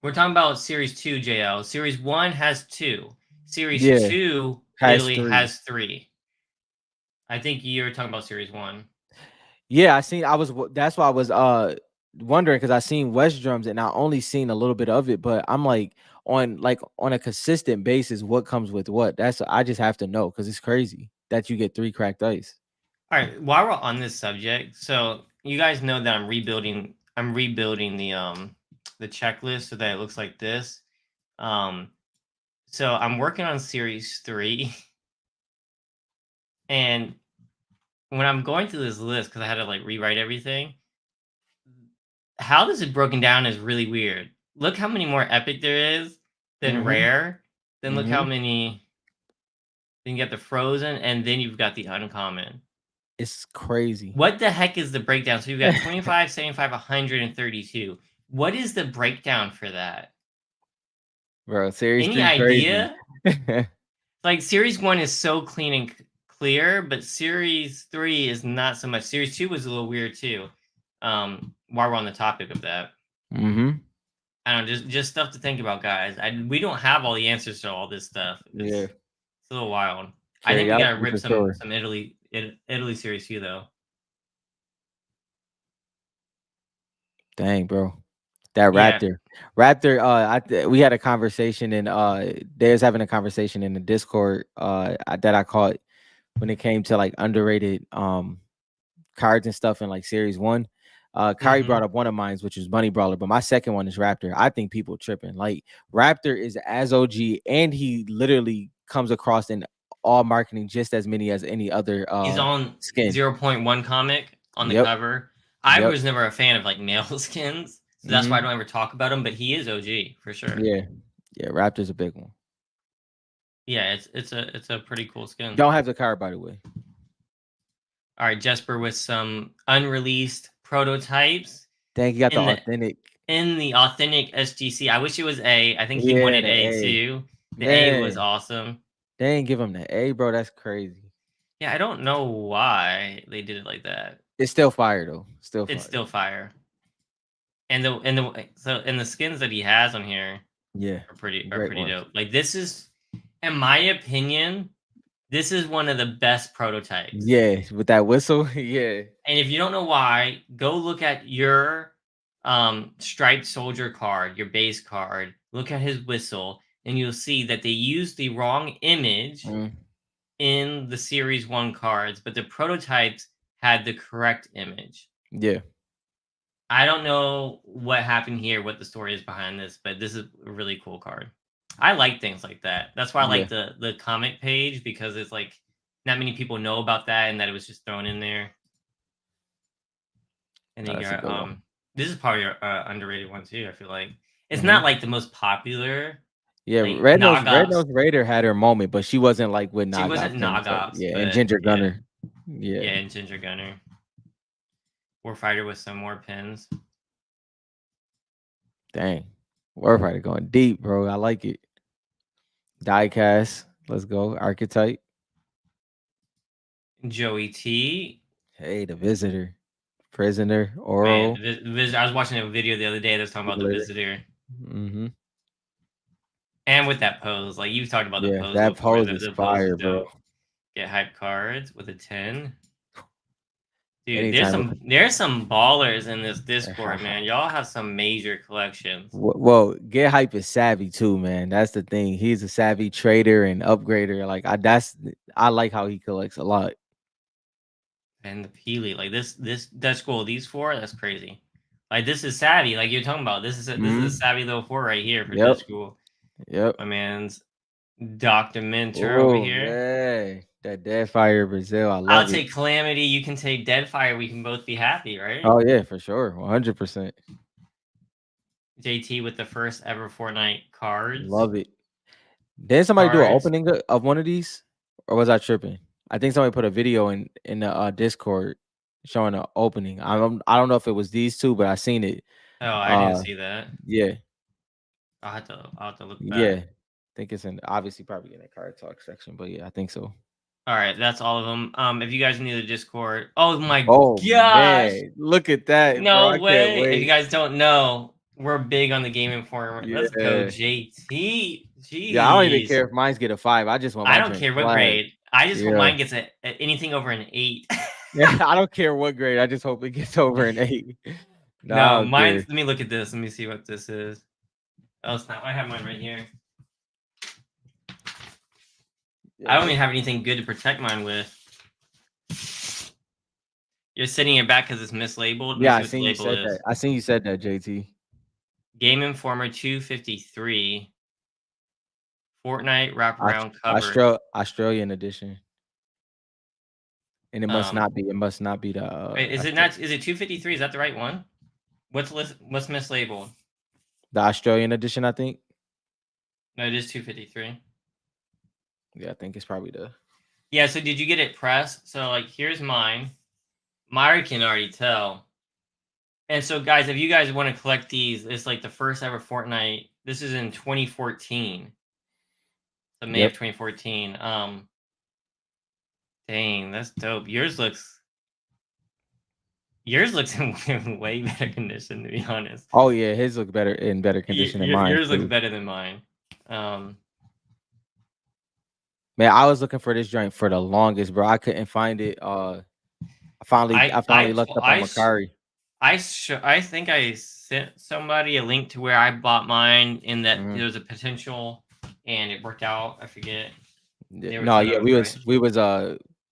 Speaker 2: We're talking about series 2, JL. Series 1 has 2. Series
Speaker 1: Yeah.
Speaker 2: 2
Speaker 1: Has
Speaker 2: Italy
Speaker 1: 3.
Speaker 2: has 3. I think you're talking about series 1.
Speaker 1: Yeah, I seen. That's why I was wondering because I seen West drums and I only seen a little bit of it, but I'm like on a consistent basis, what comes with what? That's I just have to know because it's crazy that you get 3 cracked ice.
Speaker 2: All right, while we're on this subject, so you guys know that I'm rebuilding the checklist so that it looks like this. So I'm working on series 3 and when I'm going through this list cuz I had to like rewrite everything, how this is broken down is really weird. Look how many more epic there is than
Speaker 1: Mhm.
Speaker 2: rare. Then look how
Speaker 1: Mhm.
Speaker 2: many then you get the frozen and then you've got the uncommon.
Speaker 1: It's crazy.
Speaker 2: What the heck is the breakdown? So you've got 25, 75, 132. What is the breakdown for that?
Speaker 1: Bro, series
Speaker 2: Any
Speaker 1: 3 crazy.
Speaker 2: idea? Like series 1 is so clean and clear, but series 3 is not so much. Series 2 was a little weird too. While we're on the topic of that.
Speaker 1: Mhm.
Speaker 2: I don't know, just stuff to think about, guys. We don't have all the answers to all this stuff.
Speaker 1: Yeah.
Speaker 2: It's a little wild. I think we gotta
Speaker 1: Curiosity
Speaker 2: rip
Speaker 1: for
Speaker 2: some
Speaker 1: sure.
Speaker 2: Italy series 2 though.
Speaker 1: Dang, bro. That
Speaker 2: Yeah.
Speaker 1: Raptor, we had a conversation and they was having a conversation in the Discord that I caught when it came to like underrated cards and stuff in like series 1. Kyrie
Speaker 2: Mm-hmm.
Speaker 1: brought up one of mine, which was Bunny Brawler, but my second one is Raptor. I think people tripping. Like Raptor is as OG and he literally comes across in all marketing just as many as any other
Speaker 2: He's on
Speaker 1: skin.
Speaker 2: 0.1 comic on the
Speaker 1: Yep.
Speaker 2: cover. I
Speaker 1: Yep.
Speaker 2: was never a fan of like male skins, so that's why I
Speaker 1: Mhm.
Speaker 2: don't ever talk about him. But he is OG for sure.
Speaker 1: Yeah. Yeah, Raptor's a big one.
Speaker 2: Yeah, it's a pretty cool skin.
Speaker 1: Don't have the card by the way.
Speaker 2: All right, Jesper with some unreleased prototypes
Speaker 1: Dang, you got the
Speaker 2: in the
Speaker 1: authentic.
Speaker 2: authentic SGC. I wish it was A. I think he
Speaker 1: Yeah,
Speaker 2: wanted
Speaker 1: the
Speaker 2: A
Speaker 1: A.
Speaker 2: too. The A was
Speaker 1: Man,
Speaker 2: awesome.
Speaker 1: they ain't give him the A, bro. That's crazy.
Speaker 2: Yeah, I don't know why they did it like that.
Speaker 1: It's still fire though. Still
Speaker 2: It's
Speaker 1: fire.
Speaker 2: still fire. And the skins that he has on here
Speaker 1: Yeah,
Speaker 2: are
Speaker 1: great
Speaker 2: pretty
Speaker 1: ones.
Speaker 2: dope. Like this is, in my opinion, this is one of the best prototypes.
Speaker 1: Yeah, with that whistle. Yeah.
Speaker 2: And if you don't know why, go look at your striped soldier card, your base card. Look at his whistle, and you'll see that they used the wrong image
Speaker 1: Mm,
Speaker 2: in the series 1 cards, but the prototypes had the correct image.
Speaker 1: yeah.
Speaker 2: I don't know what happened here, what the story is behind this, but this is a really cool card. I like things like that. That's why I
Speaker 1: Yeah.
Speaker 2: like the comic page because it's like not many people know about that and that it was just thrown in there. And
Speaker 1: No,
Speaker 2: then you
Speaker 1: that's a
Speaker 2: got
Speaker 1: good one.
Speaker 2: this is probably your underrated one too. I feel like it's
Speaker 1: Hmm.
Speaker 2: not like the most popular.
Speaker 1: Yeah,
Speaker 2: Like
Speaker 1: Red
Speaker 2: Nogops,
Speaker 1: Nose Raider had her moment, but she wasn't like with
Speaker 2: she wasn't
Speaker 1: Nogops and so
Speaker 2: Nogops,
Speaker 1: yeah, and
Speaker 2: but
Speaker 1: Ginger
Speaker 2: yeah,
Speaker 1: Gunner. Yeah.
Speaker 2: yeah, and Ginger Gunner, Warfighter with some more pins.
Speaker 1: Dang. Warfighter going deep, bro. I like it. Diecast. Let's go. Archetype.
Speaker 2: Joey T,
Speaker 1: Hey, the visitor. Prisoner.
Speaker 2: man,
Speaker 1: Oral.
Speaker 2: I was watching a video the other day that was talking about the
Speaker 1: Healer.
Speaker 2: Visitor.
Speaker 1: Mm-hmm.
Speaker 2: And with that pose, like you've talked about the
Speaker 1: Yeah,
Speaker 2: pose
Speaker 1: that
Speaker 2: before.
Speaker 1: pose
Speaker 2: The,
Speaker 1: is
Speaker 2: the pose is
Speaker 1: fire, bro.
Speaker 2: dope. Get hype cards with a 10. Dude,
Speaker 1: Anytime.
Speaker 2: there's some ballers in this Discord, man. Y'all have some major collections.
Speaker 1: Well, Get Hype is savvy too, man. That's the thing. He's a savvy trader and upgrader. Like I like how he collects a lot.
Speaker 2: And the Peely, like that's cool. These four, that's crazy. Like this is savvy, like you're talking about. This is a
Speaker 1: Mm-hmm.
Speaker 2: savvy little four right here for
Speaker 1: Yep.
Speaker 2: Dead School.
Speaker 1: Yep.
Speaker 2: My man's Dr. Mentor over
Speaker 1: Oh
Speaker 2: here.
Speaker 1: man, that Dead Fire Brazil, I
Speaker 2: I'll
Speaker 1: love it.
Speaker 2: take Calamity. You can take Deadfire. We can both be happy, right?
Speaker 1: Oh yeah, for sure, 100%.
Speaker 2: JT with the first ever Fortnite cards.
Speaker 1: Love it. Did somebody do an
Speaker 2: Cards.
Speaker 1: opening of one of these, or was I tripping? I think somebody put a video in the Discord showing the opening. I don't know if it was these two, but I seen it.
Speaker 2: Oh, I didn't
Speaker 1: Uh,
Speaker 2: see that.
Speaker 1: yeah,
Speaker 2: I'll have to look
Speaker 1: yeah.
Speaker 2: back.
Speaker 1: I think it's in obviously probably in the card talk section, but yeah, I think so.
Speaker 2: All right, that's all of them. If you guys need the Discord, oh my
Speaker 1: Oh
Speaker 2: gosh,
Speaker 1: man, look at that, bro!
Speaker 2: no
Speaker 1: I can't
Speaker 2: way! If you
Speaker 1: wait.
Speaker 2: guys don't know, we're big on the Game Informer. Let's go,
Speaker 1: Yeah,
Speaker 2: JT.
Speaker 1: yeah. I don't even
Speaker 2: Jeez,
Speaker 1: care if mine's get a 5. I just want
Speaker 2: I
Speaker 1: my
Speaker 2: don't
Speaker 1: drink
Speaker 2: care what
Speaker 1: flag.
Speaker 2: grade. I just hope
Speaker 1: Yeah,
Speaker 2: mine gets anything over an 8.
Speaker 1: yeah. I don't care what grade. I just hope it gets over an 8.
Speaker 2: No,
Speaker 1: Nah, I'm
Speaker 2: mine's.
Speaker 1: good.
Speaker 2: Let me look at this. Let me see what this is. Oh snap! I have mine right here.
Speaker 1: Yeah,
Speaker 2: I don't even have anything good to protect mine with. You're sending it back because it's mislabeled. Let me
Speaker 1: yeah. I
Speaker 2: see what the
Speaker 1: seen you
Speaker 2: label
Speaker 1: said
Speaker 2: is.
Speaker 1: that. I seen you said that, JT.
Speaker 2: Game Informer 253. Fortnite wraparound cover.
Speaker 1: Australian edition, and it must
Speaker 2: Um,
Speaker 1: not be. It must not be the.
Speaker 2: wait, is it not? Is it 253? Is that the right one? What's mislabeled?
Speaker 1: The Australian edition, I think.
Speaker 2: No, it is 253.
Speaker 1: Yeah, I think it's probably the.
Speaker 2: Yeah. So did you get it pressed? So like, here's mine. Myra can already tell. And so, guys, if you guys want to collect these, it's like the first ever Fortnite. This is in 2014. So May of
Speaker 1: Yep.
Speaker 2: 2014. Dang, that's dope. Yours looks in way better condition, to be honest.
Speaker 1: Oh yeah, his look better in better condition than mine
Speaker 2: Yours looks
Speaker 1: too.
Speaker 2: better than mine. Um,
Speaker 1: Man, I was looking for this joint for the longest, bro. I couldn't find it. I finally looked up on Macari.
Speaker 2: I think I sent somebody a link to where I bought mine, in that
Speaker 1: Mhm.
Speaker 2: there was a potential, and it worked out. I forget.
Speaker 1: Yeah.
Speaker 2: They were
Speaker 1: No,
Speaker 2: telling
Speaker 1: yeah,
Speaker 2: I was right.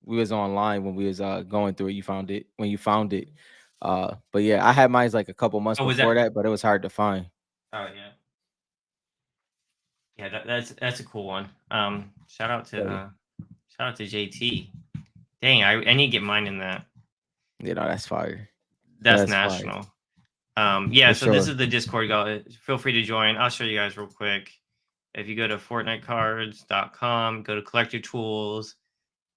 Speaker 1: we was online when we was going through it. You found it when you found it. But yeah, I had mine like a couple months
Speaker 2: Oh, was
Speaker 1: before
Speaker 2: that?
Speaker 1: that, but it was hard to find.
Speaker 2: Oh yeah, yeah. That's a cool one. Shout out
Speaker 1: So, yeah,
Speaker 2: to JT. Dang, I need to get mine in that.
Speaker 1: that's fire.
Speaker 2: That's
Speaker 1: That's fire
Speaker 2: national. Yeah,
Speaker 1: for
Speaker 2: so this
Speaker 1: sure.
Speaker 2: is the Discord, guys. Feel free to join. I'll show you guys real quick. If you go to fortnitecards.com, go to collect your tools,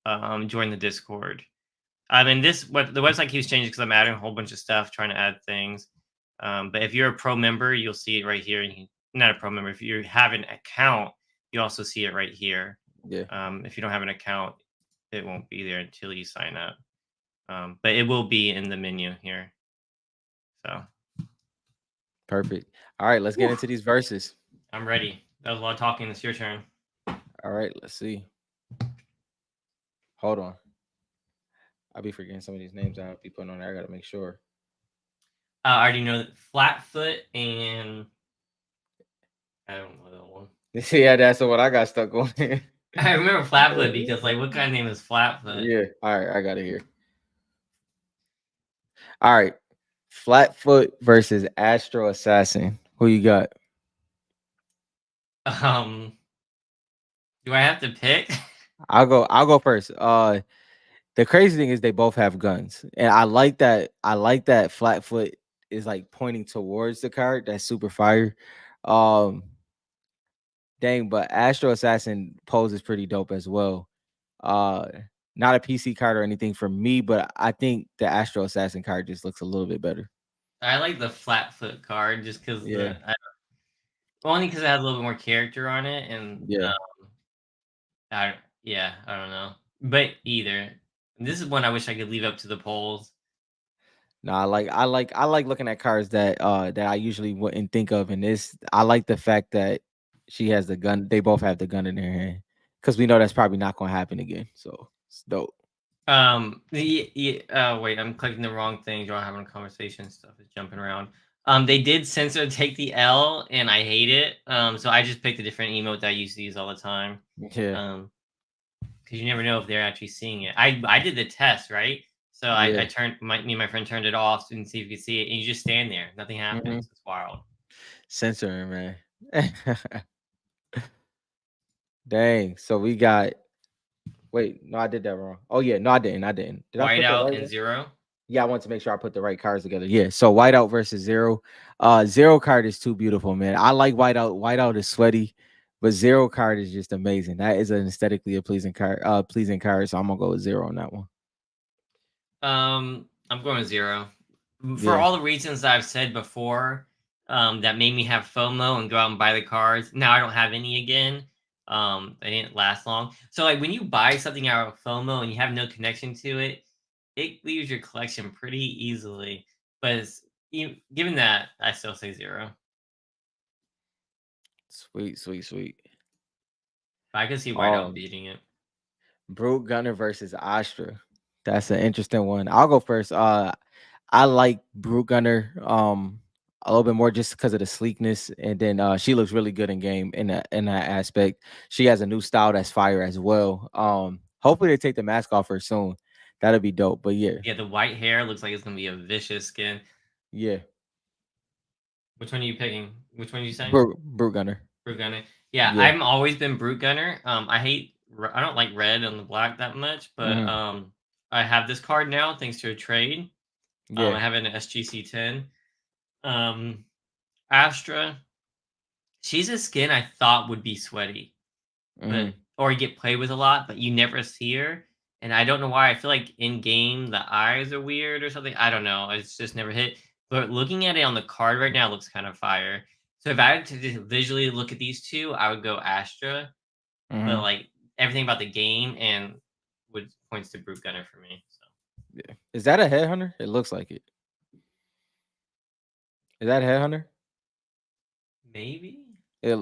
Speaker 2: join the Discord. And what the website keeps changing because I'm adding a whole bunch of stuff, trying to add things. But if you're a pro member, you'll see it right here. Not a pro member. If you have an account, you also see it right here.
Speaker 1: Yeah,
Speaker 2: If you don't have an account, it won't be there until you sign up. But it will be in the menu here. So
Speaker 1: perfect. All right, let's get
Speaker 2: Whew.
Speaker 1: into these verses.
Speaker 2: I'm ready. That was a lot of talking. It's your turn.
Speaker 1: All right, let's see. Hold on. I'll be forgetting some of these names I'll be putting on there. I gotta make sure.
Speaker 2: I already know that Flatfoot and I don't know that one.
Speaker 1: Yeah, that's what I got stuck on.
Speaker 2: I remember Flatfoot because, like, what kind of name is Flatfoot?
Speaker 1: Yeah. All right, I got it here. All right. Flatfoot versus Astro Assassin. Who you got?
Speaker 2: Do I have to pick?
Speaker 1: I'll go first. The crazy thing is they both have guns. And I like that Flatfoot is like pointing towards the card. That's super fire. Um dang, but Astro Assassin poses pretty dope as well. Uh Not a PC card or anything for me, but I think the Astro Assassin card just looks a little bit better.
Speaker 2: I like the Flatfoot card just because
Speaker 1: Yeah.
Speaker 2: only because it has a little bit more character on it, and
Speaker 1: Yeah.
Speaker 2: I don't know, but either this is one I wish I could leave up to the polls.
Speaker 1: No, I like looking at cards that I usually wouldn't think of. And this, I like the fact that she has the gun. They both have the gun in their hand because we know that's probably not going to happen again. So it's dope.
Speaker 2: Wait, I'm clicking the wrong thing. You're having a conversation. Stuff is jumping around. They did censor take the L, and I hate it. So I just picked a different emote that I used to use all the time.
Speaker 1: Yeah,
Speaker 2: Because you never know if they're actually seeing it. I did the test, right? So I
Speaker 1: yeah.
Speaker 2: turned me and my friend turned it off and see if you could see it, and you just stand there. Nothing
Speaker 1: Hmm.
Speaker 2: happens. It's wild.
Speaker 1: Censoring, man. Dang. So we got. Wait, no, I did that wrong. Oh yeah, no, I didn't. I didn't. Did I put the
Speaker 2: Whiteout
Speaker 1: right
Speaker 2: and
Speaker 1: one?
Speaker 2: Zero.
Speaker 1: Yeah, I want to make sure I put the right cards together. Yeah, so whiteout versus zero. Zero card is too beautiful, man. I like whiteout. Whiteout is sweaty, but zero card is just amazing. That is an aesthetically a pleasing card. Pleasing card. So I'm gonna go with zero on that one.
Speaker 2: I'm going with zero. For
Speaker 1: Yeah.
Speaker 2: all the reasons I've said before, that made me have FOMO and go out and buy the cards. Now I don't have any again. They didn't last long. So like when you buy something out of FOMO and you have no connection to it, it leaves your collection pretty easily. But given that, I still say zero.
Speaker 1: Sweet, sweet, sweet.
Speaker 2: But I could see Whiteout
Speaker 1: Oh,
Speaker 2: beating it.
Speaker 1: Brute Gunner versus Astra. That's an interesting one. I'll go first. I like Brute Gunner a little bit more just because of the sleekness, and then she looks really good in game in that aspect. She has a new style that's fire as well. Hopefully they take the mask off her soon. That'll be dope. But yeah,
Speaker 2: Yeah, the white hair looks like it's gonna be a vicious skin.
Speaker 1: yeah,
Speaker 2: Which one are you picking? Which one are you saying?
Speaker 1: Brute Gunner.
Speaker 2: Brute Gunner. Yeah,
Speaker 1: Yeah.
Speaker 2: I've always been Brute Gunner. I don't like red and the black that much, but
Speaker 1: Hmm.
Speaker 2: I have this card now thanks to a trade.
Speaker 1: Yeah.
Speaker 2: I have an SGC 10. Um, Astra. She's a skin I thought would be sweaty, but
Speaker 1: Hmm.
Speaker 2: or get played with a lot, but you never see her. And I don't know why. I feel like in game the eyes are weird or something. I don't know. It's just never hit. But looking at it on the card right now, it looks kind of fire. So if I had to just visually look at these two, I would go Astra. But
Speaker 1: Hmm.
Speaker 2: like everything about the game and would points to Brute Gunner for me. So
Speaker 1: Yeah. Is that a headhunter? It looks like it. Is that a headhunter?
Speaker 2: maybe.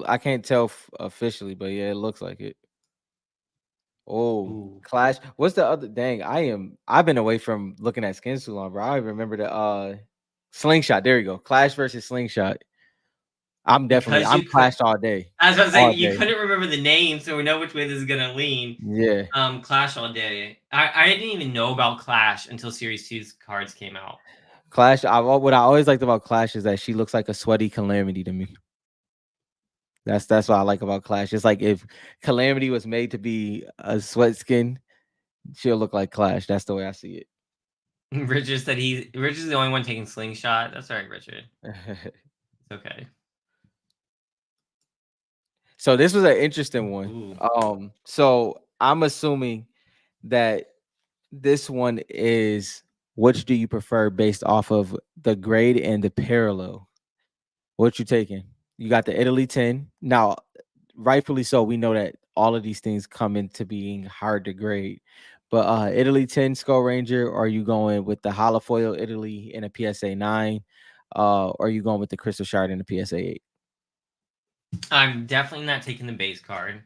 Speaker 1: I can't tell officially, but yeah, it looks like it. Oh,
Speaker 2: Ooh.
Speaker 1: Clash. What's the other dang? I've been away from looking at skins too long, bro. I remember the Slingshot. There you go. Clash versus Slingshot.
Speaker 2: Because
Speaker 1: I'm
Speaker 2: you could
Speaker 1: Clash all day.
Speaker 2: I was about to say
Speaker 1: All
Speaker 2: you
Speaker 1: day.
Speaker 2: couldn't remember the name, so we know which way this is gonna lean.
Speaker 1: Yeah.
Speaker 2: Clash all day. I didn't even know about Clash until Series Two's cards came out.
Speaker 1: What I always liked about Clash is that she looks like a sweaty calamity to me. That's what I like about Clash. It's like if Calamity was made to be a sweat skin, she'll look like Clash. That's the way I see
Speaker 2: Richard said Richard's the only one taking slingshot. That's all right, Richard.
Speaker 1: it.
Speaker 2: It's okay.
Speaker 1: So this was an interesting one.
Speaker 2: Ooh.
Speaker 1: So I'm assuming that this one is which do you prefer based off of the grade and the parallel? What you taking? You got the Italy 10. Now, rightfully so, we know that all of these things come into being hard to grade. But Italy 10 Skull Ranger, or are you going with the holofoil Italy in a PSA 9? Or are you going with the Crystal Shard in a PSA 8?
Speaker 2: I'm definitely not taking the base card.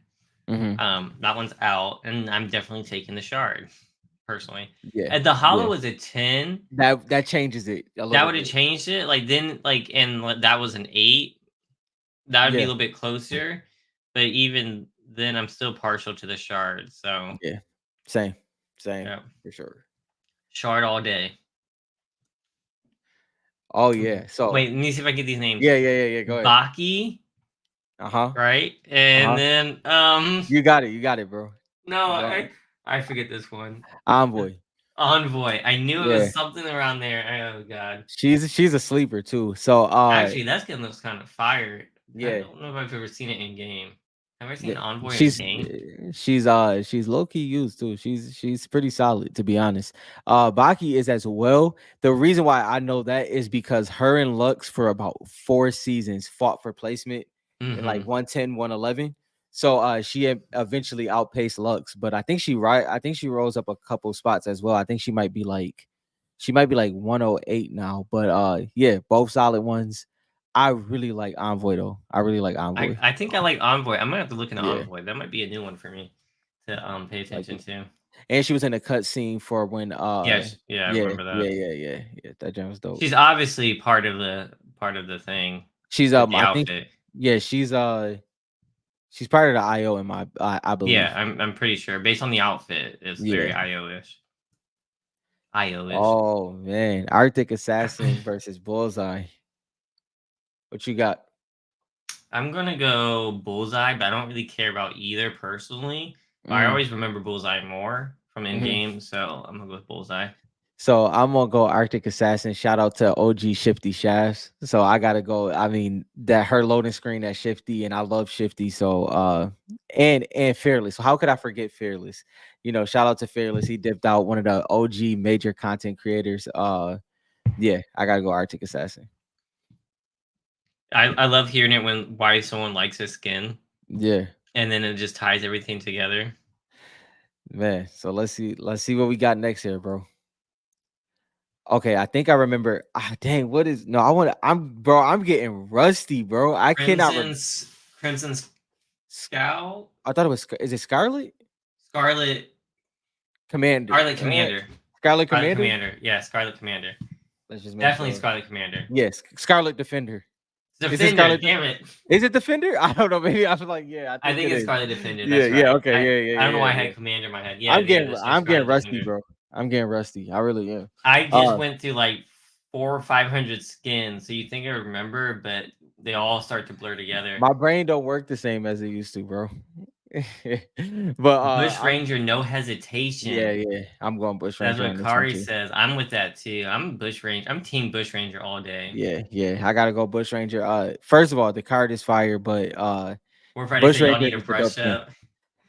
Speaker 1: Mm-hmm.
Speaker 2: That one's out, and I'm definitely taking the shard, personally.
Speaker 1: Yeah,
Speaker 2: And the
Speaker 1: yeah.
Speaker 2: hollow was a 10.
Speaker 1: That changes it a
Speaker 2: That
Speaker 1: little
Speaker 2: would have
Speaker 1: bit.
Speaker 2: changed it. Like then like and that was an 8. That would be a
Speaker 1: Yeah,
Speaker 2: little bit closer. But even then I'm still partial to the shard. So
Speaker 1: yeah. Same, same
Speaker 2: yeah.
Speaker 1: for sure.
Speaker 2: Shard all day.
Speaker 1: Oh
Speaker 2: Wait,
Speaker 1: yeah. So
Speaker 2: let me see if I get these names.
Speaker 1: yeah. Go ahead.
Speaker 2: Baki,
Speaker 1: Uh-huh.
Speaker 2: right? And
Speaker 1: Uh-huh.
Speaker 2: then
Speaker 1: You got it, bro.
Speaker 2: no,
Speaker 1: You got
Speaker 2: I forget this one.
Speaker 1: Envoy.
Speaker 2: Envoy. I knew it
Speaker 1: Yeah.
Speaker 2: was something around there. Oh god.
Speaker 1: She's a sleeper too. So
Speaker 2: Actually, that skin looks kind of fire. I
Speaker 1: yeah.
Speaker 2: don't know if I've ever seen it in game. Have I
Speaker 1: Yeah,
Speaker 2: seen Envoy in
Speaker 1: she's
Speaker 2: game?
Speaker 1: she's low key used too. She's pretty solid to be honest. Baki is as well. The reason why I know that is because her and Lux for about 4 seasons fought for placement in like
Speaker 2: Mm-hmm.
Speaker 1: 110, 111. So she eventually outpaced Lux, but I think she rose up a couple spots as well. I think she might be like 108 now. But yeah, both solid ones. I really like Envoy though. I really like Envoy.
Speaker 2: I think I like Envoy. I'm gonna have to look into
Speaker 1: Yeah.
Speaker 2: Envoy. That might be a new one for me to pay
Speaker 1: Like
Speaker 2: attention to.
Speaker 1: and she was in a cut scene for when
Speaker 2: Yeah, I
Speaker 1: yeah,
Speaker 2: remember that.
Speaker 1: yeah. That jam was dope.
Speaker 2: She's obviously part of the thing
Speaker 1: She's
Speaker 2: with the
Speaker 1: I think
Speaker 2: outfit.
Speaker 1: yeah, she's part of the IO in my I
Speaker 2: Yeah,
Speaker 1: believe.
Speaker 2: I'm pretty sure. Based on the outfit, it's very
Speaker 1: Yeah.
Speaker 2: IO-ish. IO-ish.
Speaker 1: Oh man. Arctic Assassin versus Bullseye. What you got?
Speaker 2: I'm gonna go Bullseye, but I don't really care about either personally. But I
Speaker 1: Mm,
Speaker 2: always remember Bullseye more from in
Speaker 1: hmm.
Speaker 2: game, so I'm gonna go with Bullseye.
Speaker 1: So I'm gonna go Arctic Assassin. Shout out to OG Shifty Shafts. So I gotta go. I mean, that her loading screen at Shifty, and I love Shifty. So and Fearless. So how could I forget Fearless? Shout out to Fearless. He dipped out, one of the OG major content creators. Yeah, I gotta go Arctic Assassin.
Speaker 2: I love hearing it when why someone likes his skin,
Speaker 1: Yeah,
Speaker 2: and then it just ties everything together.
Speaker 1: man. So let's see what we got next here, bro. Okay, I think I remember. Dang, what is no? I'm getting rusty, bro. I cannot remember.
Speaker 2: Crimson Scowl,
Speaker 1: I thought it was. Is it Scarlet
Speaker 2: Scarlet
Speaker 1: Commander?
Speaker 2: Scarlet Commander,
Speaker 1: Scarlet
Speaker 2: Scarlet
Speaker 1: Commander.
Speaker 2: Commander. Yeah, Scarlet Commander.
Speaker 1: Let's just make
Speaker 2: Definitely
Speaker 1: sure.
Speaker 2: Scarlet Commander.
Speaker 1: Yes, Scarlet Defender. Is it
Speaker 2: Defender,
Speaker 1: Scarlet?
Speaker 2: damn it.
Speaker 1: Is it Defender? I don't know. Maybe I was like, yeah, I
Speaker 2: I
Speaker 1: think
Speaker 2: think
Speaker 1: it
Speaker 2: it's
Speaker 1: is.
Speaker 2: Scarlet Defender.
Speaker 1: Yeah,
Speaker 2: That's
Speaker 1: yeah.
Speaker 2: right.
Speaker 1: Okay, yeah,
Speaker 2: I don't know why I
Speaker 1: yeah, yeah.
Speaker 2: had Commander in my head. Yeah, this year's
Speaker 1: I'm getting
Speaker 2: Scarlet
Speaker 1: rusty,
Speaker 2: Defender.
Speaker 1: bro. I'm getting rusty. I really am.
Speaker 2: I just went through like 400 or 500 skins, so you think I remember, but they all start to blur together.
Speaker 1: My brain don't work the same as it used to, bro. But
Speaker 2: Bush
Speaker 1: I'm
Speaker 2: Ranger, no
Speaker 1: yeah,
Speaker 2: hesitation.
Speaker 1: yeah. I'm going Bush
Speaker 2: That's
Speaker 1: Ranger
Speaker 2: what
Speaker 1: on this one
Speaker 2: Kari
Speaker 1: too.
Speaker 2: says. I'm with that too. I'm Bush Ranger. I'm Team Bush Ranger all day.
Speaker 1: Yeah, yeah. I gotta go Bush Ranger. First of all, the card is fire, but
Speaker 2: Warfighter
Speaker 1: Bush
Speaker 2: said y'all
Speaker 1: Ranger
Speaker 2: need to
Speaker 1: is the dope
Speaker 2: brush
Speaker 1: skin.
Speaker 2: up,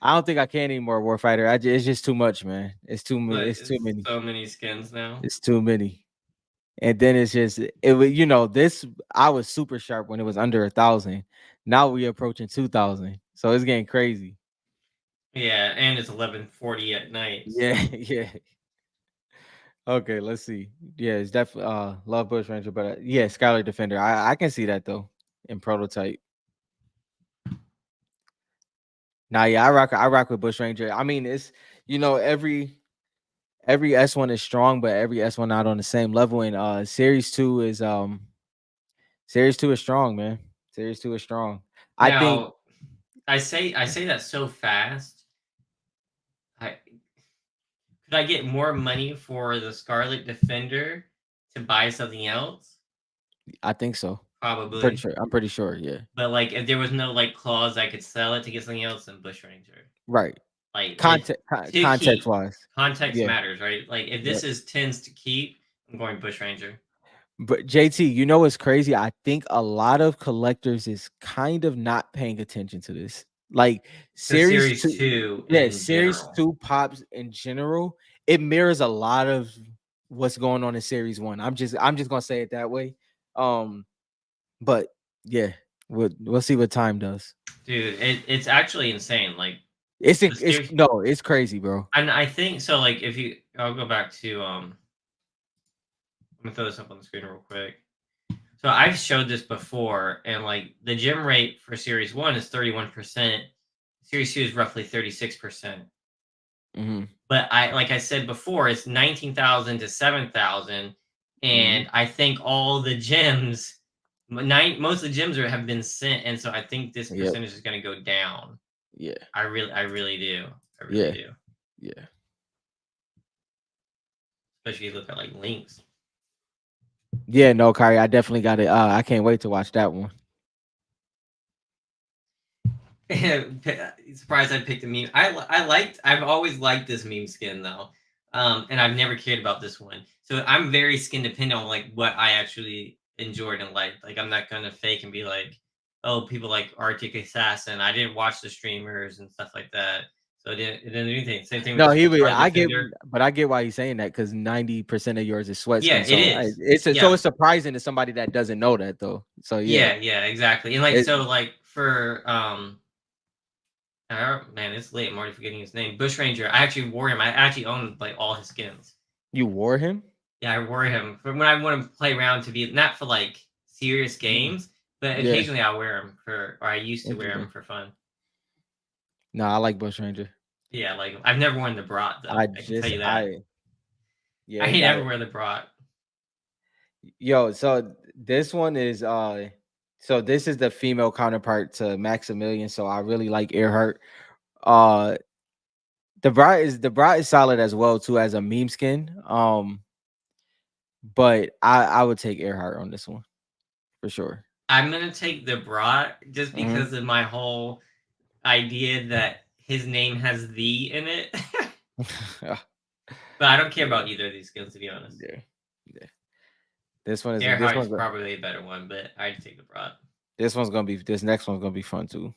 Speaker 1: I don't think I can anymore, Warfighter. It's just too much, man. It's too many.
Speaker 2: but
Speaker 1: It's too
Speaker 2: it's
Speaker 1: many.
Speaker 2: so many skins now.
Speaker 1: It's too many. And then it's just it was this I was super sharp when it was under 1,000. Now we approaching 2,000. So it's getting crazy.
Speaker 2: Yeah, and it's 11:40 at night.
Speaker 1: Yeah, yeah. Okay, let's see. Yeah, it's definitely love Bush Ranger, but yeah, Skylar Defender. I can see that though in prototype. Nah, yeah, I rock with Bush Ranger. I mean, it's every S1 is strong, but every S1 not on the same level. And Series 2 is strong, man. Series 2 is strong. I think
Speaker 2: Now, I say that so fast. I Could I get more money for the Scarlet Defender to buy something else?
Speaker 1: I think so. I'm pretty
Speaker 2: Probably.
Speaker 1: sure. I'm pretty sure. Yeah.
Speaker 2: But like if there was no like clause I could sell it to get something else, then Bush Ranger.
Speaker 1: Right.
Speaker 2: Like if to
Speaker 1: Context
Speaker 2: keep.
Speaker 1: wise.
Speaker 2: Context
Speaker 1: Yeah.
Speaker 2: matters, right? Like if
Speaker 1: Yeah.
Speaker 2: this is tens to keep, I'm going Bush Ranger.
Speaker 1: But JT, what's crazy? I think a lot of collectors is kind of not paying attention to this. Like
Speaker 2: The
Speaker 1: series
Speaker 2: series
Speaker 1: two,
Speaker 2: two
Speaker 1: yeah,
Speaker 2: in
Speaker 1: series
Speaker 2: general.
Speaker 1: two pops in general. It mirrors a lot of what's going on in series one. I'm just gonna say it that way. But yeah, we'll see what time does.
Speaker 2: Dude, it's actually insane. Like the
Speaker 1: It's
Speaker 2: series
Speaker 1: no, it's crazy, bro.
Speaker 2: and I think so like if you I'll go back to I'm gonna throw this up on the screen real quick. So I've showed this before, and like the gem rate for Series 1 is 31%. Series 2 is roughly 36%.
Speaker 1: Hmm.
Speaker 2: But like I said before, it's 19,000 to 7,000.
Speaker 1: Hmm.
Speaker 2: And I think all the gems, most of the gems have been sent. And so I think this
Speaker 1: Yep.
Speaker 2: percentage is going to go down.
Speaker 1: Yeah.
Speaker 2: I really do. I really
Speaker 1: Yeah.
Speaker 2: do.
Speaker 1: Yeah.
Speaker 2: Especially if you look at like links.
Speaker 1: Yeah, no, Kyrie, I definitely got it. I can't wait to watch that one.
Speaker 2: Surprised I picked a meme. I've always liked this meme skin though, and I've never cared about this one. So I'm very skin dependent on like what I actually enjoyed and liked. Like I'm not gonna fake and be like, oh, people like Arctic Assassin. I didn't watch the streamers and stuff like that, so it didn't do anything. Same thing
Speaker 1: No,
Speaker 2: with
Speaker 1: he would.
Speaker 2: Scarlet Defender.
Speaker 1: I get why he's saying that because 90% of yours is sweat
Speaker 2: Yeah,
Speaker 1: skin.
Speaker 2: it
Speaker 1: So
Speaker 2: is.
Speaker 1: it's
Speaker 2: Yeah,
Speaker 1: surprising to somebody that doesn't know that though. So yeah,
Speaker 2: yeah, exactly. And like
Speaker 1: it,
Speaker 2: so, like for man, it's late. I'm already forgetting his name. Bush Ranger. I actually wore him. I actually own like all his skins.
Speaker 1: you wore him.
Speaker 2: Yeah, I wore him for when I want to play around to be not for like serious
Speaker 1: Mm,
Speaker 2: games, but
Speaker 1: yeah,
Speaker 2: occasionally I wear him or I used to wear him
Speaker 1: interesting.
Speaker 2: for fun.
Speaker 1: No, I like Bush Ranger.
Speaker 2: Yeah, like I've never worn the brat though.
Speaker 1: I
Speaker 2: I can tell
Speaker 1: just
Speaker 2: you that.
Speaker 1: I yeah,
Speaker 2: I
Speaker 1: it
Speaker 2: ain't
Speaker 1: got
Speaker 2: never
Speaker 1: it.
Speaker 2: wear the brat.
Speaker 1: Yo, so this one is so this is the female counterpart to Maximilian. So I really like Earhart. Uh the bra is solid as well too as a meme skin. But I would take Earhart on this one for sure.
Speaker 2: I'm gonna take the brat just
Speaker 1: Hmm.
Speaker 2: because of my whole idea that his name has the in it. But I don't care
Speaker 1: Yeah,
Speaker 2: about either of these skins, to be honest.
Speaker 1: yeah, yeah. This one is this
Speaker 2: Earhart is
Speaker 1: one's go-
Speaker 2: probably a better one, but I'd take the Broad.
Speaker 1: this one's gonna be this next one's gonna be fun too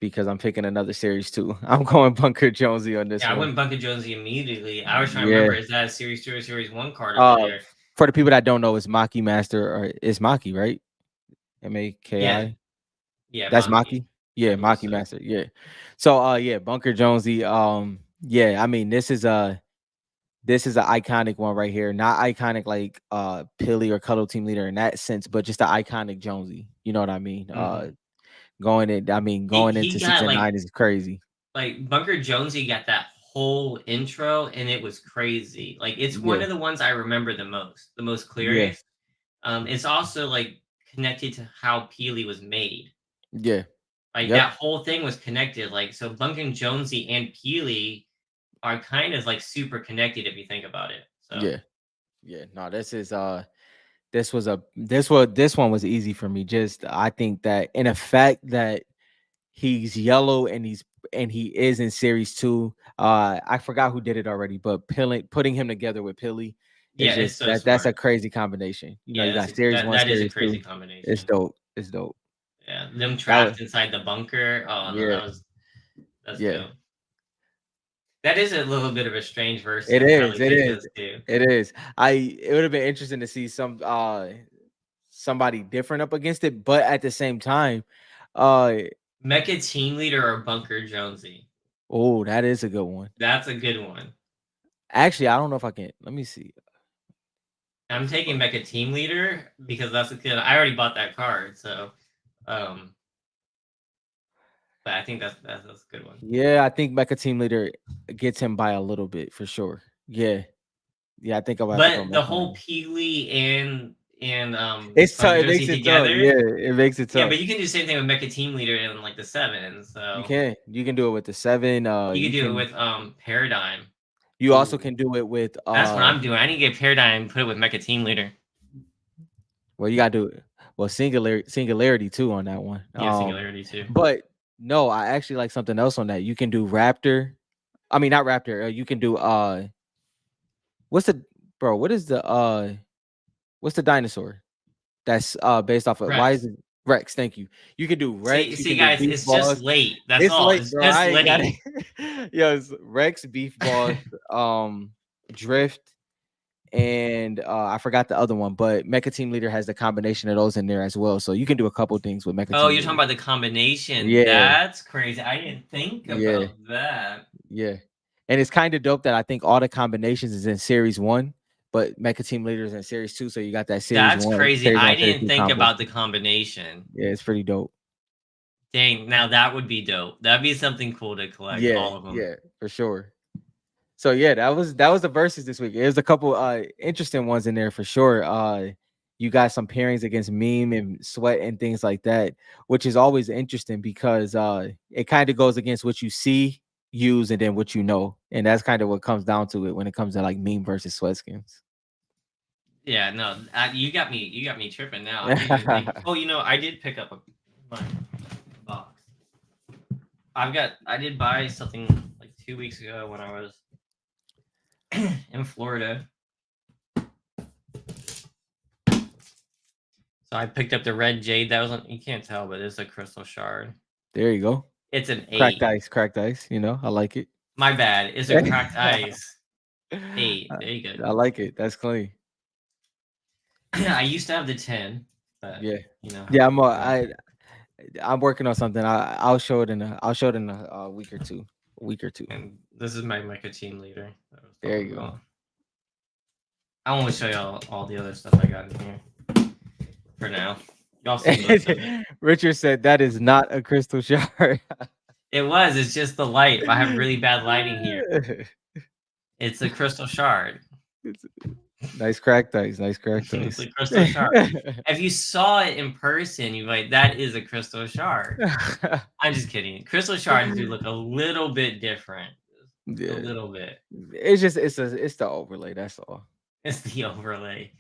Speaker 1: because I'm picking another series too. I'm going Bunker Jonesy on this
Speaker 2: Yeah, I
Speaker 1: one.
Speaker 2: went Bunker Jonesy immediately. I was trying to
Speaker 1: Yeah.
Speaker 2: remember, is that a Series 2 or Series 1 card over there?
Speaker 1: For the people that don't know, it's Maki Master or it's Maki, right?
Speaker 2: Yeah,
Speaker 1: Maki.
Speaker 2: yeah,
Speaker 1: That's
Speaker 2: Monkey.
Speaker 1: Maki. Yeah,
Speaker 2: I believe
Speaker 1: Maki
Speaker 2: so.
Speaker 1: Master. Yeah. So yeah, Bunker Jonesy. Yeah, I mean this is an iconic one right here. Not iconic like Pilly or Cuddle Team Leader in that sense, but just an iconic Jonesy. You know what I mean?
Speaker 2: Hmm.
Speaker 1: Going
Speaker 2: He
Speaker 1: into
Speaker 2: got
Speaker 1: season 9 is crazy.
Speaker 2: like Bunker Jonesy got that whole intro, and it was crazy. Like it's one
Speaker 1: Yeah,
Speaker 2: of the ones I remember the most
Speaker 1: yeah,
Speaker 2: clearest. It's also like connected to how Peely was made.
Speaker 1: yeah,
Speaker 2: Like
Speaker 1: yep,
Speaker 2: that whole thing was connected. Like so, Bunker Jonesy and Peely are kind of like super connected if you think about it. So
Speaker 1: yeah, yeah. No, this one was easy for me. Just I think that in a fact that he's yellow and he is in series 2. I forgot who did it already, but putting him together with Pilly is
Speaker 2: yeah, it's
Speaker 1: just
Speaker 2: so
Speaker 1: that's a
Speaker 2: smart.
Speaker 1: crazy combination. You know,
Speaker 2: Yeah,
Speaker 1: you got series 1,
Speaker 2: that is a
Speaker 1: series
Speaker 2: crazy
Speaker 1: 2. It's
Speaker 2: combination.
Speaker 1: dope. It's dope.
Speaker 2: Yeah, them
Speaker 1: That was
Speaker 2: trapped inside the bunker. Oh no,
Speaker 1: yeah,
Speaker 2: that's
Speaker 1: yeah.
Speaker 2: dope. That is a little bit of a strange verse
Speaker 1: It
Speaker 2: to
Speaker 1: is.
Speaker 2: probably
Speaker 1: It
Speaker 2: pick
Speaker 1: is.
Speaker 2: those two.
Speaker 1: It is. It would have been interesting to see somebody different up against it, but at the same time, uh
Speaker 2: Mecha Team Leader or Bunker Jonesy?
Speaker 1: oh, that is a good one.
Speaker 2: That's a good one.
Speaker 1: Actually, I don't know if I can. Let me see.
Speaker 2: I'm taking Mecha Team Leader because that's a good. I already bought that card, so um, but I think that's a good one.
Speaker 1: Yeah, I think Mecha Team Leader gets him by a little bit for sure. Yeah. Yeah, I think I'll have to go
Speaker 2: But the
Speaker 1: Mecha
Speaker 2: whole
Speaker 1: Leader.
Speaker 2: Peely and
Speaker 1: It's tough.
Speaker 2: Bunker
Speaker 1: It makes
Speaker 2: Jonesy
Speaker 1: it tough.
Speaker 2: together.
Speaker 1: Yeah, it makes it
Speaker 2: Yeah,
Speaker 1: tough.
Speaker 2: but you can do the same thing with Mecha Team Leader in like the seven.
Speaker 1: You
Speaker 2: So
Speaker 1: can. You can do it with the 7.
Speaker 2: you could do it with Paradigm.
Speaker 1: You also
Speaker 2: Ooh,
Speaker 1: can do it with
Speaker 2: that's what I'm doing. I need to get Paradigm and put it with Mecha Team Leader.
Speaker 1: well, you gotta do it. Well, singularity too on that one.
Speaker 2: Yeah, Singularity too.
Speaker 1: But no, I actually like something else on that. You can do Raptor. I mean, not Raptor. You can do what's the bro? What's the dinosaur that's based off of why is
Speaker 2: Rex.
Speaker 1: it Rex? Thank you. You can do
Speaker 2: See,
Speaker 1: Rex. You
Speaker 2: see,
Speaker 1: can do
Speaker 2: guys,
Speaker 1: Beef
Speaker 2: it's just
Speaker 1: Balls.
Speaker 2: late. That's
Speaker 1: It's
Speaker 2: all.
Speaker 1: late,
Speaker 2: It's
Speaker 1: bro.
Speaker 2: just
Speaker 1: I ain't got
Speaker 2: late.
Speaker 1: it. Yo, it's Rex, Beef Balls, Drift, and I forgot the other one, but Mecha Team Leader has the combination of those in there as well. So you can do a couple things with Mecha
Speaker 2: Oh,
Speaker 1: Team
Speaker 2: you're talking
Speaker 1: Leader.
Speaker 2: about the combination.
Speaker 1: Yeah,
Speaker 2: That's crazy. I didn't think
Speaker 1: yeah,
Speaker 2: about that.
Speaker 1: yeah. And it's kind of dope that I think all the combinations is in series 1, but Mecha Team Leader is in series 2. So you got that
Speaker 2: That's crazy. I
Speaker 1: series
Speaker 2: didn't
Speaker 1: 2
Speaker 2: think
Speaker 1: combo.
Speaker 2: about the combination.
Speaker 1: Yeah, it's pretty dope.
Speaker 2: Dang, now that would be dope. That'd be something cool to collect,
Speaker 1: Yeah,
Speaker 2: all of them.
Speaker 1: yeah, for sure. So yeah, that was the verses this week. There's a couple interesting ones in there for sure. You got some pairings against Meme and Sweat and things like that, which is always interesting because it kind of goes against what you see, use, and then what you know. And that's kind of what comes down to it when it comes to like Meme versus Sweat skins.
Speaker 2: Yeah, no, you got me tripping now. I didn't even think. Oh, I did pick up my box. I did buy something like 2 weeks ago when I was in Florida. So I picked up the red jade. That was you can't tell, but it's a crystal shard.
Speaker 1: There you go.
Speaker 2: It's an 8.
Speaker 1: Cracked ice, you know, I like it.
Speaker 2: My bad. It's a cracked ice 8. There you go.
Speaker 1: I like it. That's clean.
Speaker 2: I used to have the 10, but
Speaker 1: Yeah.
Speaker 2: you know how
Speaker 1: Yeah,
Speaker 2: things go.
Speaker 1: I'm working on something. I'll show it in a week or two. A week or two.
Speaker 2: And this is my Mecha team leader that I was
Speaker 1: There
Speaker 2: talking
Speaker 1: you go.
Speaker 2: about. I won't show y'all all the other stuff I got in here for now. Y'all see most of it.
Speaker 1: Richard said that is not a crystal shard.
Speaker 2: It was. It's just the light. I have really bad lighting here. It's a crystal shard.
Speaker 1: Nice cracked ice. Nice cracked
Speaker 2: It's
Speaker 1: ice.
Speaker 2: a crystal shard. If you saw it in person, you'd be like, that is a crystal shard. I'm just kidding. Crystal shards do look a little bit different.
Speaker 1: Yeah.
Speaker 2: A little bit.
Speaker 1: It's just it's the overlay. That's all.
Speaker 2: It's the overlay.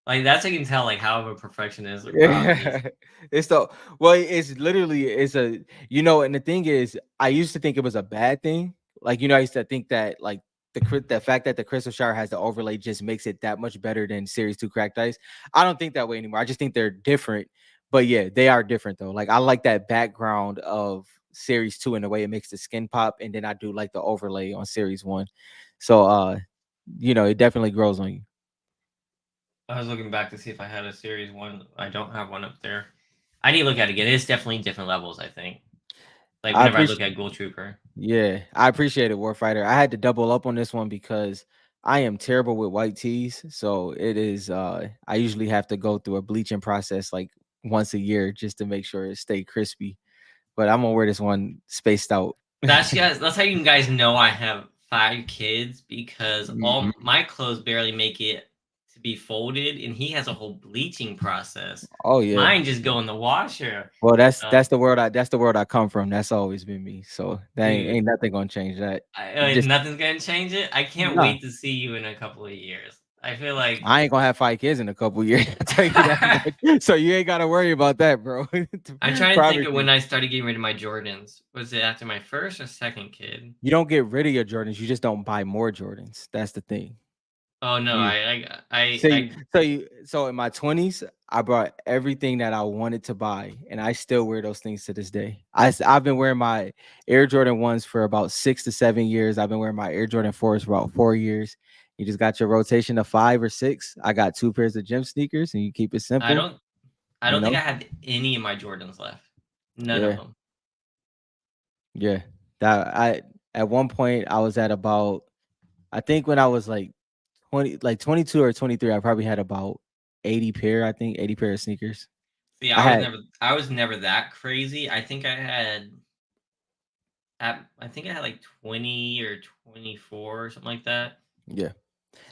Speaker 2: Like that's how you can tell like how of a perfectionist with properties.
Speaker 1: Yeah. It's the well, it's literally it's a and the thing is, I used to think it was a bad thing. Like, I used to think that like the fact that the crystal shower has the overlay just makes it that much better than Series 2 cracked ice. I don't think that way anymore. I just think they're different. But yeah, they are different though. Like I like that background of Series 2 in the way it makes the skin pop, and then I do like the overlay on Series 1. So it definitely grows on you.
Speaker 2: I was looking back to see if I had a series one. I don't have one up there. I need to look at it again. It's definitely different levels, I think. Like
Speaker 1: I
Speaker 2: whenever I look
Speaker 1: appreciate
Speaker 2: at Ghoul Trooper.
Speaker 1: Yeah, I appreciate it, Warfighter. I had to double up on this one because I am terrible with white tees. So it is I usually have to go through a bleaching process like once a year just to make sure it stay crispy. But I'm gonna wear this one spaced out.
Speaker 2: That's how you guys know I have 5 kids, because
Speaker 1: Mhm.
Speaker 2: all my clothes barely make it to be folded, and he has a whole bleaching process.
Speaker 1: Oh yeah.
Speaker 2: Mine just go in the washer.
Speaker 1: Well, that's
Speaker 2: Uh,
Speaker 1: that's the world I come from. That's always been me. So that ain't,
Speaker 2: dude,
Speaker 1: ain't nothing gonna change that. Just
Speaker 2: nothing's gonna change it. I can't
Speaker 1: nah.
Speaker 2: wait to see you in a couple of years. I feel like
Speaker 1: I ain't gonna have 5 kids in a couple years. I tell you that much. So you ain't gotta worry about that, bro.
Speaker 2: I'm trying to think
Speaker 1: Promise
Speaker 2: of
Speaker 1: you.
Speaker 2: when I started getting rid of my Jordans. Was it after my first or second kid?
Speaker 1: You don't get rid of your Jordans, you just don't buy more Jordans. That's the thing.
Speaker 2: Oh no,
Speaker 1: You
Speaker 2: I
Speaker 1: so in my 20s, I bought everything that I wanted to buy, and I still wear those things to this day. I've been wearing my Air Jordan 1s for about 6 to 7 years. I've been wearing my Air Jordan 4s for about 4 years. You just got your rotation of 5 or 6. I got 2 pairs of gym sneakers, and you keep it
Speaker 2: I
Speaker 1: simple,
Speaker 2: don't I
Speaker 1: you
Speaker 2: don't think I
Speaker 1: know?
Speaker 2: had any of my Jordans left. None of
Speaker 1: Yeah.
Speaker 2: them.
Speaker 1: Yeah. That I At one point I was at about, I think when I was like 22 or 23, I probably had about 80 pair of sneakers.
Speaker 2: See,
Speaker 1: I had
Speaker 2: I was never that crazy. I think I had like 20 or 24 or something like that.
Speaker 1: Yeah.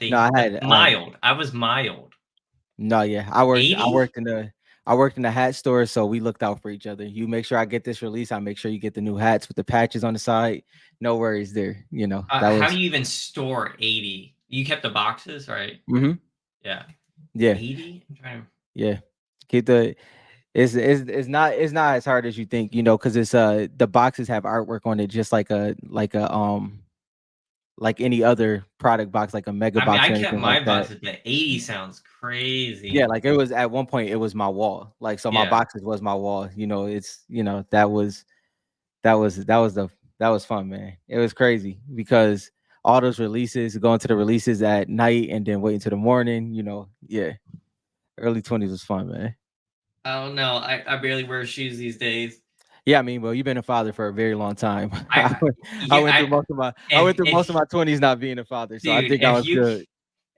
Speaker 1: No,
Speaker 2: See, but mild. I was mild.
Speaker 1: no, yeah. I
Speaker 2: 80?
Speaker 1: worked in the hat store, so we looked out for each other. You make sure I get this release, I make sure you get the new hats with the patches on the side. No worries there. That
Speaker 2: How
Speaker 1: was
Speaker 2: do you even store 80? You kept the boxes, right?
Speaker 1: mhm.
Speaker 2: Yeah.
Speaker 1: Yeah.
Speaker 2: 80? I'm trying to
Speaker 1: Yeah. Keep the it's not as hard as you think, because it's the boxes have artwork on it just like any other product box, like a mega
Speaker 2: I mean,
Speaker 1: box
Speaker 2: I
Speaker 1: or
Speaker 2: kept
Speaker 1: anything like
Speaker 2: my
Speaker 1: that.
Speaker 2: boxes, but 80 sounds
Speaker 1: Yeah,
Speaker 2: crazy.
Speaker 1: like it was at one point it was my wall. Like so my
Speaker 2: Yeah.
Speaker 1: boxes was my wall. That was fun, man. It was crazy because all those releases, going to the releases at night and then waiting till the morning, yeah. Early 20s was fun, man.
Speaker 2: I don't know. I barely wear shoes these days.
Speaker 1: Yeah, I mean, well, you've been a father for a very long time.
Speaker 2: I
Speaker 1: I
Speaker 2: yeah,
Speaker 1: went through most of my I went through most of
Speaker 2: if
Speaker 1: my 20s not being a father, so I
Speaker 2: dude,
Speaker 1: think I was good.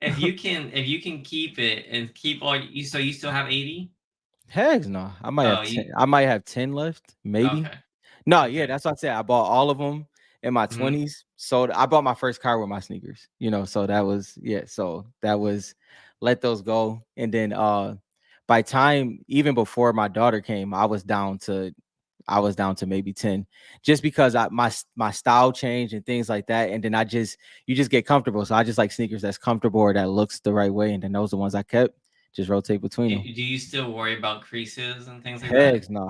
Speaker 2: if you can keep it and keep all you, so you still have 80?
Speaker 1: Heck no. I might
Speaker 2: Oh,
Speaker 1: have 10.
Speaker 2: you
Speaker 1: I might have 10 left, maybe.
Speaker 2: okay.
Speaker 1: No, yeah,
Speaker 2: Okay.
Speaker 1: that's what I said. I bought all of them in my
Speaker 2: Mhm.
Speaker 1: 20s. So I bought my first car with my sneakers, so that was yeah, so that was let those go. And then by time even before my daughter came, I was down to maybe 10 just because my style changed and things like that. And then you just get comfortable. So I just like sneakers that's comfortable or that looks the right way. And then those are the ones I kept, just rotate between them.
Speaker 2: Do you still worry about creases and things like that?
Speaker 1: Heck no.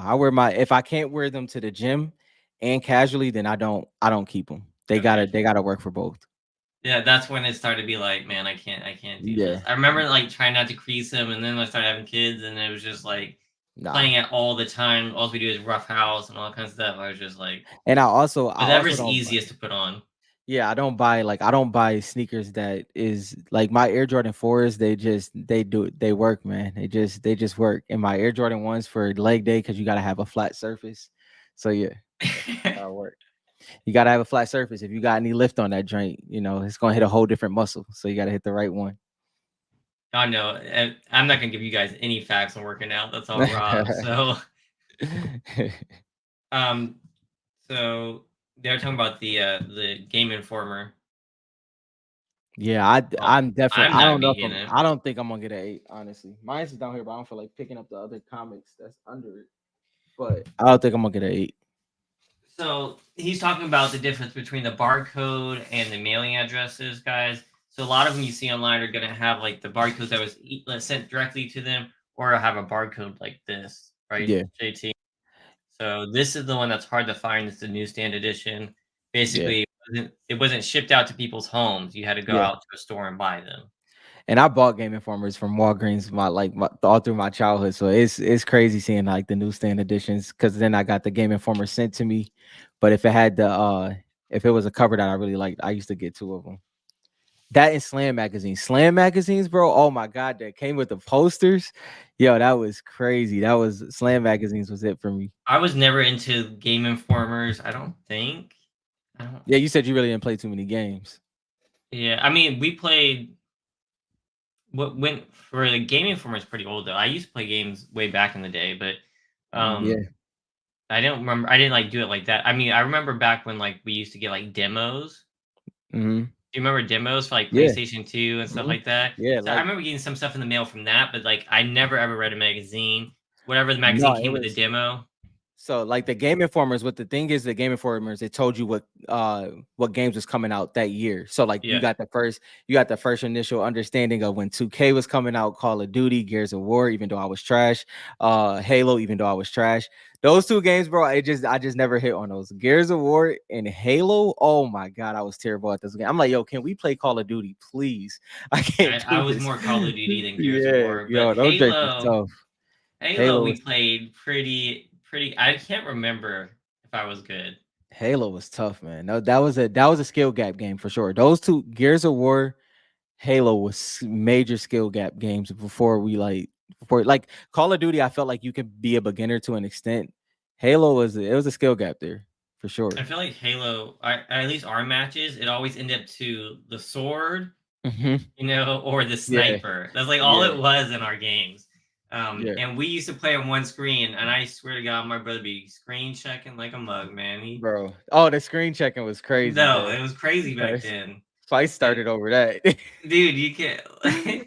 Speaker 1: If I can't wear them to the gym and casually, then I don't keep them. They gotta
Speaker 2: Okay.
Speaker 1: they gotta work for both.
Speaker 2: Yeah, that's when it started to be like, man, I can't do this.
Speaker 1: Yeah.
Speaker 2: I remember like trying not to crease them, and then I started having kids, and it was just like
Speaker 1: Nah.
Speaker 2: playing it all the time. All we do is rough house and all kinds of stuff. I was just like,
Speaker 1: And I also
Speaker 2: whatever's
Speaker 1: don't
Speaker 2: easiest to put on.
Speaker 1: yeah, I don't buy sneakers that is like my Air Jordan 4s, they work, man. They just work. And my Air Jordan 1s for leg day, because you gotta have a flat surface. So yeah, that's how it works. You gotta have a flat surface. If you got any lift on that joint, it's gonna hit a whole different muscle. So you gotta hit the right one.
Speaker 2: I know. I'm not gonna give you guys any facts on working out. That's all Rob. So, um, so they're talking about the Game Informer.
Speaker 1: Yeah, I'm definitely.
Speaker 2: I'm
Speaker 1: I
Speaker 2: not
Speaker 1: don't know if
Speaker 2: beating
Speaker 1: I'm.
Speaker 2: it.
Speaker 1: I don't think I'm gonna get an 8. Honestly, mine's is down here, but I don't feel like picking up the other comics that's under it. But I don't think I'm gonna get an 8.
Speaker 2: So he's talking about the difference between the barcode and the mailing addresses, guys. So a lot of them you see online are going to have like the barcodes that was sent directly to them, or have a barcode like this, right,
Speaker 1: Yeah,
Speaker 2: JT? So this is the one that's hard to find. It's the newsstand edition.
Speaker 1: yeah.
Speaker 2: Basically, it wasn't shipped out to people's homes. You had to go
Speaker 1: Yeah.
Speaker 2: out to a store and buy them.
Speaker 1: And I bought Game Informers from Walgreens all through my childhood. So it's crazy seeing like the newsstand editions because then I got the Game Informer sent to me. But if it had the if it was a cover that I really liked, I used to get two of them. That and Slam magazines. Slam magazines, bro. Oh my god, that came with the posters. Yo, that was crazy. That was Slam magazines was it for me.
Speaker 2: I was never into Game Informers. I don't think. I don't.
Speaker 1: Yeah, you said you really didn't play too many games.
Speaker 2: Yeah, I mean, we played. What went for the Game Informer is pretty old though. I used to play games way back in the day, but
Speaker 1: Yeah.
Speaker 2: um, I don't remember. I didn't like do it like that. I mean, I remember back when like we used to get like demos.
Speaker 1: Hmm.
Speaker 2: Do you remember demos for like
Speaker 1: Yeah.
Speaker 2: PlayStation 2 and stuff
Speaker 1: Hmm.
Speaker 2: like that?
Speaker 1: Yeah,
Speaker 2: So I
Speaker 1: like
Speaker 2: remember getting some stuff in the mail from that, but like I never ever read a magazine. Whatever the magazine
Speaker 1: no, it
Speaker 2: came with a
Speaker 1: was
Speaker 2: demo.
Speaker 1: so like the Game Informers. What the thing is, the Game Informers, it told you what games was coming out that year. So like
Speaker 2: Yeah,
Speaker 1: you got the first initial understanding of when 2K was coming out, Call of Duty, Gears of War, even though I was trash, Halo, even though I was trash. Those two games, bro, I just never hit on those. Gears of War and Halo. Oh my god, I was terrible at this game. I'm like, yo, can we play Call of Duty, please? I can't
Speaker 2: I
Speaker 1: do
Speaker 2: was
Speaker 1: this.
Speaker 2: more Call of Duty than Gears of
Speaker 1: Yeah,
Speaker 2: War, but
Speaker 1: yo, those drakes was tough.
Speaker 2: Halo
Speaker 1: Halo
Speaker 2: we
Speaker 1: was
Speaker 2: played pretty. I can't remember if I was good.
Speaker 1: Halo was tough, man. No, that was a skill gap game for sure. Those two Gears of War, Halo was major skill gap games before like Call of Duty. I felt like you could be a beginner to an extent. Halo was it was a skill gap there for
Speaker 2: I
Speaker 1: sure.
Speaker 2: feel like Halo, at least our matches, it always ended up to the sword,
Speaker 1: Hmm.
Speaker 2: or the
Speaker 1: Yeah,
Speaker 2: sniper. That's like all
Speaker 1: yeah,
Speaker 2: it was in our games.
Speaker 1: yeah,
Speaker 2: And we used to play on one screen, and I swear to God, my brother be screen checking like a mug, man.
Speaker 1: bro. Oh, the screen checking was crazy,
Speaker 2: No,
Speaker 1: bro.
Speaker 2: it was crazy back
Speaker 1: Nice.
Speaker 2: then.
Speaker 1: Fight
Speaker 2: And
Speaker 1: started over that.
Speaker 2: dude, you can't.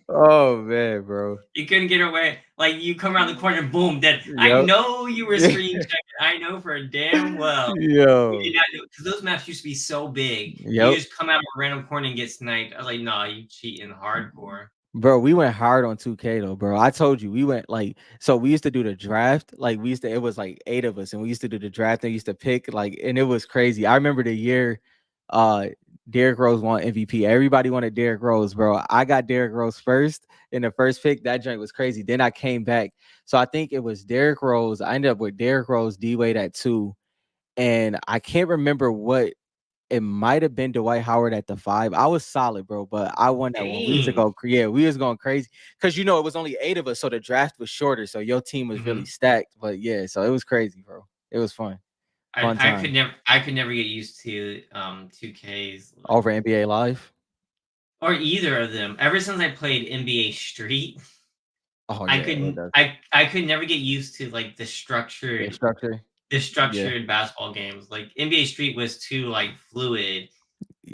Speaker 1: Oh man, bro.
Speaker 2: You couldn't get away. Like you come around the corner, boom, dead. I
Speaker 1: Yep.
Speaker 2: know you were screen checking. I know for a damn well. You did
Speaker 1: Yo.
Speaker 2: not do because those maps used to be so big, and you
Speaker 1: Yep.
Speaker 2: just come out of a random corner and get sniped. I was like, "Nah, you cheating hardcore."
Speaker 1: Bro, we went hard on 2K though, bro. I told you we went like so we used to do the draft. Like we used to it was like eight of us and we used to do the draft and used to pick like and it was crazy. I remember the year uh Derrick Rose won MVP. Everybody wanted Derrick Rose, bro. I got Derrick Rose first in the first pick. That joint was crazy. Then I came back. So I think it was Derrick Rose. I ended up with Derrick Rose, D Wade at 2. And I can't remember what it might have been Dwight Howard at the 5. I was solid, bro, but I won that one. We used to
Speaker 2: Dang.
Speaker 1: go yeah, we was going crazy because it was only 8 of us, so the draft was shorter. So your team was really
Speaker 2: Hmm.
Speaker 1: stacked. But yeah, so it was crazy, bro. It was fun. Fun time.
Speaker 2: I could never get used to 2Ks
Speaker 1: Over NBA Live.
Speaker 2: or either of them. Ever since I played NBA Street,
Speaker 1: Oh
Speaker 2: I
Speaker 1: yeah,
Speaker 2: couldn't.
Speaker 1: that's
Speaker 2: I could never get used to like
Speaker 1: the structure.
Speaker 2: the
Speaker 1: Yeah.
Speaker 2: structured basketball games. Like NBA Street was too like fluid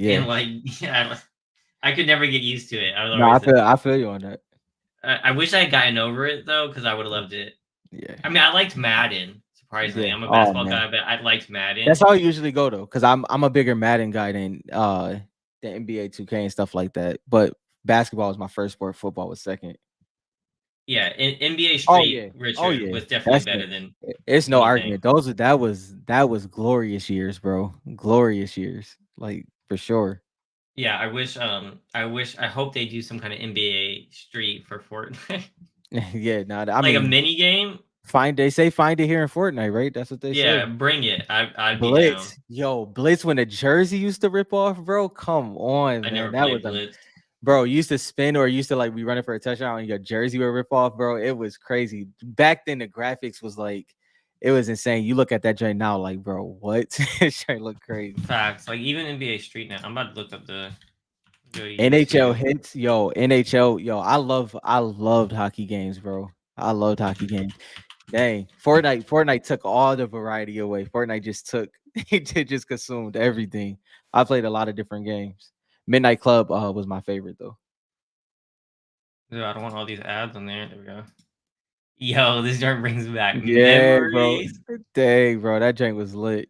Speaker 2: and
Speaker 1: Yeah.
Speaker 2: like yeah, I could never get used to it. I was
Speaker 1: No,
Speaker 2: always.
Speaker 1: I feel you on that.
Speaker 2: I wish I had gotten over it though, because I would have loved it.
Speaker 1: Yeah.
Speaker 2: I mean, I liked Madden. Surprisingly,
Speaker 1: Yeah.
Speaker 2: I'm a
Speaker 1: Oh
Speaker 2: basketball
Speaker 1: man.
Speaker 2: guy, but I liked
Speaker 1: That's
Speaker 2: Madden.
Speaker 1: how I usually go though, because I'm a bigger Madden guy than the NBA 2K and stuff like that. But basketball is my first sport, football was second.
Speaker 2: Yeah, NBA
Speaker 1: Oh
Speaker 2: Street
Speaker 1: yeah. Oh
Speaker 2: Richard
Speaker 1: yeah.
Speaker 2: was definitely
Speaker 1: That's the
Speaker 2: better than
Speaker 1: it's no
Speaker 2: anything.
Speaker 1: argument. That was glorious years, bro. Glorious years. Like for sure.
Speaker 2: Yeah, I hope they do some kind of NBA Street for Fortnite,
Speaker 1: Yeah, nah, I
Speaker 2: like a
Speaker 1: mean,
Speaker 2: mini game.
Speaker 1: they say find it here in Fortnite, right? That's what they
Speaker 2: Yeah,
Speaker 1: say.
Speaker 2: bring it. I'd be down.
Speaker 1: Blitz. Yo, Blitz when the jersey used to rip off, bro. Come on,
Speaker 2: I
Speaker 1: man.
Speaker 2: never
Speaker 1: That was
Speaker 2: played
Speaker 1: a
Speaker 2: Blitz.
Speaker 1: bro, you used to spin or used to like be running for a touchdown and your jersey would rip off, bro. It was crazy. Back then the graphics was like it was insane. You look at that joint now, like, bro, what? It joint look crazy.
Speaker 2: Facts. Like even NBA Street now. I'm about to look up the go to
Speaker 1: NHL
Speaker 2: YouTube.
Speaker 1: hits, yo, yo. I loved hockey games, bro. I loved hockey games. Dang, Fortnite took all the variety away. Fortnite just took it just consumed everything. I played a lot of different games. Midnight Club was my favorite though.
Speaker 2: Dude, I don't want all these ads on there. There we go. Yo, this joint brings back
Speaker 1: Yeah, bro.
Speaker 2: memories.
Speaker 1: Dang, bro, that joint was lit.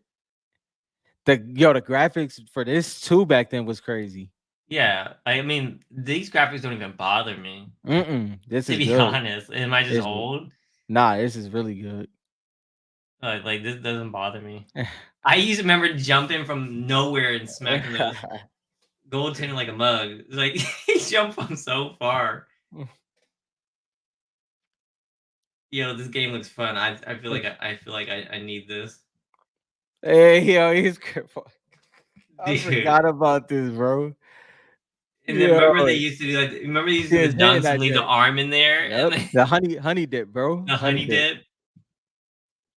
Speaker 1: The graphics for this too back then was crazy.
Speaker 2: Yeah, I mean, these graphics don't even bother me,
Speaker 1: Mm-mm, this
Speaker 2: to
Speaker 1: is
Speaker 2: be
Speaker 1: good.
Speaker 2: honest. Am I just
Speaker 1: It's
Speaker 2: old?
Speaker 1: nah, this is really good.
Speaker 2: Like this doesn't bother me. I used to remember jumping from nowhere and smacking the goaltender like a mug. It's like he jumped from so far. Yo, this game looks fun. I feel like I need this.
Speaker 1: Hey, yo, he's I
Speaker 2: Dude.
Speaker 1: forgot about this, bro.
Speaker 2: And then
Speaker 1: Yo,
Speaker 2: remember they used to do like remember they used to
Speaker 1: he
Speaker 2: do
Speaker 1: is
Speaker 2: the
Speaker 1: hitting
Speaker 2: dunks and
Speaker 1: that
Speaker 2: leave the
Speaker 1: shit.
Speaker 2: arm in there and
Speaker 1: Yep,
Speaker 2: like
Speaker 1: the honey dip, bro.
Speaker 2: the
Speaker 1: Honey
Speaker 2: honey
Speaker 1: dip.
Speaker 2: dip.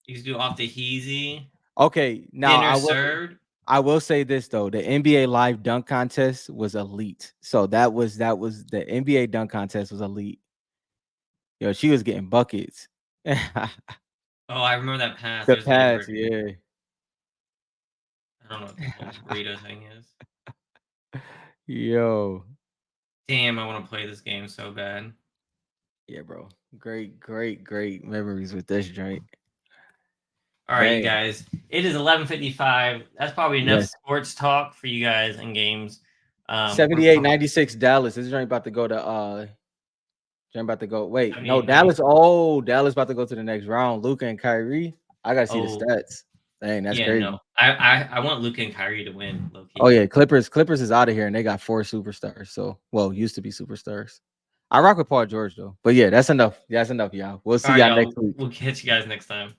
Speaker 2: You used to do off the heezy.
Speaker 1: Okay, now
Speaker 2: Dinner served.
Speaker 1: I will say this though, the NBA live dunk contest was elite. So that was the NBA dunk contest was elite. Yo, she was getting buckets. The
Speaker 2: Oh, I remember that pass. There's like a
Speaker 1: pass,
Speaker 2: bird.
Speaker 1: yeah.
Speaker 2: I don't know what the whole burrito thing is.
Speaker 1: Yo.
Speaker 2: Damn, I want to play this game so bad.
Speaker 1: Yeah, bro. Great memories with this joint.
Speaker 2: All right, you
Speaker 1: Dang.
Speaker 2: guys. It is 11:55. That's probably enough
Speaker 1: Yes.
Speaker 2: sports talk for you guys and games.
Speaker 1: 78-96 Dallas. This joint about to go to wait, no,
Speaker 2: 78,
Speaker 1: Dallas. Oh, Dallas about to go to the next round. Luca and Kyrie. I gotta see the
Speaker 2: Oh,
Speaker 1: stats. Dang, that's
Speaker 2: yeah,
Speaker 1: crazy.
Speaker 2: no. I want Luka and Kyrie to win, low
Speaker 1: Oh
Speaker 2: key.
Speaker 1: yeah, Clippers is out of here and they got 4 superstars. So, well, used to be superstars. I rock with Paul George though. But yeah, that's enough. That's enough, y'all. We'll
Speaker 2: All
Speaker 1: see
Speaker 2: right,
Speaker 1: y'all
Speaker 2: y'all.
Speaker 1: next week.
Speaker 2: We'll catch you guys next time.